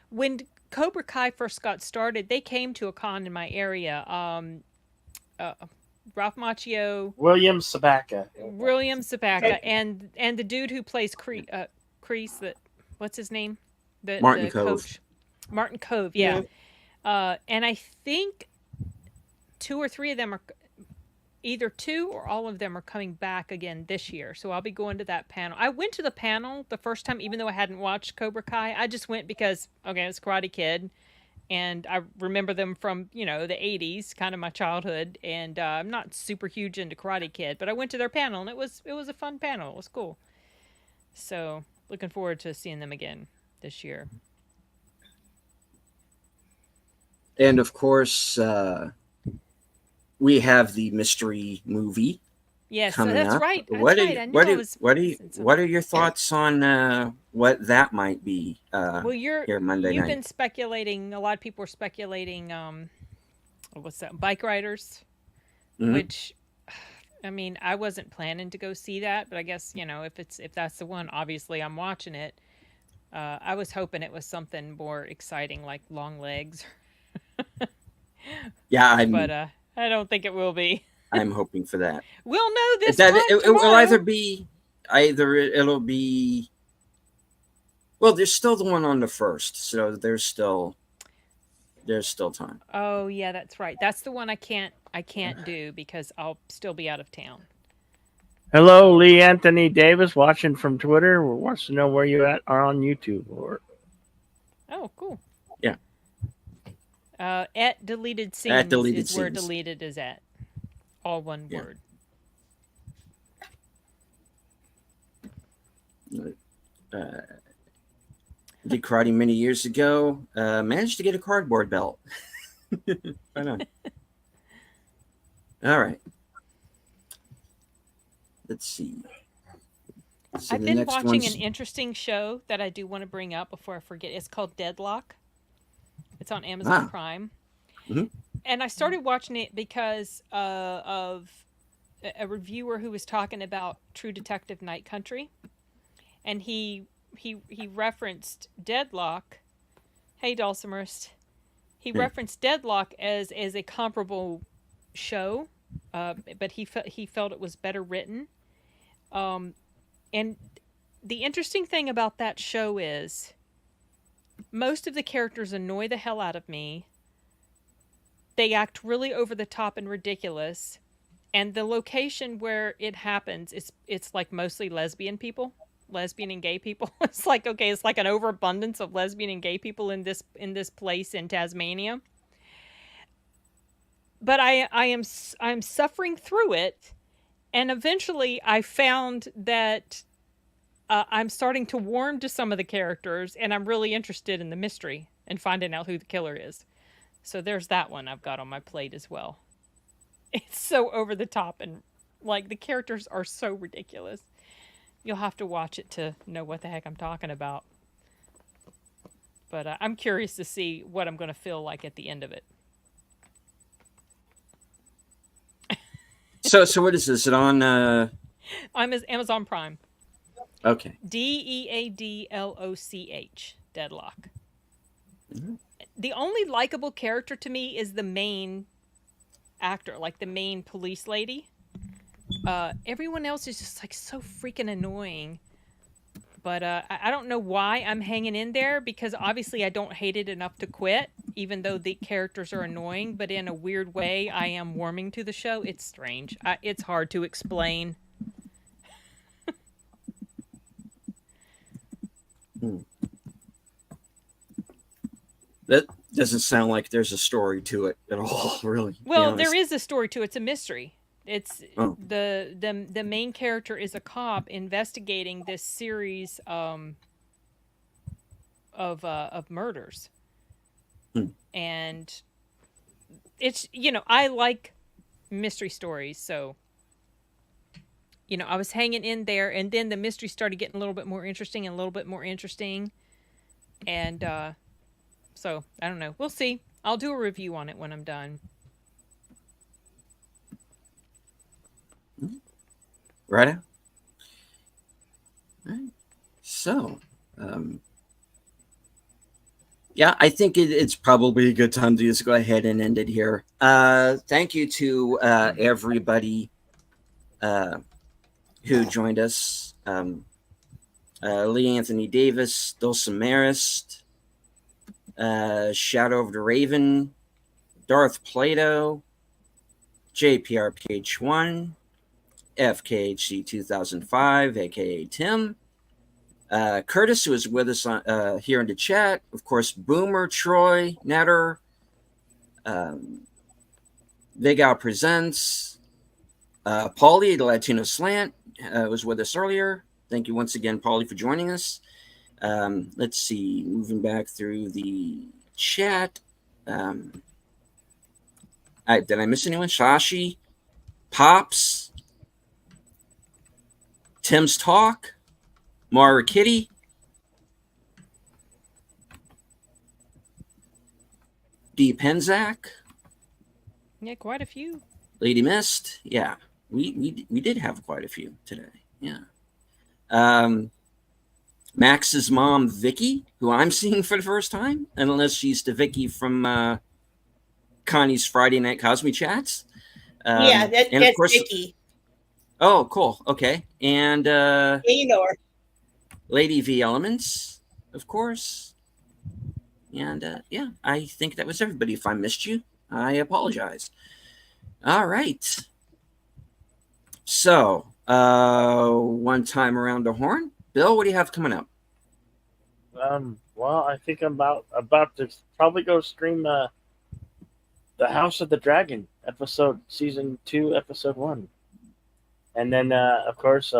S3: when Cobra Kai first got started, they came to a con in my area. Ralph Macchio,
S9: William Sabaka,
S3: and the dude who plays Kreese, what's his name?
S2: Martin Kove.
S3: Coach. Martin Kove, yeah. And I think 2 or 3 of them are either 2 or all of them are coming back again this year. So I'll be going to that panel. I went to the panel the first time, even though I hadn't watched Cobra Kai. I just went because, it's Karate Kid. And I remember them from, the 80s, kind of my childhood. And I'm not super huge into Karate Kid, but I went to their panel and it was a fun panel. It was cool. So looking forward to seeing them again this year.
S2: And of course, we have the mystery movie.
S3: Yes,
S2: coming
S3: that's
S2: up.
S3: right.
S2: What are your thoughts on what that might be? Here Monday night.
S3: You've been speculating. A lot of people are speculating. What's that? Bike Riders, which, I wasn't planning to go see that, but I guess if that's the one, obviously I'm watching it. I was hoping it was something more exciting like Long Legs.
S2: Yeah,
S3: but I don't think it will be.
S2: I'm hoping for that.
S3: We'll know this
S2: time
S3: it
S2: will it'll be. Well, there's still the one on the 1st, so there's still time.
S3: Oh yeah, that's right. That's the one I can't do because I'll still be out of town.
S9: Hello, Lee Anthony Davis, watching from Twitter. Wants to know where you are on YouTube.
S3: Oh, cool.
S2: Yeah.
S3: At deleted scenes is where deleted is at. All one word.
S2: Did karate many years ago. Managed to get a cardboard belt. I know. All right. Let's see. So
S3: I've been watching an interesting show that I do want to bring up before I forget. It's called Deadlock. It's on Amazon Prime.
S2: Mm-hmm.
S3: And I started watching it because of a reviewer who was talking about True Detective Night Country. And he referenced Deadlock. Hey, Dulcimerist. He referenced Deadlock as a comparable show, but he felt it was better written. And the interesting thing about that show is most of the characters annoy the hell out of me. They act really over the top and ridiculous. And the location where it happens, it's like mostly lesbian and gay people. It's like, okay, it's like an overabundance of lesbian and gay people in this place in Tasmania. But I'm suffering through it. And eventually I found that I'm starting to warm to some of the characters, and I'm really interested in the mystery and finding out who the killer is. So there's that one I've got on my plate as well. It's so over the top, and like the characters are so ridiculous. You'll have to watch it to know what the heck I'm talking about. But I'm curious to see what I'm going to feel like at the end of it.
S2: So what is this? Is it on?
S3: I'm Amazon Prime.
S2: Okay.
S3: Deadloch. Deadlock. Mm-hmm. The only likable character to me is the main actor, like the main police lady. Everyone else is just like so freaking annoying. But I don't know why I'm hanging in there, because obviously I don't hate it enough to quit, even though the characters are annoying. But in a weird way, I am warming to the show. It's strange. It's hard to explain.
S2: That doesn't sound like there's a story to it at all, really.
S3: Well, there is a story to it. It's a mystery. It's the main character is a cop investigating this series of murders, and it's I like mystery stories, so I was hanging in there, and then the mystery started getting a little bit more interesting and a little bit more interesting, and so I don't know. We'll see. I'll do a review on it when I'm done.
S2: Right. So, yeah, I think it's probably a good time to just go ahead and end it here. Thank you to everybody who joined us. Lee Anthony Davis, Dulce Marist, Shadow of the Raven, Darth Plato, JPRPH1, FKHC 2005, aka Tim, Curtis, who is with us here in the chat, of course, Boomer, Troy, Netter, Big Al Presents, Paulie, the Latino Slant, was with us earlier. Thank you once again, Paulie, for joining us. Let's see, moving back through the chat. Did I miss anyone? Shashi, Pops, Tim's Talk, Mara Kitty, D. Penzak.
S3: Yeah, quite a few.
S2: Lady Mist. Yeah, we did have quite a few today. Yeah. Max's mom, Vicky, who I'm seeing for the first time, unless she's the Vicky from Connie's Friday Night Cosme Chats.
S6: Yeah, that's Vicky.
S2: Oh, cool. Okay. And
S6: yeah, you know her.
S2: Lady V Elements, of course. And yeah, I think that was everybody. If I missed you, I apologize. All right. So, one time around the horn. Bill, what do you have coming up?
S9: Well, I think I'm about to probably go stream The House of the Dragon season 2, episode 1. And then, of course,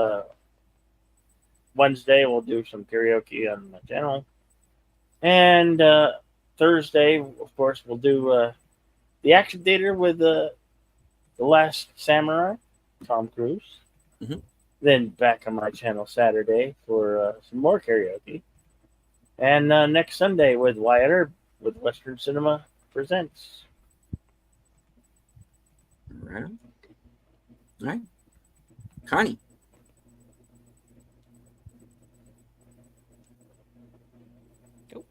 S9: Wednesday we'll do some karaoke on my channel. And Thursday, of course, we'll do the action theater with The Last Samurai, Tom Cruise.
S2: Mm-hmm.
S9: Then back on my channel Saturday for some more karaoke. And next Sunday with Wyatt Earp with Western Cinema Presents.
S2: Right. All right. Connie.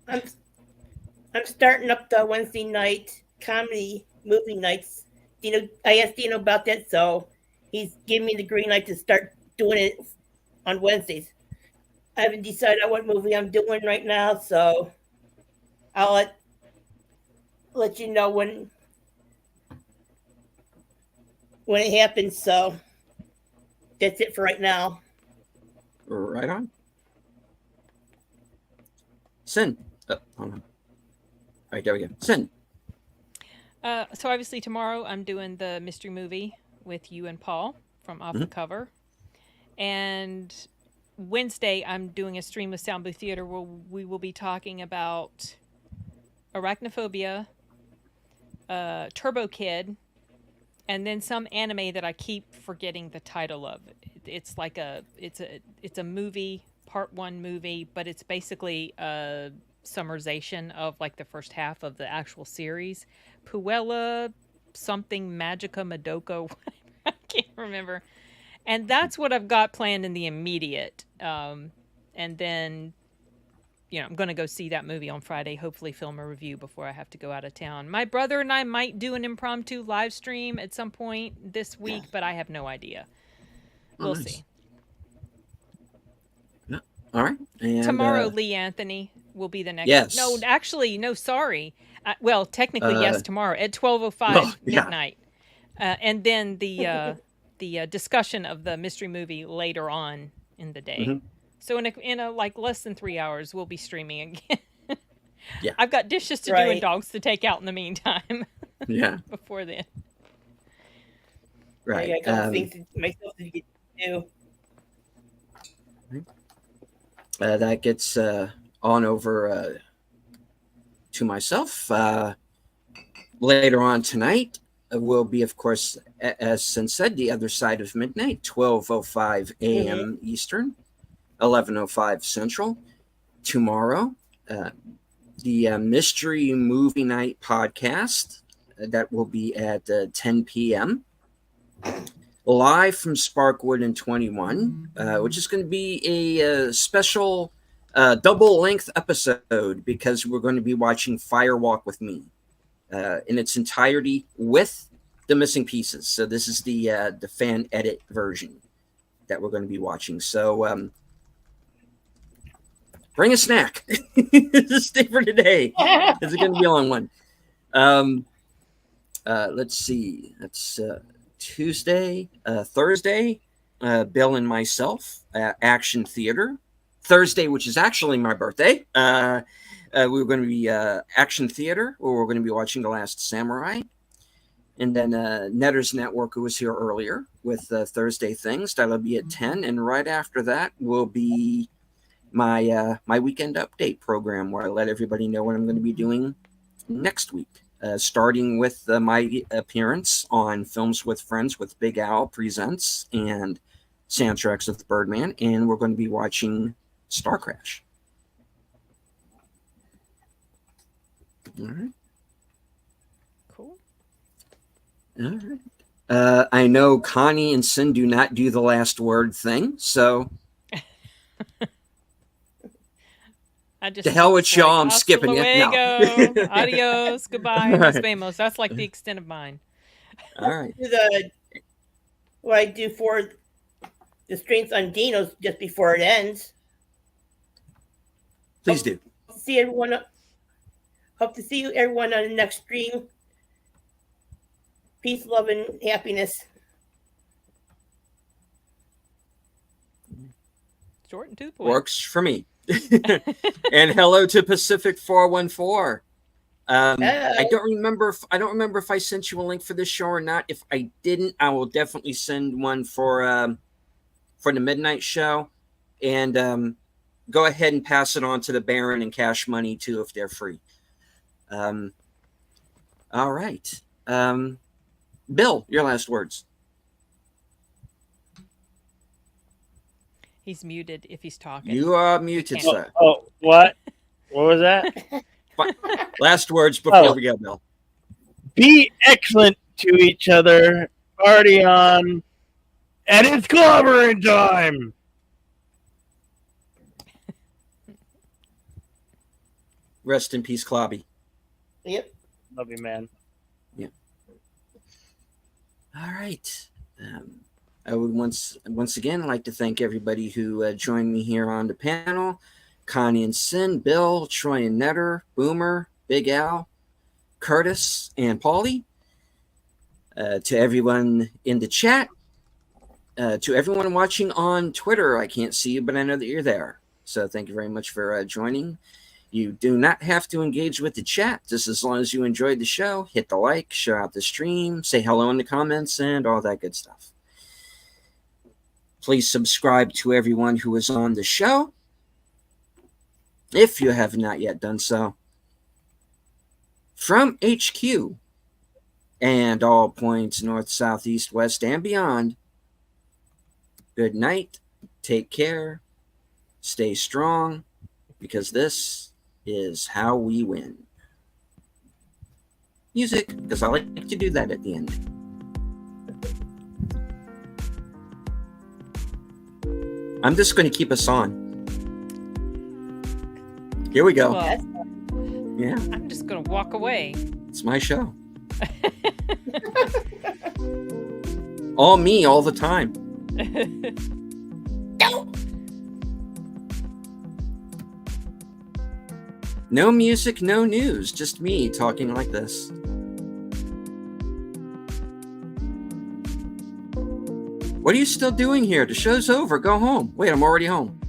S6: I'm starting up the Wednesday night comedy movie nights. I asked Dino about that, so he's giving me the green light to start doing it on Wednesdays. I haven't decided on what movie I'm doing right now, so I'll let you know when it happens. So that's it for right now.
S2: Right on. Sin. Oh no. All right, there we go. Sin.
S3: So obviously tomorrow I'm doing the mystery movie with you and Paul from Off the Cover. And Wednesday I'm doing a stream with Sound Blue Theater where we will be talking about Arachnophobia, Turbo Kid, and then some anime that I keep forgetting the title of. It's like it's a movie, part 1 movie, but it's basically a summarization of like the first half of the actual series. Puella something Magica Madoka. I can't remember. And that's what I've got planned in the immediate. And then I'm going to go see that movie on Friday, hopefully film a review before I have to go out of town. My brother and I might do an impromptu live stream at some point this week, but I have no idea. We'll see.
S2: Yeah. All right. And,
S3: tomorrow, Lee Anthony will be the next.
S2: Yes.
S3: No, actually, no, sorry. Well, technically, yes, tomorrow at 12:05 midnight. And then the discussion of the mystery movie later on in the day.
S2: Mm-hmm.
S3: So in a like less than 3 hours, we'll be streaming again.
S2: Yeah.
S3: I've got dishes to do and dogs to take out in the meantime.
S2: Yeah.
S3: Before then.
S2: Right.
S6: I got things myself to get to do.
S2: That gets on over to myself. Later on tonight will be, of course, as Sin said, The Other Side of Midnight, 12:05 a.m. Eastern, 11:05 Central. Tomorrow, the Mystery Movie Night podcast that will be at 10 p.m. Live from Sparkwood and 21, which is going to be a special double-length episode because we're going to be watching Fire Walk with Me in its entirety with the missing pieces. So this is the fan edit version that we're going to be watching. So bring a snack. Stay for today. It's going to be a long one. Let's see. That's Tuesday, Thursday, Bill and myself, Action Theater. Thursday, which is actually my birthday, we're going to be Action Theater, where we're going to be watching The Last Samurai. And then Netter's Network, who was here earlier, with Thursday Things. That'll be at 10. And right after that will be my my weekend update program, where I let everybody know what I'm going to be doing next week. Starting with my appearance on Films with Friends with Big Al Presents and Soundtracks with Birdman. And we're going to be watching Star Crash. All right.
S3: Cool.
S2: All right. I know Connie and Sin do not do the last word thing, so to hell with y'all. I'm skipping it.
S3: No. Adios. Goodbye. Nos vemos. That's like the extent of mine.
S2: All right.
S6: What I do for the streams on Dino's just before it ends.
S2: Please do.
S6: See everyone. Hope to see everyone on the next stream. Peace, love, and happiness.
S3: Short and to the point.
S2: Works for me. And hello to Pacific 414. I don't remember if I sent you a link for this show or not. If I didn't, I will definitely send one for the midnight show. And go ahead and pass it on to the Baron and Cash Money too if they're free. All right. Bill, your last words.
S3: He's muted if he's talking.
S2: You are muted, sir.
S9: Oh, what? What was that?
S2: Last words before we go, Bill.
S9: Be excellent to each other. Party on. And it's clobbering time.
S2: Rest in peace, Clobby.
S6: Yep.
S9: Love you, man.
S2: Yeah. All right. I would once again like to thank everybody who joined me here on the panel. Connie and Sin, Bill, Troy and Netter, Boomer, Big Al, Curtis, and Paulie. To everyone in the chat. To everyone watching on Twitter. I can't see you, but I know that you're there. So thank you very much for joining. You do not have to engage with the chat. Just as long as you enjoyed the show, hit the like, share out the stream, say hello in the comments, and all that good stuff. Please subscribe to everyone who is on the show, if you have not yet done so. From HQ and all points north, south, east, west, and beyond, good night, take care, stay strong, because this is how we win. Music, because I like to do that at the end. I'm just going to keep us on. Here we go.
S3: Well,
S2: Yeah,
S3: I'm just gonna walk away.
S2: it's my show. All me, all the time. No music, no news, just me talking like this. What are you still doing here? The show's over. Go home. Wait, I'm already home.